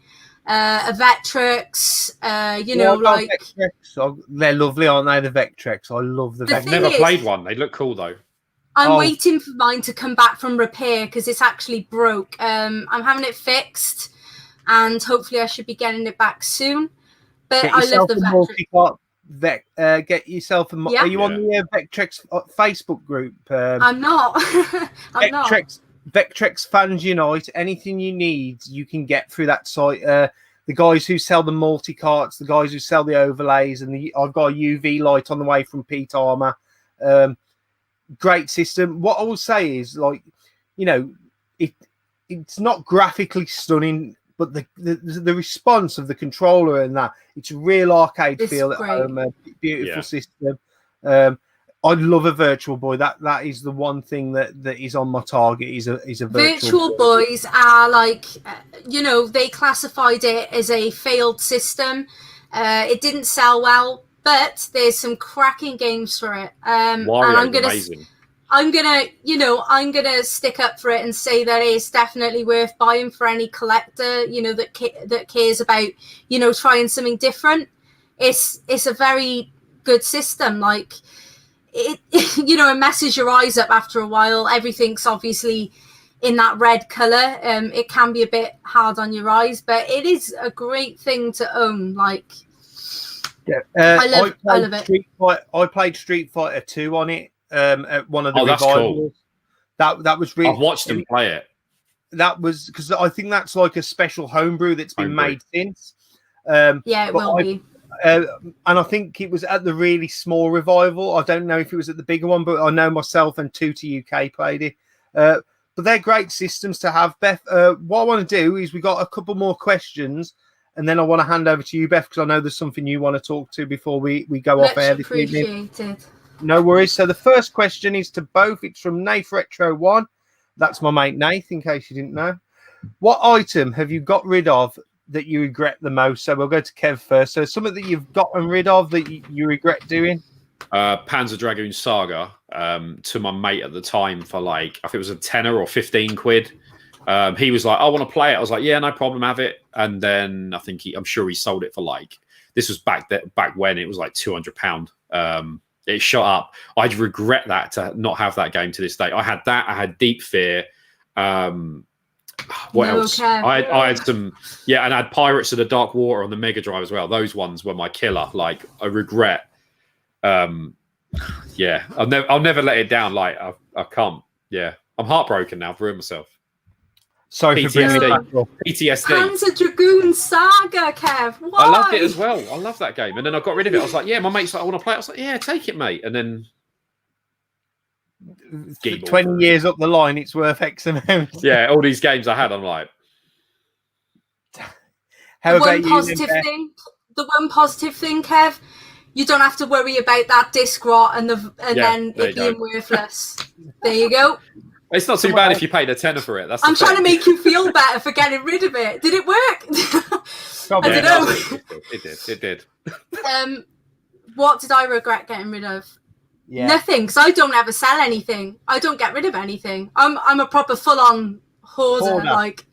a Vectrex, Vectrex. They're lovely, aren't they? The Vectrex. I love the Vectrex. I've never played one. They look cool though. I'm waiting for mine to come back from repair because it's actually broke. I'm having it fixed, and hopefully I should be getting it back soon. But I love the Vectrex. Get yourself a Are you on the Vectrex Facebook group? I'm not. I'm not. Vectrex Fans Unite. Anything you need, you can get through that site. The guys who sell the multi-carts, the guys who sell the overlays, and I've got a UV light on the way from Pete Armour. Great system. What I will say is, like, it's not graphically stunning, but the response of the controller and that, it's a real arcade feel at home. A beautiful system. I love a Virtual Boy. That is the one thing that is on my target. Is a Virtual Boys are like, they classified it as a failed system. It didn't sell well, but there's some cracking games for it. Amazing. I'm gonna stick up for it and say that it's definitely worth buying for any collector, that cares about, trying something different. It's a very good system. Like, it it messes your eyes up after a while. Everything's obviously in that red color. It can be a bit hard on your eyes, but it is a great thing to own. Like, I love it. I played Street Fighter 2 on it at one of the that's revivals. Cool. That was really. I've watched them play it. That was because I think that's like a special homebrew that's been made since. It will be. And I think it was at the really small revival. I don't know if it was at the bigger one, but I know myself and Tutti UK played it. But they're great systems to have, Beth. What I want to do is we got a couple more questions, and then I want to hand over to you, Beth, because I know there's something you want to talk to before we go off air this evening. No worries. So the first question is to both. It's from Nath Retro 1. That's my mate Nath, in case you didn't know. What item have you got rid of that you regret the most? So we'll go to Kev first. So something that you've gotten rid of that you regret doing? Panzer Dragoon Saga to my mate at the time for like, I think it was a tenner or 15 quid. He was like, I want to play it. I was like, yeah, no problem, have it. And then I think I'm sure he sold it for like, this was back when it was like £200. It shot up. I'd regret that to not have that game to this day. I had that. I had Deep Fear. What else? I had some, and I had Pirates of the Dark Water on the Mega Drive as well. Those ones were my killer. Like, I regret. I'll never let it down. Like, I can't. Yeah, I'm heartbroken now. I've ruined myself. Sorry for bringing it back. PTSD. Panzer Dragoon Saga, Kev. Why? I loved it as well. I love that game. And then I got rid of it. I was like, yeah, my mate's like, I want to play it. I was like, yeah, take it, mate. And then 20 years up the line, it's worth X amount. Yeah, all these games I had, I'm like. How about you? The one positive thing, Kev, you don't have to worry about that disc rot and then it being worthless. There you go. It's not too bad if you paid a tenner for it. I'm trying to make you feel better for getting rid of it. Did it work? I don't know. It did. What did I regret getting rid of? Yeah. Nothing, because I don't ever sell anything. I don't get rid of anything. I'm a proper full-on hoarder. Like,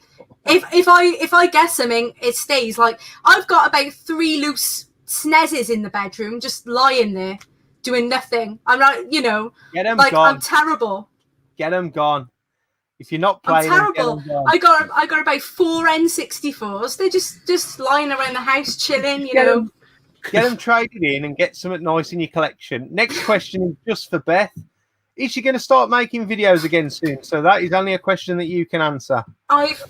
if I get something, it stays. Like, I've got about 3 loose SNESes in the bedroom, just lying there, doing nothing. I'm like, get them like gone. I'm terrible. Get them gone. If you're not playing, I'm terrible. I got about 4 N64s. They're just lying around the house chilling. Get them traded in and get something nice in your collection. Next question is just for Beth. Is she going to start making videos again soon? So that is only a question that you can answer. I've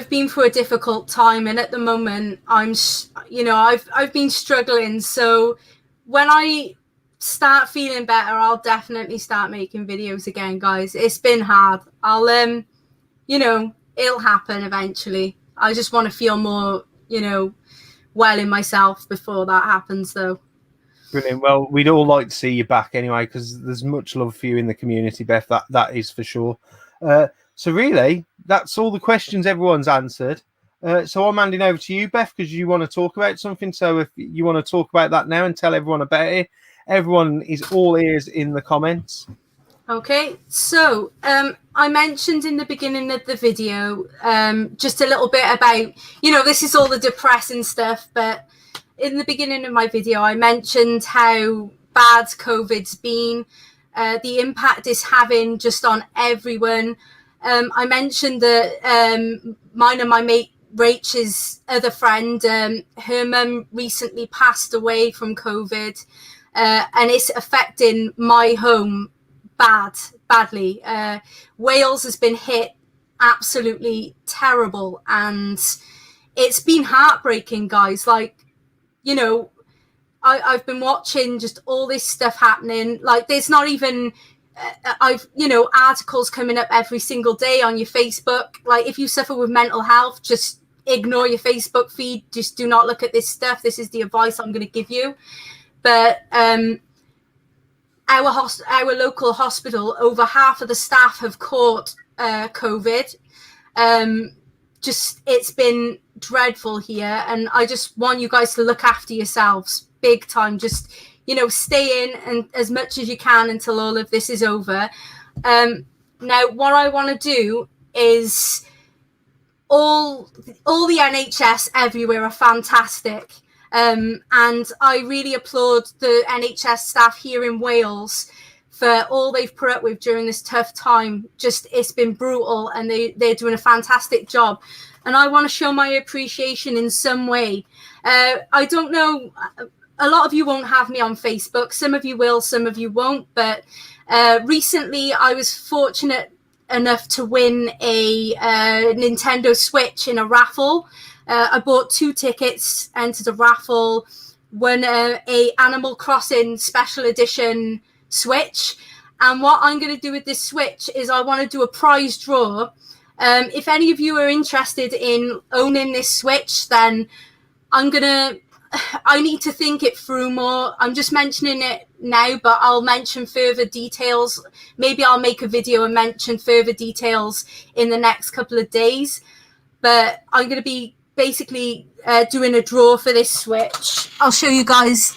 been through a difficult time, and at the moment I've been struggling. So when I start feeling better, I'll definitely start making videos again, guys. It's been hard. I'll it'll happen eventually. I just want to feel more, well in myself before that happens, though. Brilliant. Well, we'd all like to see you back anyway, because there's much love for you in the community, Beth. That is for sure. So really, that's all the questions everyone's answered. So I'm handing over to you, Beth, because you want to talk about something. So if you want to talk about that now and tell everyone about it, everyone is all ears in the comments. Okay, so I mentioned in the beginning of the video just a little bit about, this is all the depressing stuff, but in the beginning of my video, I mentioned how bad COVID's been, the impact it's having just on everyone. I mentioned that mine and my mate Rachel's other friend, her mum recently passed away from COVID, and it's affecting my home badly. Wales has been hit absolutely terrible, and it's been heartbreaking, guys. Like, I've been watching just all this stuff happening. Like, there's not even I've, articles coming up every single day on your Facebook. Like, if you suffer with mental health, just ignore your Facebook feed. Just do not look at this stuff. This is the advice I'm going to give you. But our local hospital, over half of the staff have caught COVID. It's been dreadful here, and I just want you guys to look after yourselves big time. Just, stay in and as much as you can until all of this is over. Now, what I want to do is all the NHS everywhere are fantastic. And I really applaud the NHS staff here in Wales for all they've put up with during this tough time. It's been brutal, and they're doing a fantastic job. And I want to show my appreciation in some way. I don't know, a lot of you won't have me on Facebook. Some of you will, some of you won't. But recently I was fortunate enough to win a Nintendo Switch in a raffle. I bought 2 tickets, entered a raffle, won a Animal Crossing special edition Switch. And what I'm going to do with this Switch is I want to do a prize draw. If any of you are interested in owning this Switch, then I need to think it through more. I'm just mentioning it now, but I'll mention further details. Maybe I'll make a video and mention further details in the next couple of days. But I'm going to be basically doing a draw for this Switch. I'll show you guys.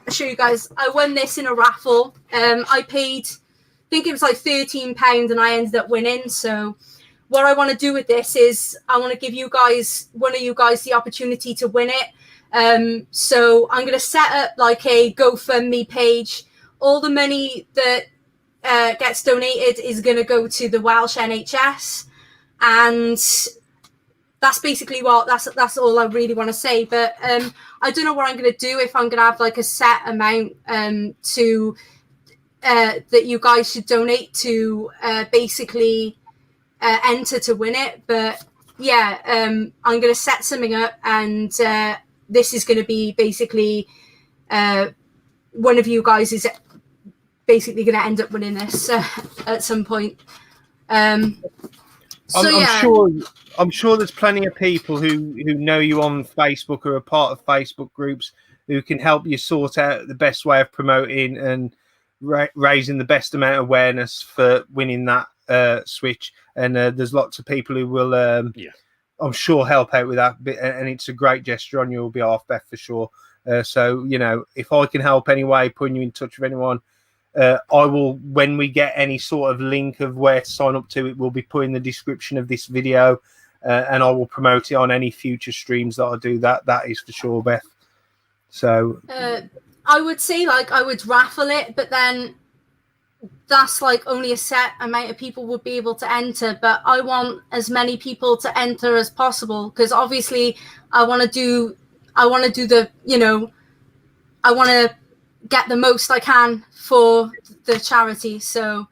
I won this in a raffle. I paid, I think it was like £13, and I ended up winning. So what I want to do with this is I want to give one of you guys the opportunity to win it. So I'm going to set up like a GoFundMe page. All the money that gets donated is going to go to the Welsh NHS, and that's basically that's all I really want to say. But I don't know what I'm going to do, if I'm going to have like a set amount to that you guys should donate to basically enter to win it. But yeah, I'm going to set something up, and this is going to be basically one of you guys is basically going to end up winning this at some point. I'm sure there's plenty of people who know you on Facebook or are part of Facebook groups who can help you sort out the best way of promoting and raising the best amount of awareness for winning that Switch. And there's lots of people who will, I'm sure, help out with that. And it's a great gesture on your behalf, Beth, for sure. So, if I can help anyway, putting you in touch with anyone, I will, when we get any sort of link of where to sign up to, it will be put in the description of this video, and I will promote it on any future streams that I do. That is for sure, Beth. So I would say I would raffle it, but then that's only a set amount of people would be able to enter. But I want as many people to enter as possible, because obviously I want to do the, I want to get the most I can for the charity. So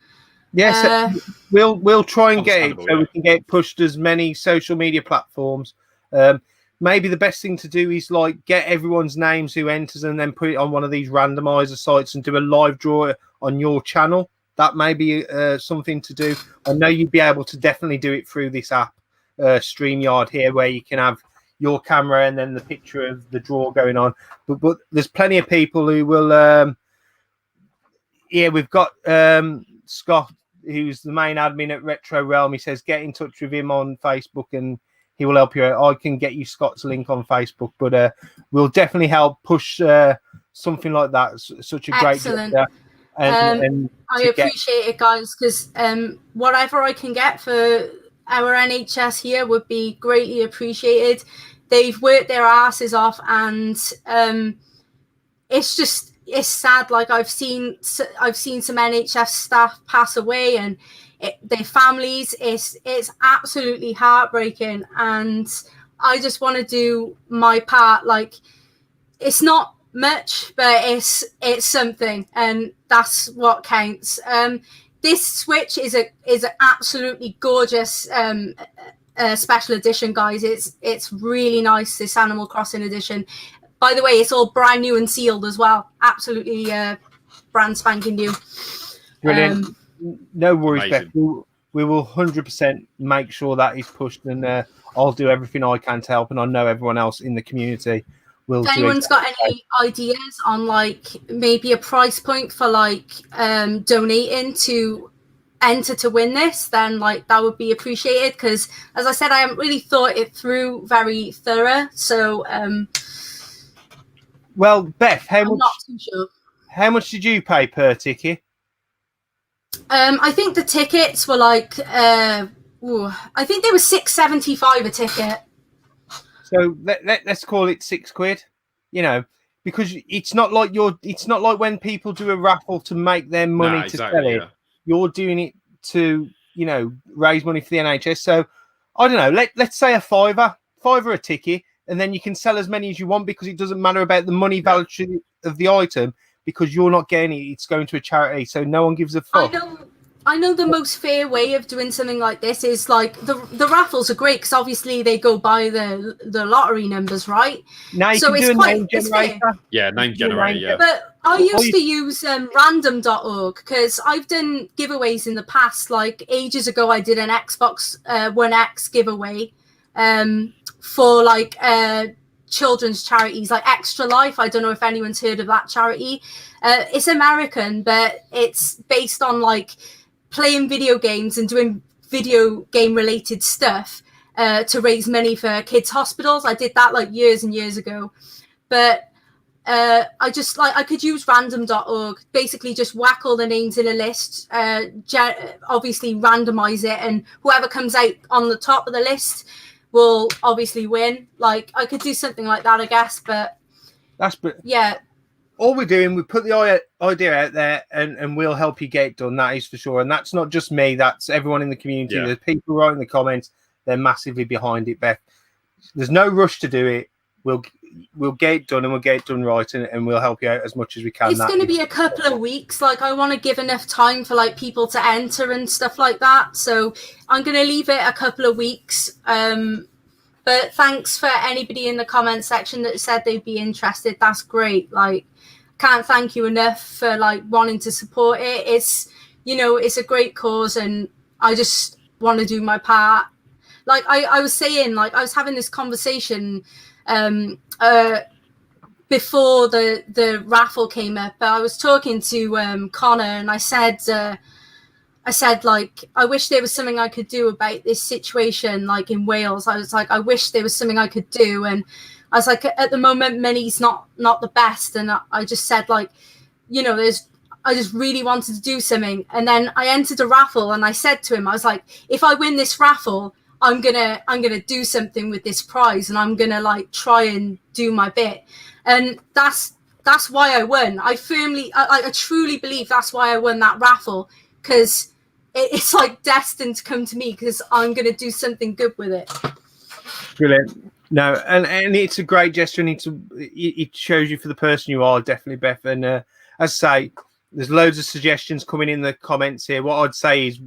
yes, we'll try and get it so we can get pushed as many social media platforms. Maybe the best thing to do is get everyone's names who enters and then put it on one of these randomizer sites and do a live draw on your channel. That may be something to do. I know you'd be able to definitely do it through this app, StreamYard here, where you can have your camera and then the picture of the draw going on. But there's plenty of people who will. We've got Scott, who's the main admin at Retro Realm. He says get in touch with him on Facebook and he will help you out. I can get you Scott's link on Facebook, but we'll definitely help push something like that. Such a great gesture. And I appreciate it, guys, because whatever I can get for our NHS here would be greatly appreciated. They've worked their asses off, and it's sad. I've seen some NHS staff pass away, and their families. It's absolutely heartbreaking, and I just want to do my part. It's not much, but it's something, and that's what counts. This Switch is an absolutely gorgeous special edition, guys. It's really nice, this Animal Crossing edition. By the way, it's all brand new and sealed as well. Absolutely brand spanking new. Brilliant. No worries, Amazing. Beth. We will 100% make sure that is pushed, and I'll do everything I can to help, and I know everyone else in the community will If do anyone's got exactly. any ideas on like maybe a price point for like donating to enter to win this, then like that would be appreciated, because as I said, I haven't really thought it through very thorough. So Well, Beth, I'm not too sure. How much did you pay per ticket? I think the tickets were like I think they were $6.75 a ticket. So let's call it £6. You know, because it's not like when people do a raffle to make their money to sell it. Yeah. You're doing it to, raise money for the NHS. So I don't know. Let's say a fiver a ticket, and then you can sell as many as you want, because it doesn't matter about the money value of the item, because you're not getting it. It's going to a charity, so no one gives a fuck. I know the most fair way of doing something like this is like the raffles are great, because obviously they go by the lottery numbers, right? Now you so can it's do a quite name generator. Yeah, name generator. Yeah. But I used to use random.org, because I've done giveaways in the past. Like ages ago, I did an Xbox One X giveaway for like children's charities like Extra Life. I don't know if anyone's heard of that charity. It's American, but it's based on like playing video games and doing video game related stuff to raise money for kids' hospitals. I did that like years and years ago, but I just I could use random.org, basically just whack all the names in a list, obviously randomize it, and whoever comes out on the top of the list will obviously win. Like I could do something like that, I guess, but yeah. All we're doing, we put the idea out there, and we'll help you get it done. That is for sure. And that's not just me. That's everyone in the community. Yeah. There's people writing the comments. They're massively behind it, Beth. There's no rush to do it. We'll get it done, and we'll get it done right, and we'll help you out as much as we can. It's going to be a couple of weeks. Like I want to give enough time for like people to enter and stuff like that. So I'm going to leave it a couple of weeks. But thanks for anybody in the comment section that said they'd be interested. That's great. Like, can't thank you enough for like wanting to support it. It's, it's a great cause, and I just want to do my part. Like I was saying, like I was having this conversation before the raffle came up. I was talking to Connor, and I said like, I wish there was something I could do about this situation, like in Wales. I was like, I wish there was something I could do. And I was like, at the moment, money's not the best. And I just said like, I just really wanted to do something. And then I entered a raffle, and I said to him, I was like, if I win this raffle, I'm gonna do something with this prize, and I'm gonna like try and do my bit. And that's why I won. I truly believe that's why I won that raffle, because it's like destined to come to me, because I'm going to do something good with it. Brilliant. No, and it's a great gesture, and it shows you for the person you are, definitely, Beth. And as I say, there's loads of suggestions coming in the comments here. What I'd say is,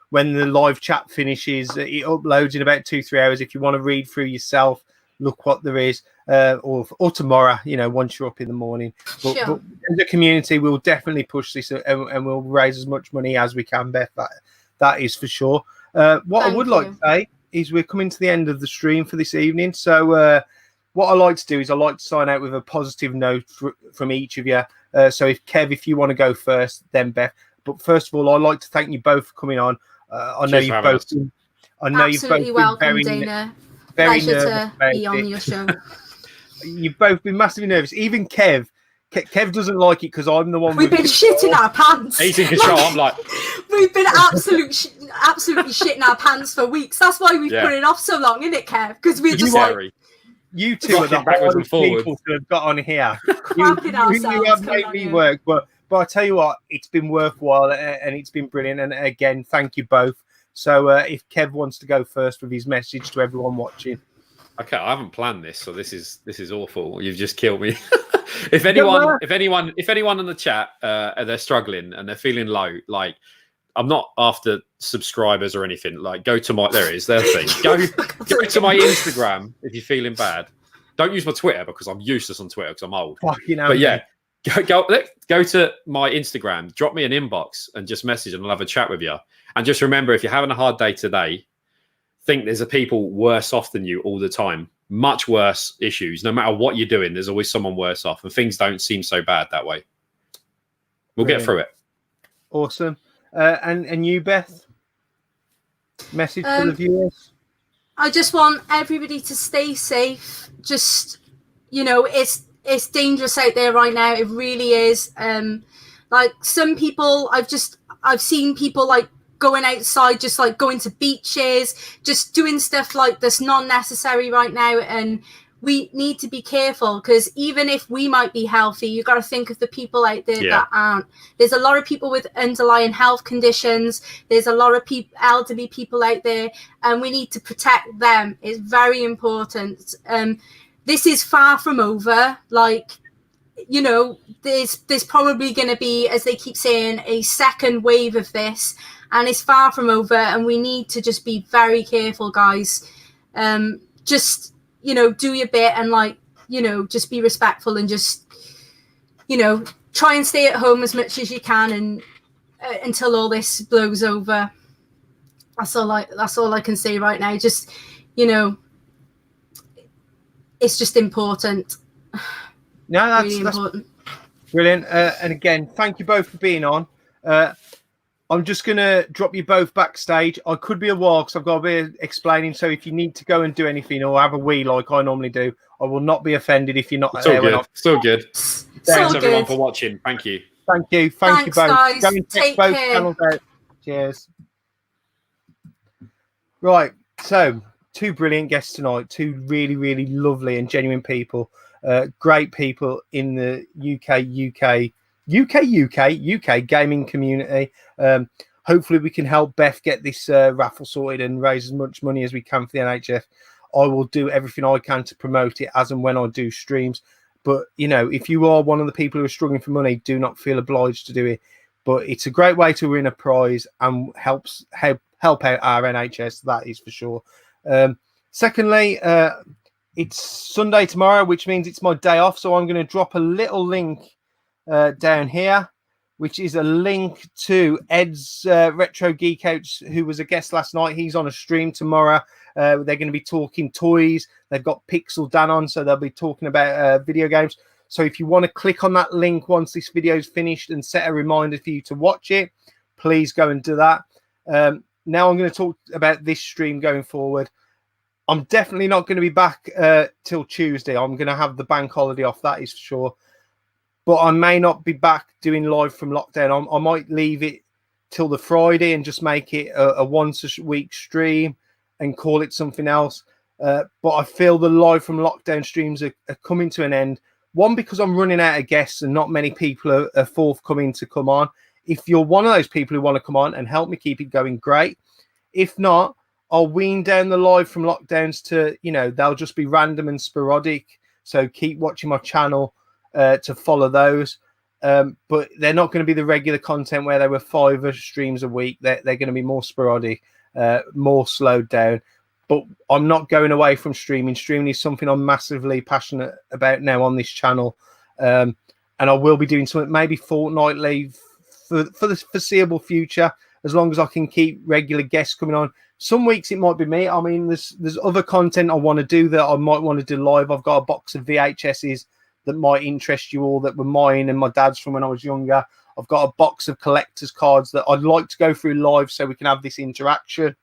when the live chat finishes, it uploads in about 2-3 hours. If you want to read through yourself, look what there is, or tomorrow, once you're up in the morning. But as a community, we'll definitely push this, and we'll raise as much money as we can, Beth. That is for sure. What I would like to say is we're coming to the end of the stream for this evening. So what I like to do is I like to sign out with a positive note from each of you. So if you want to go first, then Beth. But first of all, I'd like to thank you both for coming on. I know you've both been welcome, Dana. Very Pleasure nervous to be on your show. You've both been massively nervous. Even Kev doesn't like it, because I'm the one. We've been shitting our pants. He's in control. I'm like, we've been absolutely shitting our pants for weeks. That's why we've put it off so long, isn't it, Kev? Because we're just like, you two are the hardest people to have got on here. you have made me work, but I tell you what, it's been worthwhile, and it's been brilliant. And again, thank you both. So if Kev wants to go first with his message to everyone watching. Okay, I haven't planned this, so this is awful. You've just killed me. If anyone in the chat they're struggling and they're feeling low, like, I'm not after subscribers or anything. Like, go to my there's the thing. Go to my Instagram if you're feeling bad. Don't use my Twitter, because I'm useless on Twitter because I'm old. Fucking hell, but yeah, go to my Instagram, drop me an inbox and just message and I'll have a chat with you. And just remember, if you're having a hard day today, think there's a people worse off than you all the time. Much worse issues. No matter what you're doing, there's always someone worse off, and things don't seem so bad that way. We'll get through it. Awesome. And you, Beth? Message for the viewers? I just want everybody to stay safe. Just, it's dangerous out there right now. It really is. Like some people, I've seen people like going outside, just like going to beaches, just doing stuff like that's not necessary right now. And we need to be careful, because even if we might be healthy, you got to think of the people out there that aren't. There's a lot of people with underlying health conditions. There's a lot of elderly people out there, and we need to protect them. It's very important. This is far from over. Like, there's probably going to be, as they keep saying, a second wave of this, and it's far from over, and we need to just be very careful, guys. Just, do your bit, and just be respectful, and just, try and stay at home as much as you can, and until all this blows over. That's all I can say right now. Just, it's just important. No, that's really important. Brilliant. And again, thank you both for being on. I'm just going to drop you both backstage. I could be a while because I've got a bit of explaining. So if you need to go and do anything or have a wee like I normally do, I will not be offended if you're not there. So good. Thanks, everyone, for watching. Thank you. Thank you. Thank you both. Guys. Go and check both channels out. Cheers. Right. So, two brilliant guests tonight. Two really, really lovely and genuine people. Great people in the UK gaming community. Hopefully we can help Beth get this raffle sorted and raise as much money as we can for the NHF. I will do everything I can to promote it as and when I do streams. But, if you are one of the people who are struggling for money, do not feel obliged to do it. But it's a great way to win a prize and help out our NHS, that is for sure. Secondly, it's Sunday tomorrow, which means it's my day off. So I'm going to drop a little link down here, which is a link to Ed's Retro Geek Outs, who was a guest last night. He's on a stream tomorrow. They're going to be talking toys. They've got Pixel Dan on, so they'll be talking about video games. So if you want to click on that link once this video is finished and set a reminder for you to watch it, please go and do that. Now I'm going to talk about this stream going forward. I'm definitely not going to be back till Tuesday. I'm going to have the bank holiday off, that is for sure. But I may not be back doing live from lockdown. I might leave it till the Friday and just make it a once-a-week stream and call it something else. But I feel the live from lockdown streams are coming to an end. One, because I'm running out of guests and not many people are forthcoming to come on. If you're one of those people who want to come on and help me keep it going, great. If not, I'll wean down the live from lockdowns to, they'll just be random and sporadic. So keep watching my channel to follow those. But they're not going to be the regular content where they were 5 streams a week. They're going to be more sporadic, more slowed down. But I'm not going away from streaming. Streaming is something I'm massively passionate about now on this channel. And I will be doing something maybe fortnightly for the foreseeable future, as long as I can keep regular guests coming on. Some weeks it might be me. I mean, there's other content I want to do that I might want to do live. I've got a box of VHSs that might interest you all that were mine and my dad's from when I was younger. I've got a box of collector's cards that I'd like to go through live so we can have this interaction.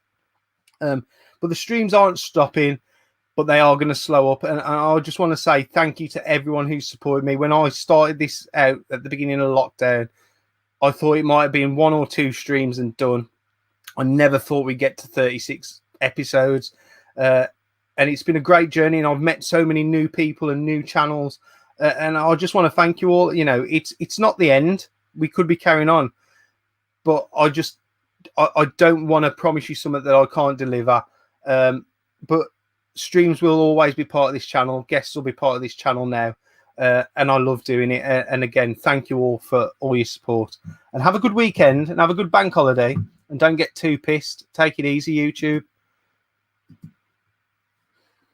But the streams aren't stopping, but they are going to slow up. And I just want to say thank you to everyone who supported me. When I started this out at the beginning of lockdown, I thought it might have been 1 or 2 streams and done. I never thought we'd get to 36 episodes. And it's been a great journey, and I've met so many new people and new channels. And I just want to thank you all. It's not the end. We could be carrying on. But I don't want to promise you something that I can't deliver. But streams will always be part of this channel. Guests will be part of this channel now. And I love doing it. And again, thank you all for all your support. And have a good weekend and have a good bank holiday. And don't get too pissed. Take it easy, YouTube.